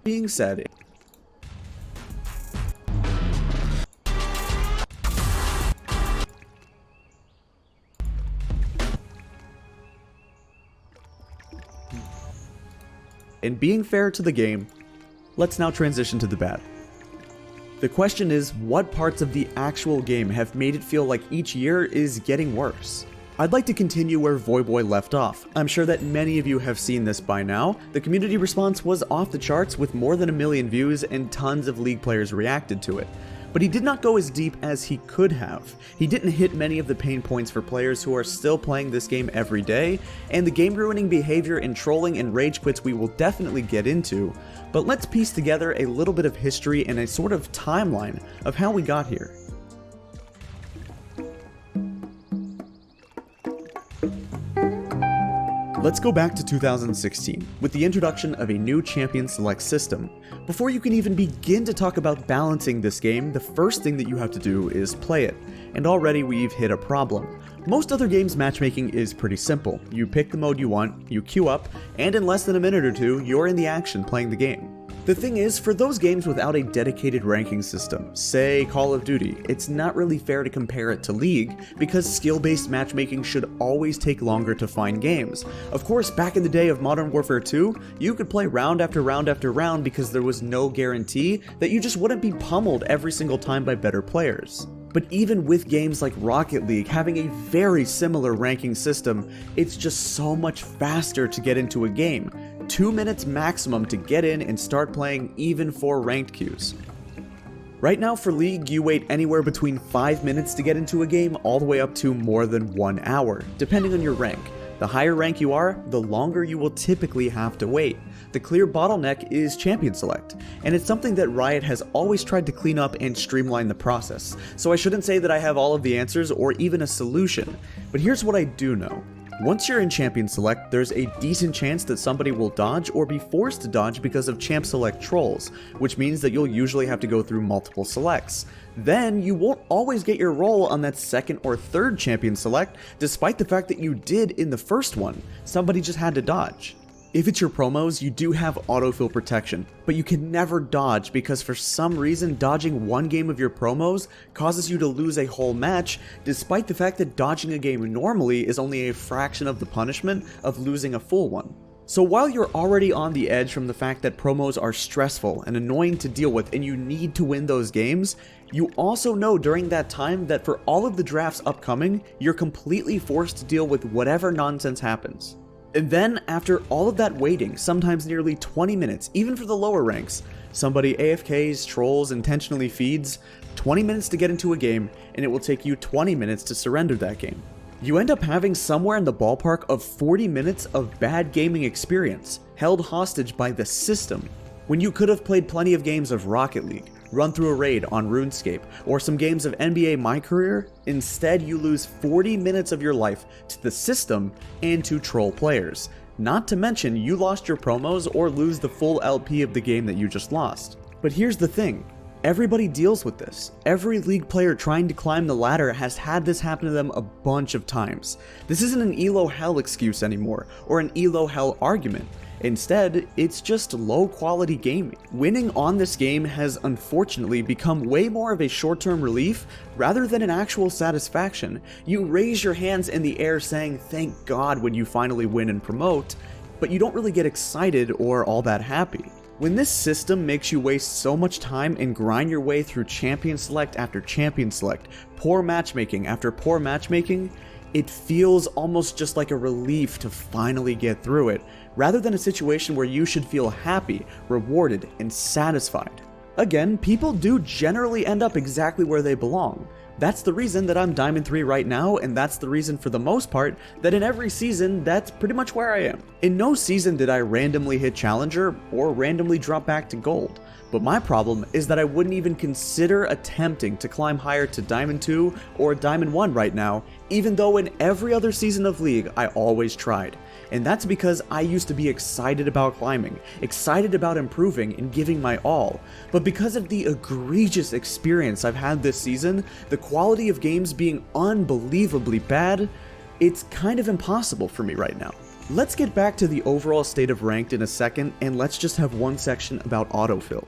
being said, and being fair to the game, let's now transition to the bad. The question is, what parts of the actual game have made it feel like each year is getting worse? I'd like to continue where Voyboy left off. I'm sure that many of you have seen this by now. The community response was off the charts with more than 1 million views and tons of League players reacted to it. But he did not go as deep as he could have. He didn't hit many of the pain points for players who are still playing this game every day, and the game-ruining behavior and trolling and rage quits we will definitely get into, but let's piece together a little bit of history and a sort of timeline of how we got here. Let's go back to 2016, with the introduction of a new champion select system. Before you can even begin to talk about balancing this game, the first thing that you have to do is play it. And already we've hit a problem. Most other games' matchmaking is pretty simple. You pick the mode you want, you queue up, and in less than a minute or two, you're in the action playing the game. The thing is, for those games without a dedicated ranking system, say Call of Duty, it's not really fair to compare it to League, because skill-based matchmaking should always take longer to find games. Of course, back in the day of Modern Warfare 2, you could play round after round after round because there was no guarantee that you just wouldn't be pummeled every single time by better players. But even with games like Rocket League having a very similar ranking system, it's just so much faster to get into a game. 2 minutes maximum to get in and start playing even for ranked queues. Right now for League, you wait anywhere between 5 minutes to get into a game all the way up to more than 1 hour, depending on your rank. The higher rank you are, the longer you will typically have to wait. The clear bottleneck is champion select, and it's something that Riot has always tried to clean up and streamline the process, so I shouldn't say that I have all of the answers or even a solution, but here's what I do know. Once you're in champion select, there's a decent chance that somebody will dodge or be forced to dodge because of champ select trolls, which means that you'll usually have to go through multiple selects. Then you won't always get your role on that second or third champion select, despite the fact that you did in the first one. Somebody just had to dodge. If it's your promos, you do have autofill protection, but you can never dodge because for some reason dodging one game of your promos causes you to lose a whole match, despite the fact that dodging a game normally is only a fraction of the punishment of losing a full one. So while you're already on the edge from the fact that promos are stressful and annoying to deal with and you need to win those games, you also know during that time that for all of the drafts upcoming, you're completely forced to deal with whatever nonsense happens. And then, after all of that waiting, sometimes nearly 20 minutes, even for the lower ranks, somebody AFKs, trolls, intentionally feeds, 20 minutes to get into a game, and it will take you 20 minutes to surrender that game. You end up having somewhere in the ballpark of 40 minutes of bad gaming experience, held hostage by the system, when you could have played plenty of games of Rocket League, run through a raid on RuneScape, or some games of NBA My Career. Instead, you lose 40 minutes of your life to the system and to troll players. Not to mention, you lost your promos or lose the full LP of the game that you just lost. But here's the thing. Everybody deals with this. Every League player trying to climb the ladder has had this happen to them a bunch of times. This isn't an ELO hell excuse anymore, or an ELO hell argument. Instead, it's just low quality gaming. Winning on this game has unfortunately become way more of a short-term relief rather than an actual satisfaction. You raise your hands in the air saying thank God when you finally win and promote, but you don't really get excited or all that happy. When this system makes you waste so much time and grind your way through champion select after champion select, poor matchmaking after poor matchmaking, it feels almost just like a relief to finally get through it, rather than a situation where you should feel happy, rewarded, and satisfied. Again, people do generally end up exactly where they belong. That's the reason that I'm Diamond 3 right now, and that's the reason for the most part that in every season, that's pretty much where I am. In no season did I randomly hit Challenger or randomly drop back to Gold. But my problem is that I wouldn't even consider attempting to climb higher to Diamond 2 or Diamond 1 right now, even though in every other season of League I always tried. And that's because I used to be excited about climbing, excited about improving and giving my all. But because of the egregious experience I've had this season, the quality of games being unbelievably bad, it's kind of impossible for me right now. Let's get back to the overall state of ranked in a second, and let's just have one section about autofill.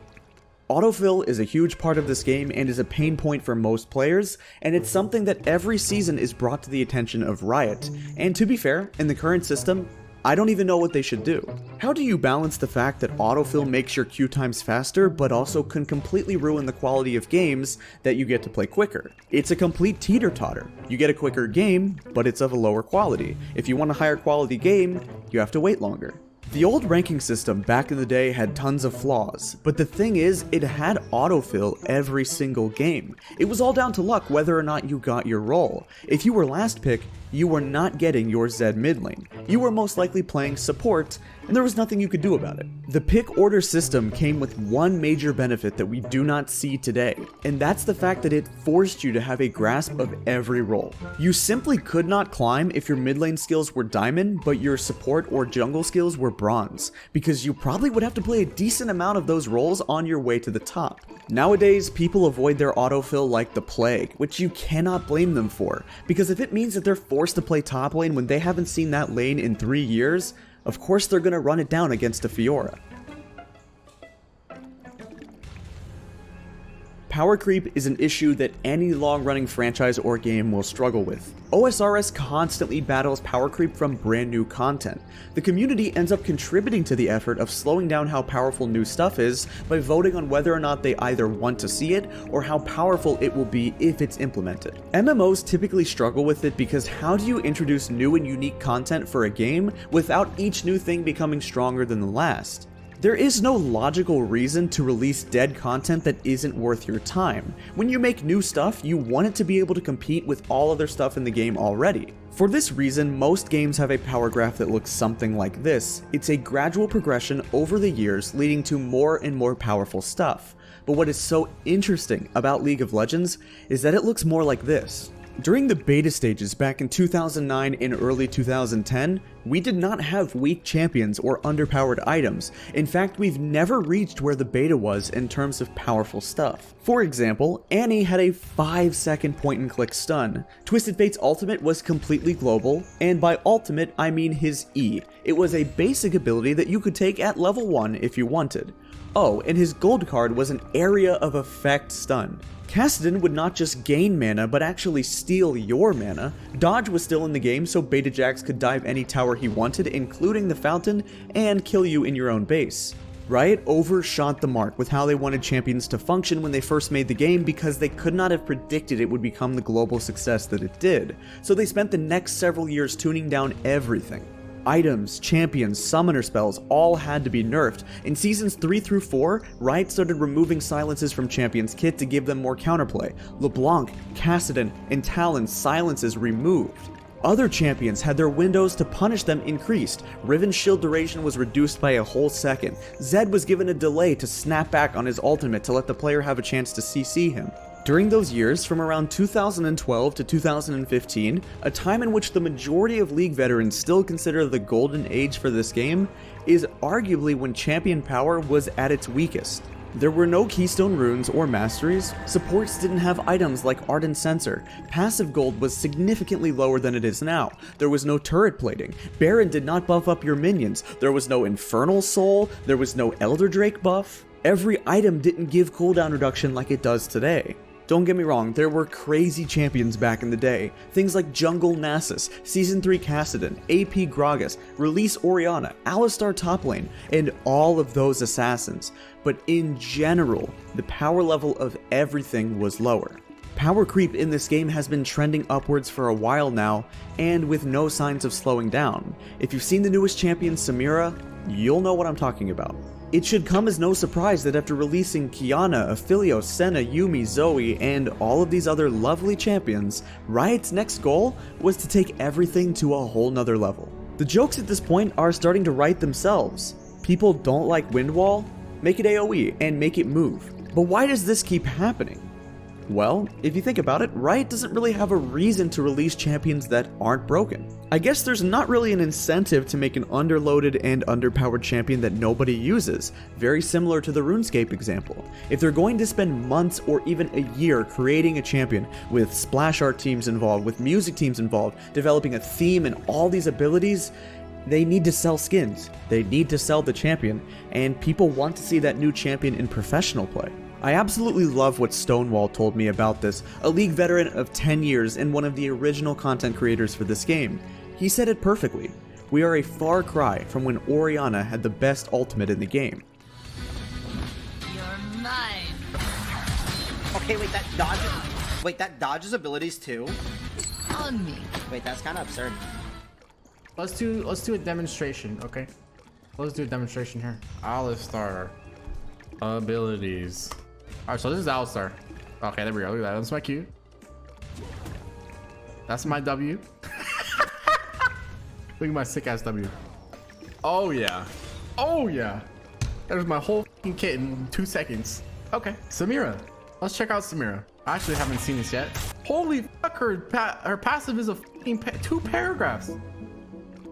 Autofill is a huge part of this game and is a pain point for most players, and it's something that every season is brought to the attention of Riot. And to be fair, in the current system, I don't even know what they should do. How do you balance the fact that autofill makes your queue times faster, but also can completely ruin the quality of games that you get to play quicker? It's a complete teeter-totter. You get a quicker game, but it's of a lower quality. If you want a higher quality game, you have to wait longer. The old ranking system back in the day had tons of flaws, but the thing is, it had autofill every single game. It was all down to luck whether or not you got your role. If you were last pick, you were not getting your Zed mid lane. You were most likely playing support, and there was nothing you could do about it. The pick order system came with one major benefit that we do not see today, and that's the fact that it forced you to have a grasp of every role. You simply could not climb if your mid lane skills were diamond, but your support or jungle skills were bronze, because you probably would have to play a decent amount of those roles on your way to the top. Nowadays, people avoid their autofill like the plague, which you cannot blame them for, because if it means that they're forced to play top lane when they haven't seen that lane in 3 years, of course they're gonna run it down against a Fiora. Power creep is an issue that any long-running franchise or game will struggle with. OSRS constantly battles power creep from brand new content. The community ends up contributing to the effort of slowing down how powerful new stuff is by voting on whether or not they either want to see it or how powerful it will be if it's implemented. MMOs typically struggle with it because how do you introduce new and unique content for a game without each new thing becoming stronger than the last? There is no logical reason to release dead content that isn't worth your time. When you make new stuff, you want it to be able to compete with all other stuff in the game already. For this reason, most games have a power graph that looks something like this. It's a gradual progression over the years leading to more and more powerful stuff. But what is so interesting about League of Legends is that it looks more like this. During the beta stages back in 2009 and early 2010, we did not have weak champions or underpowered items. In fact, we've never reached where the beta was in terms of powerful stuff. For example, Annie had a 5-second point-and-click stun. Twisted Fate's ultimate was completely global, and by ultimate I mean his E. It was a basic ability that you could take at level 1 if you wanted. Oh, and his gold card was an area of effect stun. Kassadin would not just gain mana, but actually steal your mana. Dodge was still in the game, so Beta Jax could dive any tower he wanted, including the fountain, and kill you in your own base. Riot overshot the mark with how they wanted champions to function when they first made the game because they could not have predicted it would become the global success that it did, so they spent the next several years tuning down everything. Items, champions, summoner spells all had to be nerfed. In seasons 3 through 4, Riot started removing silences from champions' kit to give them more counterplay. LeBlanc, Kassadin, and Talon's silences removed. Other champions had their windows to punish them increased. Riven's shield duration was reduced by a whole second. Zed was given a delay to snap back on his ultimate to let the player have a chance to CC him. During those years, from around 2012 to 2015, a time in which the majority of League veterans still consider the golden age for this game, is arguably when champion power was at its weakest. There were no keystone runes or masteries, supports didn't have items like Ardent Sensor, passive gold was significantly lower than it is now, there was no turret plating, Baron did not buff up your minions, there was no Infernal Soul, there was no Elder Drake buff, every item didn't give cooldown reduction like it does today. Don't get me wrong, there were crazy champions back in the day. Things like Jungle Nasus, Season 3 Kassadin, AP Gragas, Release Orianna, Alistar top lane, and all of those assassins. But in general, the power level of everything was lower. Power creep in this game has been trending upwards for a while now, and with no signs of slowing down. If you've seen the newest champion, Samira, you'll know what I'm talking about. It should come as no surprise that after releasing Kiana, Aphelios, Senna, Yuumi, Zoe, and all of these other lovely champions, Riot's next goal was to take everything to a whole nother level. The jokes at this point are starting to write themselves. People don't like Windwall? Make it AoE and make it move. But why does this keep happening? Well, if you think about it, Riot doesn't really have a reason to release champions that aren't broken. I guess there's not really an incentive to make an underloaded and underpowered champion that nobody uses, very similar to the RuneScape example. If they're going to spend months or even a year creating a champion, with splash art teams involved, with music teams involved, developing a theme and all these abilities, they need to sell skins, they need to sell the champion, and people want to see that new champion in professional play. I absolutely love what Stonewall told me about this, a League veteran of 10 years and one of the original content creators for this game. He said it perfectly. We are a far cry from when Orianna had the best ultimate in the game. You're mine. Okay, wait, that dodges abilities too? On me. Wait, that's kind of absurd. Let's do a demonstration, okay? Let's do a demonstration here. Alistar abilities. Alright, so this is Alistar. Okay, there we go. Look at that. That's my Q. That's my W. Look at my sick ass W. Oh yeah. Oh yeah. There's my whole fucking kit in 2 seconds. Okay, Samira. Let's check out Samira. I actually haven't seen this yet. Holy fuck, her passive is a fucking 2 paragraphs.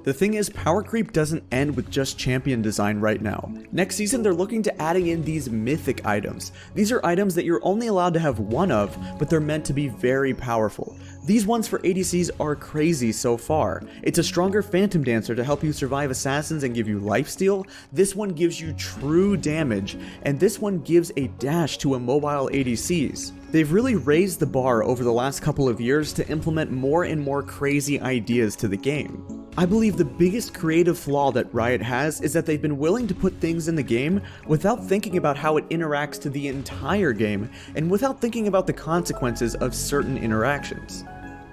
The thing is, power creep doesn't end with just champion design right now. Next season, they're looking to adding in these mythic items. These are items that you're only allowed to have one of, but they're meant to be very powerful. These ones for ADCs are crazy so far. It's a stronger Phantom Dancer to help you survive assassins and give you lifesteal. This one gives you true damage, and this one gives a dash to immobile ADCs. They've really raised the bar over the last couple of years to implement more and more crazy ideas to the game. I believe the biggest creative flaw that Riot has is that they've been willing to put things in the game without thinking about how it interacts to the entire game and without thinking about the consequences of certain interactions.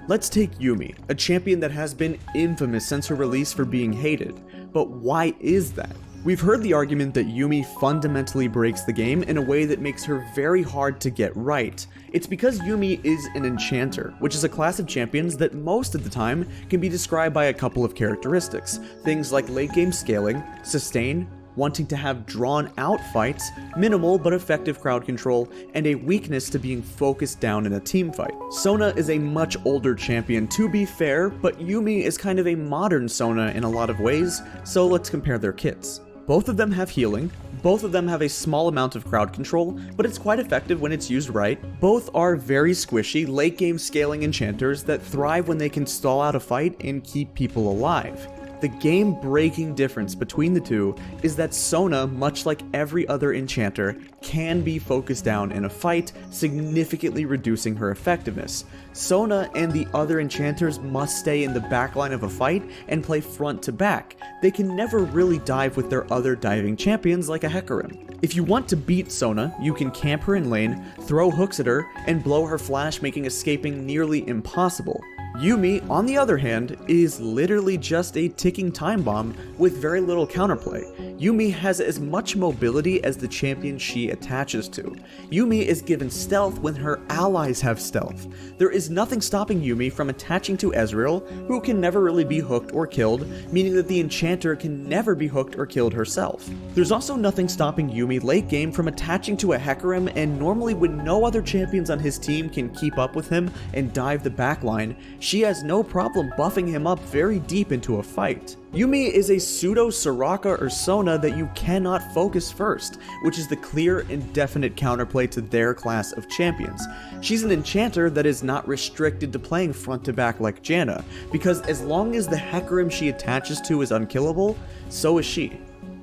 Let's take Yuumi, a champion that has been infamous since her release for being hated. But why is that? We've heard the argument that Yuumi fundamentally breaks the game in a way that makes her very hard to get right. It's because Yuumi is an enchanter, which is a class of champions that most of the time can be described by a couple of characteristics. Things like late game scaling, sustain, wanting to have drawn out fights, minimal but effective crowd control, and a weakness to being focused down in a team fight. Sona is a much older champion to be fair, but Yuumi is kind of a modern Sona in a lot of ways, so let's compare their kits. Both of them have healing, both of them have a small amount of crowd control, but it's quite effective when it's used right. Both are very squishy, late game scaling enchanters that thrive when they can stall out a fight and keep people alive. The game-breaking difference between the two is that Sona, much like every other enchanter, can be focused down in a fight, significantly reducing her effectiveness. Sona and the other enchanters must stay in the backline of a fight and play front to back. They can never really dive with their other diving champions like a Hecarim. If you want to beat Sona, you can camp her in lane, throw hooks at her, and blow her flash, making escaping nearly impossible. Yuumi, on the other hand, is literally just a ticking time bomb with very little counterplay. Yuumi has as much mobility as the champion she attaches to. Yuumi is given stealth when her allies have stealth. There is nothing stopping Yuumi from attaching to Ezreal, who can never really be hooked or killed, meaning that the enchanter can never be hooked or killed herself. There's also nothing stopping Yuumi late game from attaching to a Hecarim, and normally when no other champions on his team can keep up with him and dive the backline, she has no problem buffing him up very deep into a fight. Yuumi is a pseudo Soraka or Sona that you cannot focus first, which is the clear and definite counterplay to their class of champions. She's an enchanter that is not restricted to playing front to back like Janna, because as long as the Hecarim she attaches to is unkillable, so is she.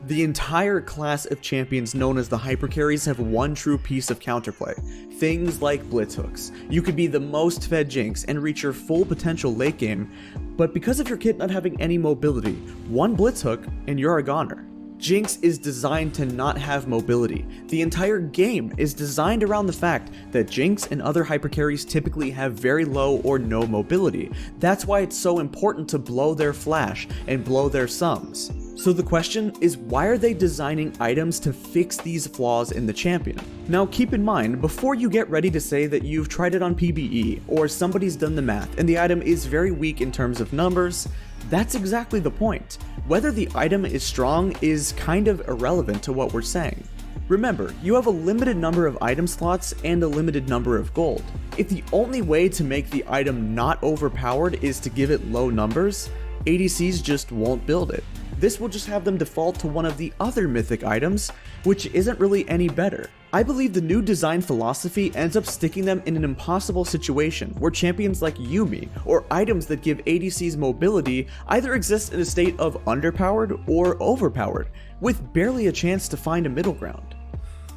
The entire class of champions known as the hypercarries have one true piece of counterplay. Things like blitz hooks. You could be the most fed Jinx and reach your full potential late game, but because of your kit not having any mobility, one blitz hook and you're a goner. Jinx is designed to not have mobility. The entire game is designed around the fact that Jinx and other hypercarries typically have very low or no mobility. That's why it's so important to blow their flash and blow their sums. So the question is, why are they designing items to fix these flaws in the champion? Now keep in mind, before you get ready to say that you've tried it on PBE, or somebody's done the math and the item is very weak in terms of numbers, that's exactly the point. Whether the item is strong is kind of irrelevant to what we're saying. Remember, you have a limited number of item slots and a limited number of gold. If the only way to make the item not overpowered is to give it low numbers, ADCs just won't build it. This will just have them default to one of the other mythic items, which isn't really any better. I believe the new design philosophy ends up sticking them in an impossible situation where champions like Yuumi, or items that give ADCs mobility, either exist in a state of underpowered or overpowered, with barely a chance to find a middle ground.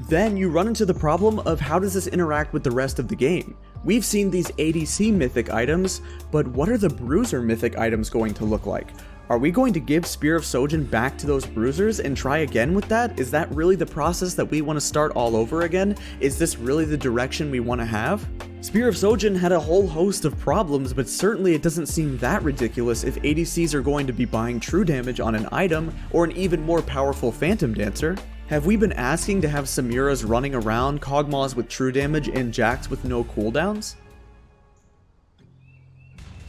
Then you run into the problem of how does this interact with the rest of the game? We've seen these ADC mythic items, but what are the bruiser mythic items going to look like? Are we going to give Spear of Sojin back to those bruisers and try again with that? Is that really the process that we want to start all over again? Is this really the direction we want to have? Spear of Sojin had a whole host of problems, but certainly it doesn't seem that ridiculous if ADCs are going to be buying true damage on an item or an even more powerful Phantom Dancer. Have we been asking to have Samiras running around, Kog'Maws with true damage, and Jax with no cooldowns?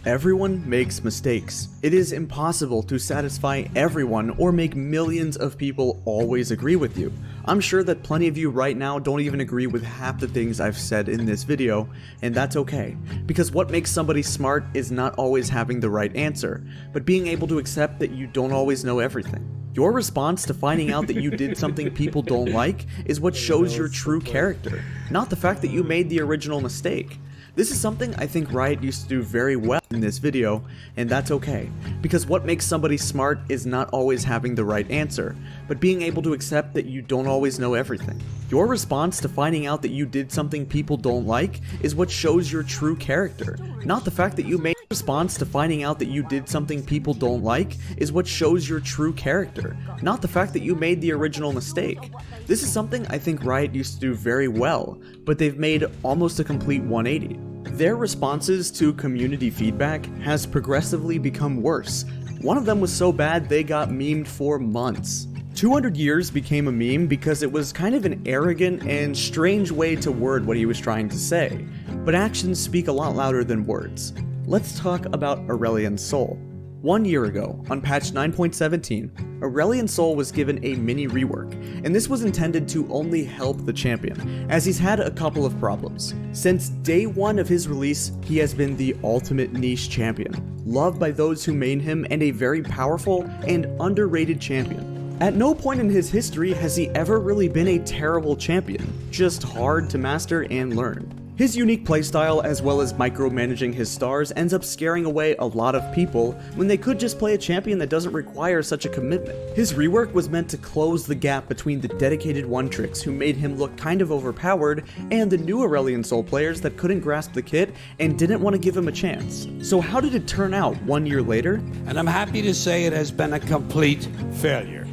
Everyone makes mistakes. It is impossible to satisfy everyone or make millions of people always agree with you. I'm sure that plenty of you right now don't even agree with half the things I've said in this video, and that's okay, because what makes somebody smart is not always having the right answer, but being able to accept that you don't always know everything. Your response to finding out that you did something people don't like is what shows your true character, not the fact that you made the original mistake. This is something I think Riot used to do very well in this video, and that's okay, because what makes somebody smart is not always having the right answer, but being able to accept that you don't always know everything. Your response to finding out that you did something people don't like is what shows your true character, not the fact that you made response to finding out that you did something people don't like is what shows your true character, not the fact that you made the original mistake. This is something I think Riot used to do very well, but they've made almost a complete 180. Their responses to community feedback has progressively become worse. One of them was so bad they got memed for months. 200 Years became a meme because it was kind of an arrogant and strange way to word what he was trying to say, but actions speak a lot louder than words. Let's talk about Aurelion Sol. 1 year ago, on patch 9.17, Aurelion Sol was given a mini rework, and this was intended to only help the champion, as he's had a couple of problems. Since day one of his release, he has been the ultimate niche champion, loved by those who main him and a very powerful and underrated champion. At no point in his history has he ever really been a terrible champion, just hard to master and learn. His unique playstyle as well as micromanaging his stars ends up scaring away a lot of people when they could just play a champion that doesn't require such a commitment. His rework was meant to close the gap between the dedicated one-tricks who made him look kind of overpowered and the new Aurelion Sol players that couldn't grasp the kit and didn't want to give him a chance. So how did it turn out 1 year later? And I'm happy to say it has been a complete failure.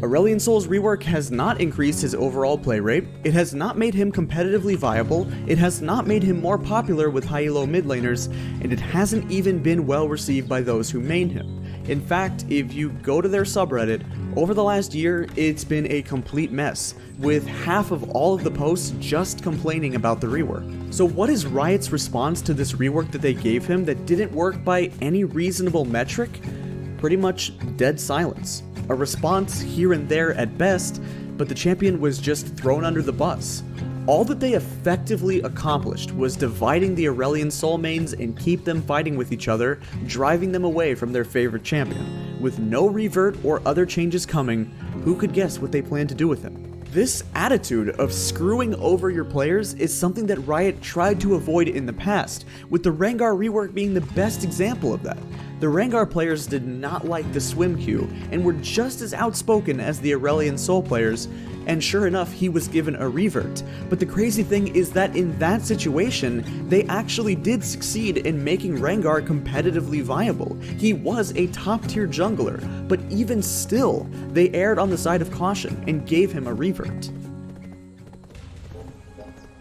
Aurelion Sol's rework has not increased his overall play rate, it has not made him competitively viable, it has not made him more popular with high-elo mid laners, and it hasn't even been well received by those who main him. In fact, if you go to their subreddit, over the last year, it's been a complete mess, with half of all of the posts just complaining about the rework. So what is Riot's response to this rework that they gave him that didn't work by any reasonable metric? Pretty much dead silence. A response here and there at best, but the champion was just thrown under the bus. All that they effectively accomplished was dividing the Aurelion Sol mains and keep them fighting with each other, driving them away from their favorite champion. With no revert or other changes coming, who could guess what they plan to do with him? This attitude of screwing over your players is something that Riot tried to avoid in the past, with the Rengar rework being the best example of that. The Rengar players did not like the swim queue and were just as outspoken as the Aurelion Sol players, and sure enough he was given a revert. But the crazy thing is that in that situation, they actually did succeed in making Rengar competitively viable. He was a top tier jungler, but even still, they erred on the side of caution and gave him a revert.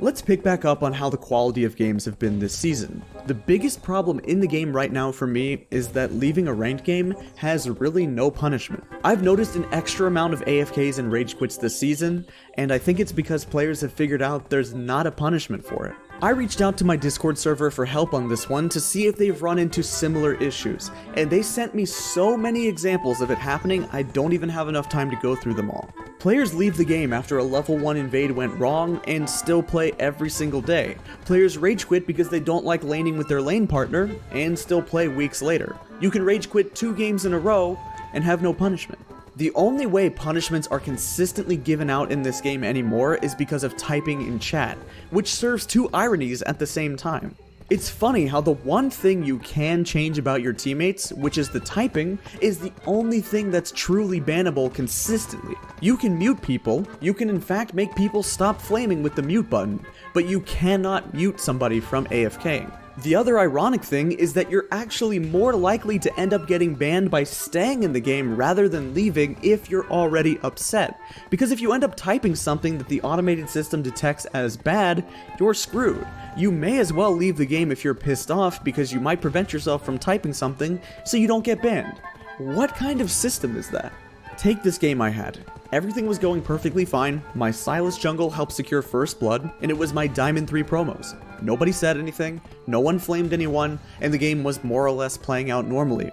Let's pick back up on how the quality of games have been this season. The biggest problem in the game right now for me is that leaving a ranked game has really no punishment. I've noticed an extra amount of AFKs and rage quits this season, and I think it's because players have figured out there's not a punishment for it. I reached out to my Discord server for help on this one to see if they've run into similar issues, and they sent me so many examples of it happening I don't even have enough time to go through them all. Players leave the game after a level 1 invade went wrong and still play every single day. Players rage quit because they don't like laning with their lane partner and still play weeks later. You can rage quit 2 games in a row and have no punishment. The only way punishments are consistently given out in this game anymore is because of typing in chat, which serves 2 ironies at the same time. It's funny how the one thing you can change about your teammates, which is the typing, is the only thing that's truly bannable consistently. You can mute people, you can in fact make people stop flaming with the mute button, but you cannot mute somebody from AFKing. The other ironic thing is that you're actually more likely to end up getting banned by staying in the game rather than leaving if you're already upset. Because if you end up typing something that the automated system detects as bad, you're screwed. You may as well leave the game if you're pissed off because you might prevent yourself from typing something so you don't get banned. What kind of system is that? Take this game I had. Everything was going perfectly fine, my Silas jungle helped secure first blood, and it was my Diamond 3 promos. Nobody said anything, no one flamed anyone, and the game was more or less playing out normally.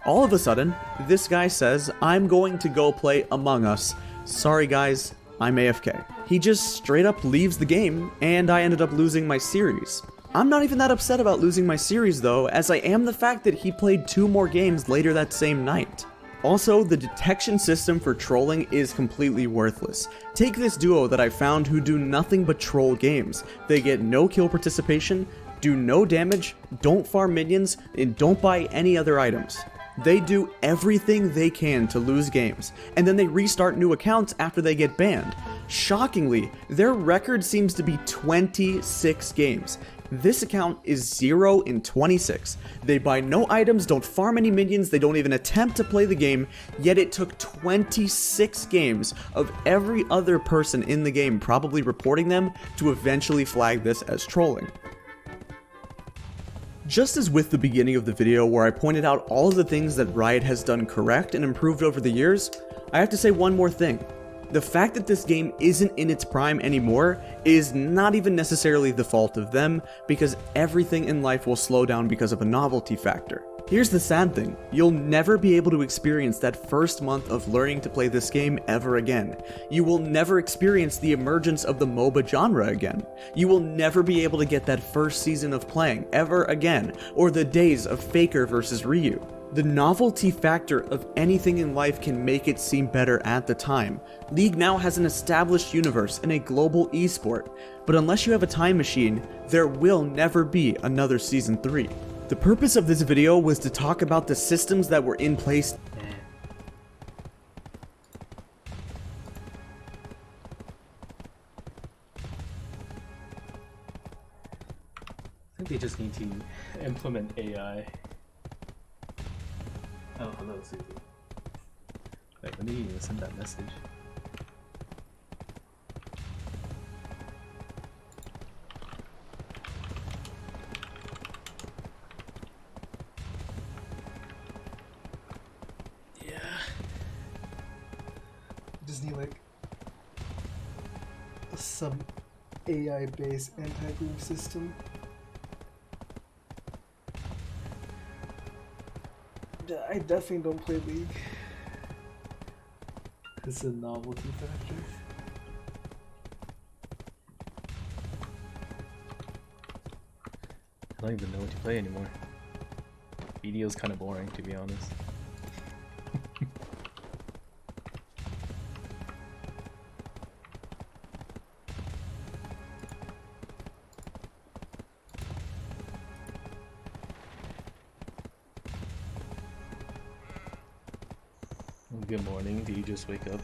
All of a sudden, this guy says, I'm going to go play Among Us. Sorry guys, I'm AFK. He just straight up leaves the game, and I ended up losing my series. I'm not even that upset about losing my series though, as I am the fact that he played 2 more games later that same night. Also, the detection system for trolling is completely worthless. Take this duo that I found who do nothing but troll games. They get no kill participation, do no damage, don't farm minions, and don't buy any other items. They do everything they can to lose games, and then they restart new accounts after they get banned. Shockingly, their record seems to be 26 games. This account is 0 in 26. They buy no items, don't farm any minions, they don't even attempt to play the game, yet it took 26 games of every other person in the game probably reporting them to eventually flag this as trolling. Just as with the beginning of the video where I pointed out all of the things that Riot has done correct and improved over the years, I have to say one more thing. The fact that this game isn't in its prime anymore is not even necessarily the fault of them, because everything in life will slow down because of a novelty factor. Here's the sad thing, you'll never be able to experience that first month of learning to play this game ever again. You will never experience the emergence of the MOBA genre again. You will never be able to get that first season of playing ever again, or the days of Faker versus Ryu. The novelty factor of anything in life can make it seem better at the time. League now has an established universe and a global esport, but unless you have a time machine, there will never be another Season 3. The purpose of this video was to talk about the systems that were in place. I think they just need to implement AI. Oh, hello, Susie. Wait, let me send that message. Yeah. Just need like some AI-based anti-groove system. I definitely don't play League. It's a novelty factor. I don't even know what to play anymore. BDO's kind of boring, to be honest. Good morning, do you just wake up?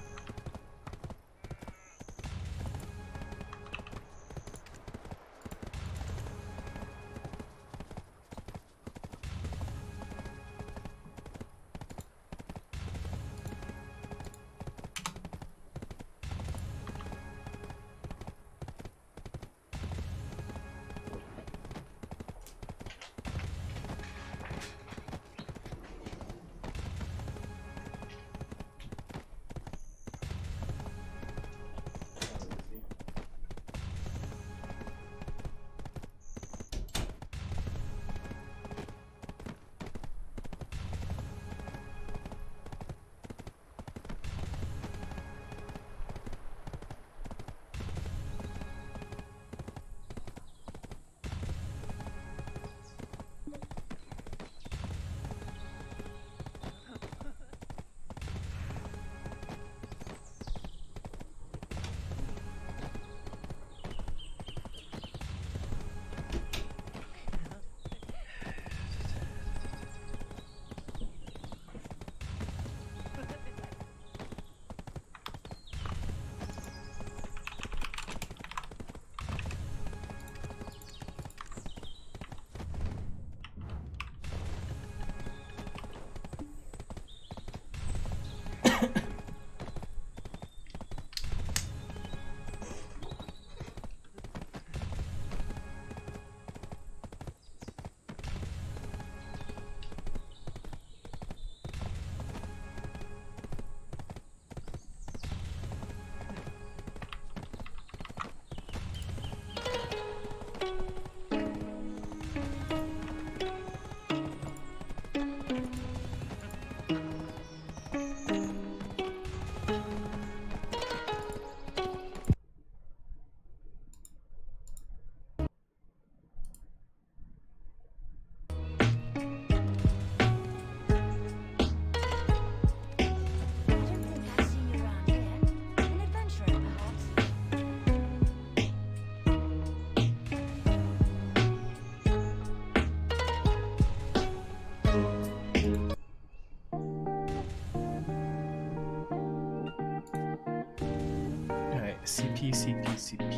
CP, CP, CP.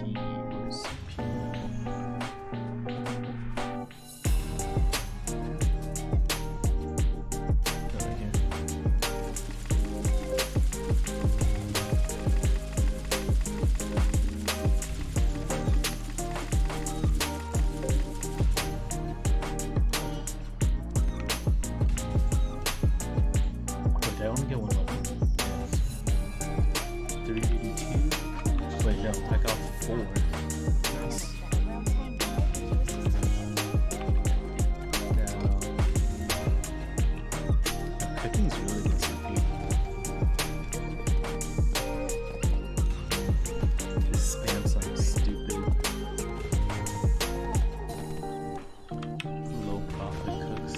Where's CP? Go right here. Wait, I only get one level. 382. Wait, no, I got 4. Nice. Now, cooking's really good CP. Just spam some stupid low profit cooks.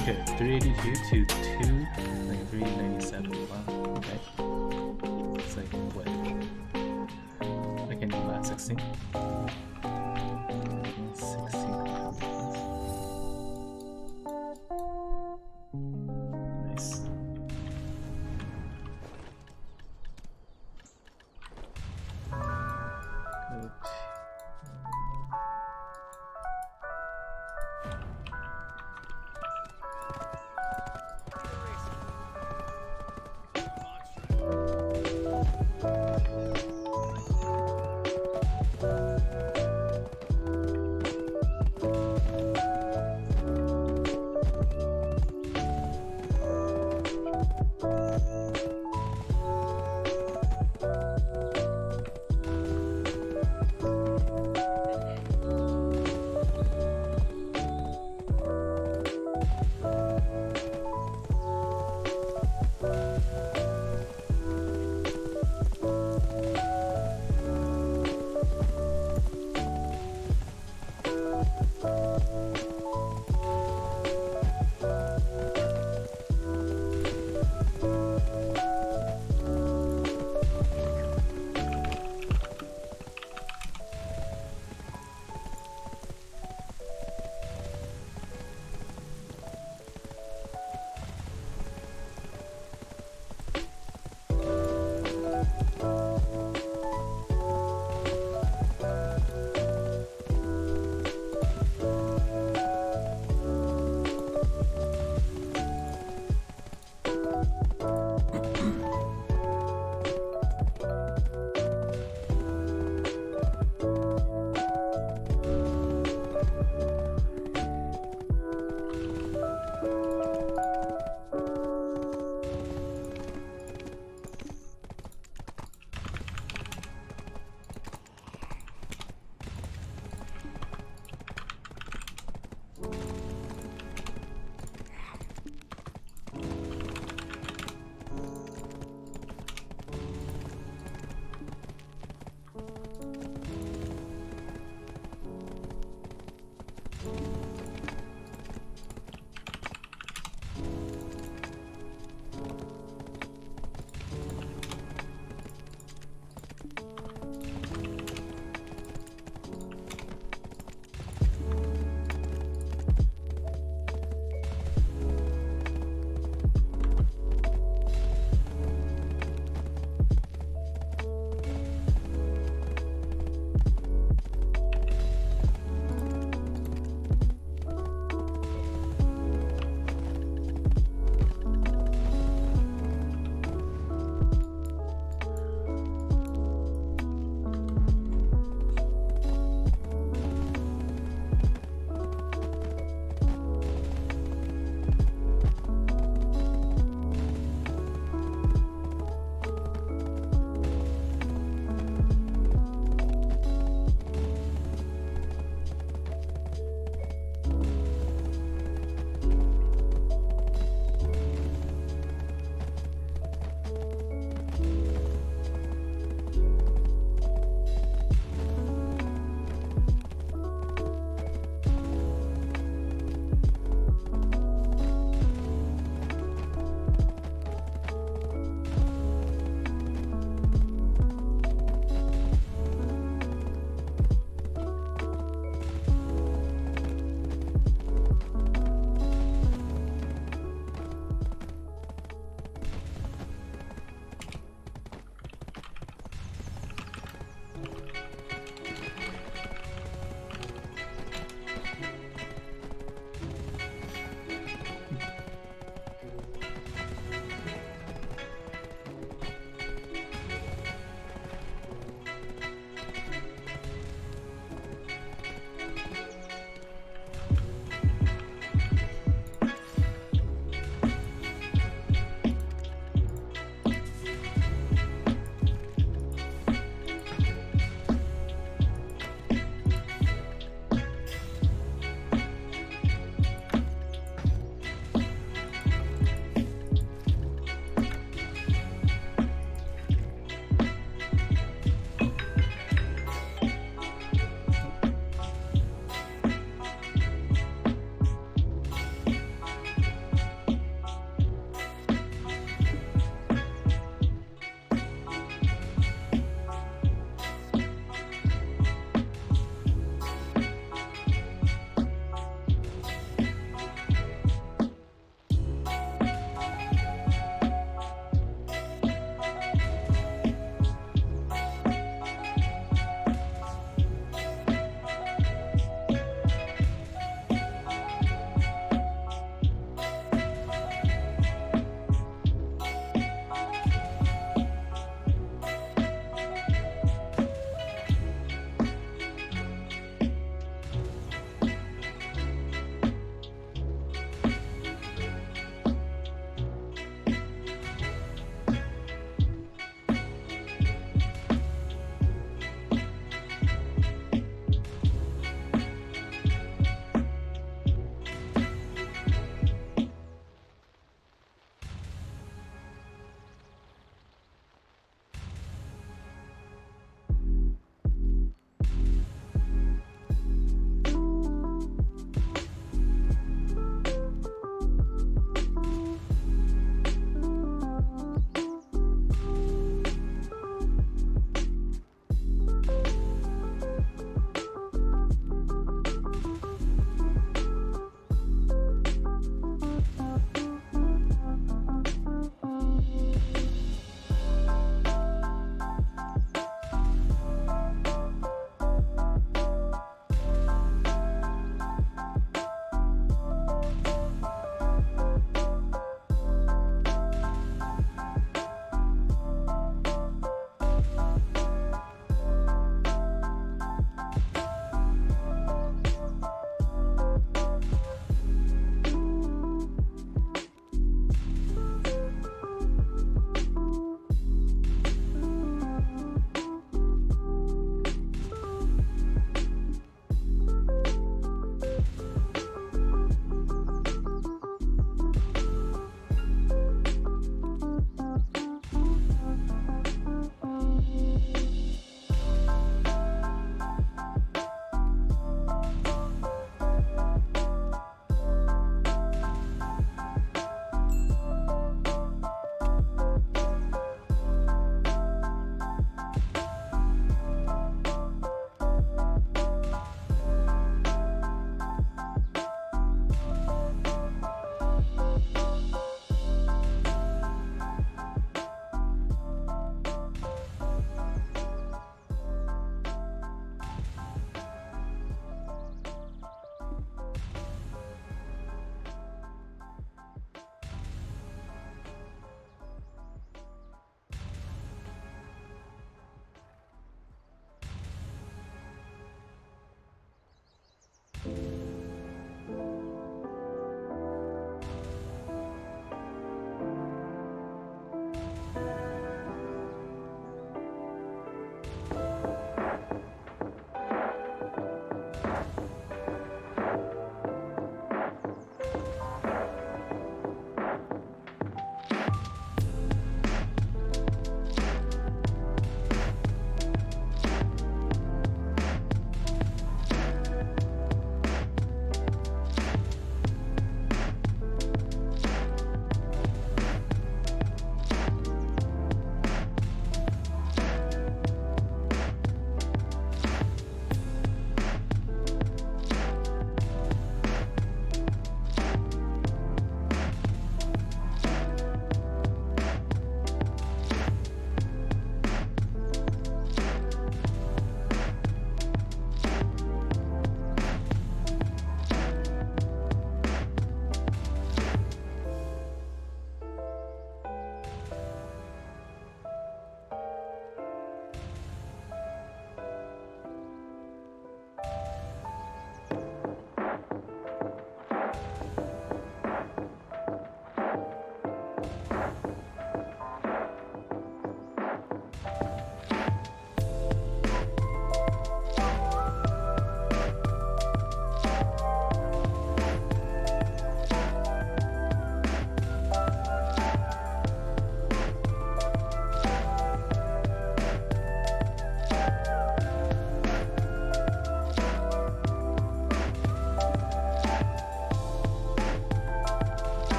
Okay, 382 to 397. Wow, okay. It's like, what? I can do that 16. 16. Nice. Good.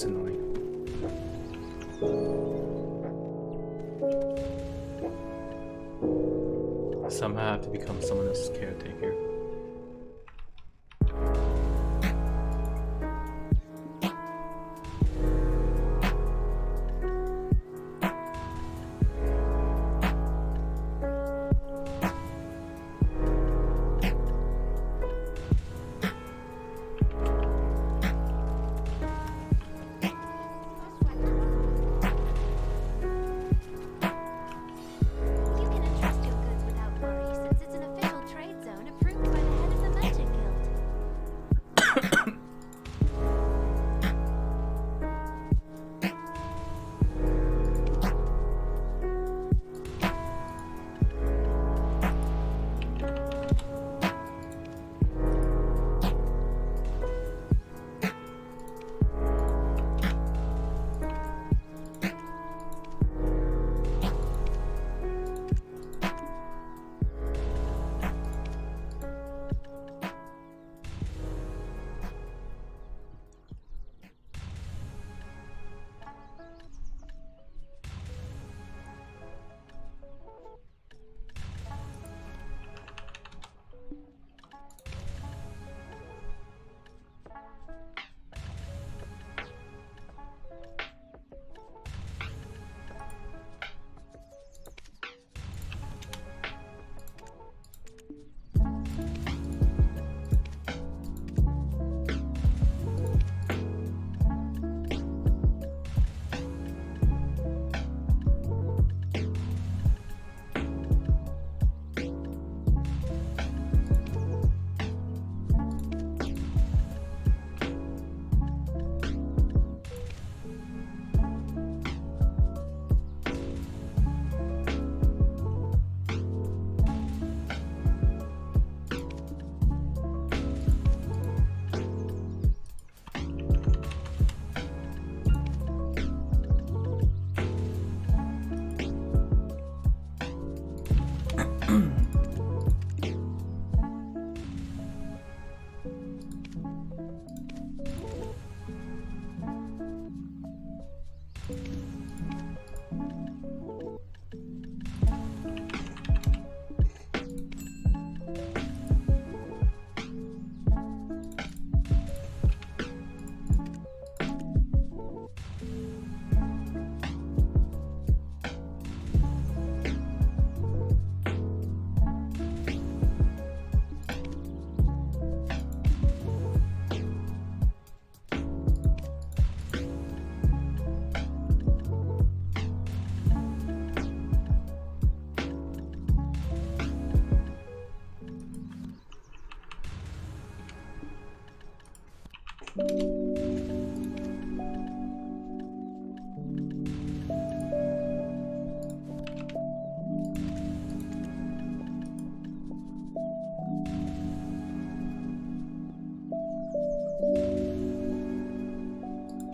That's annoying. Somehow I have to become someone else's caretaker.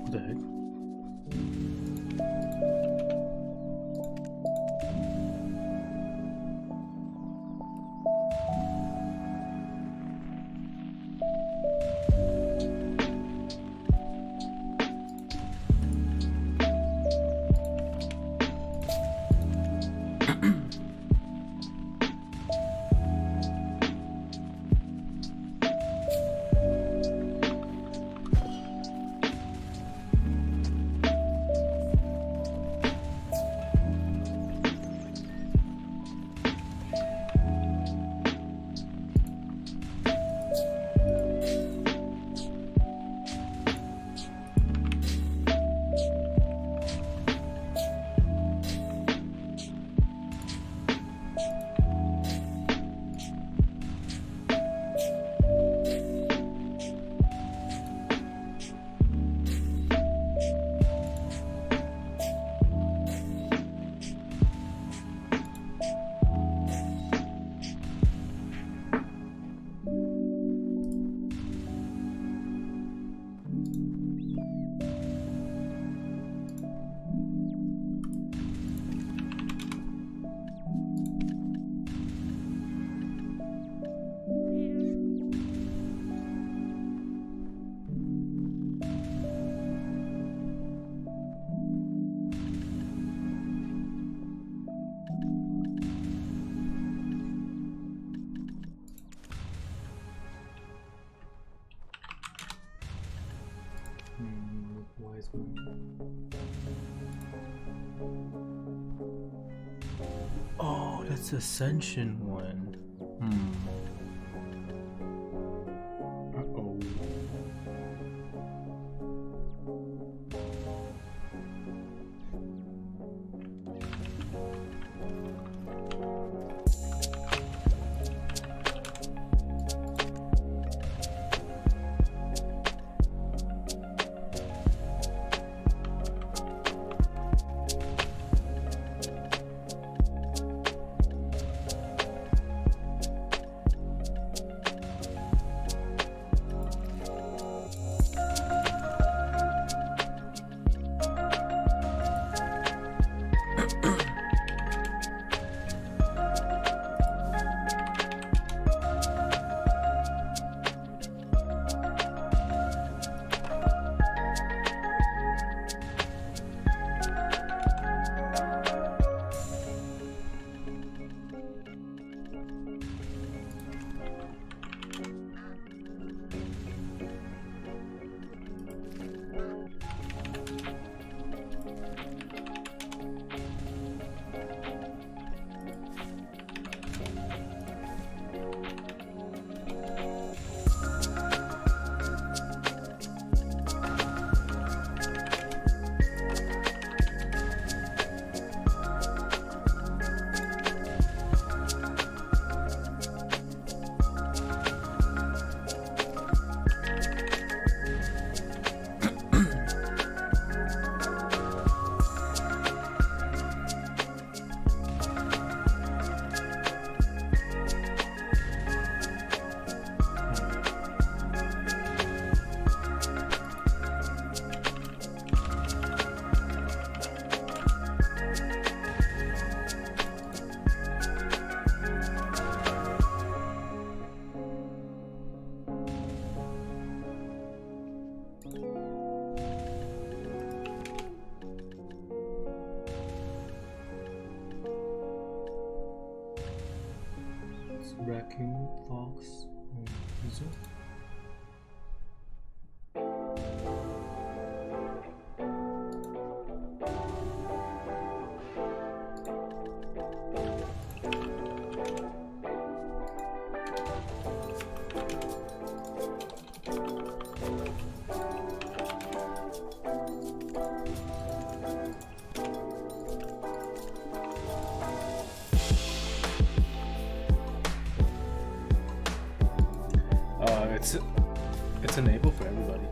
What the heck? Oh, that's Ascension one. Uh-oh. Raccoon, fox, and lizard. It's enabled for everybody.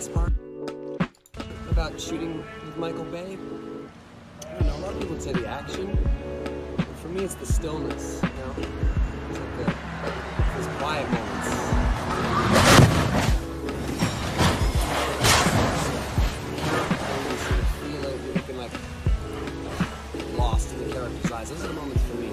last part about shooting with Michael Bay. I don't know, a lot of people would say the action, but for me it's the stillness, you know? It's like those quiet moments. You sort of feel it, you can like lost in the character's eyes. Those are the moments for me.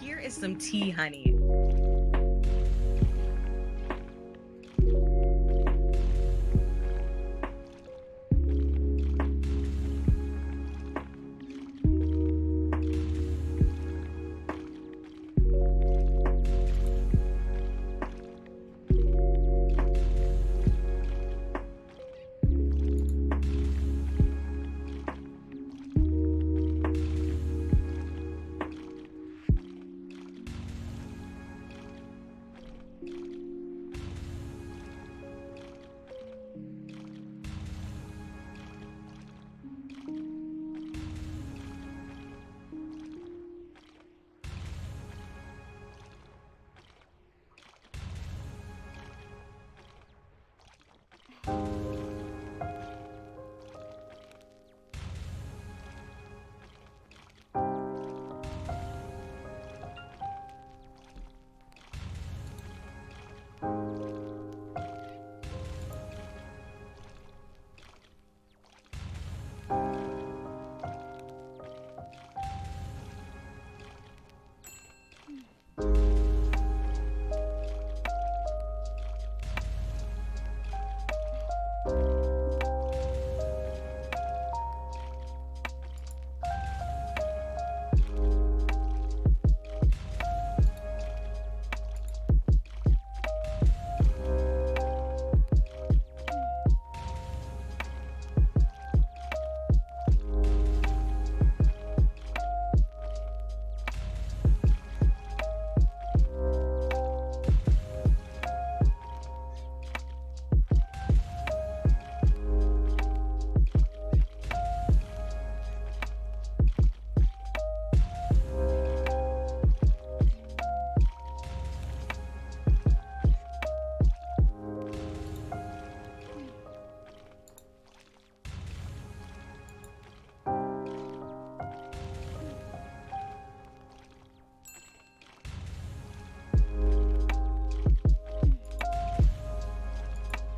Here is some tea, honey.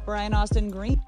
Brian Austin Green.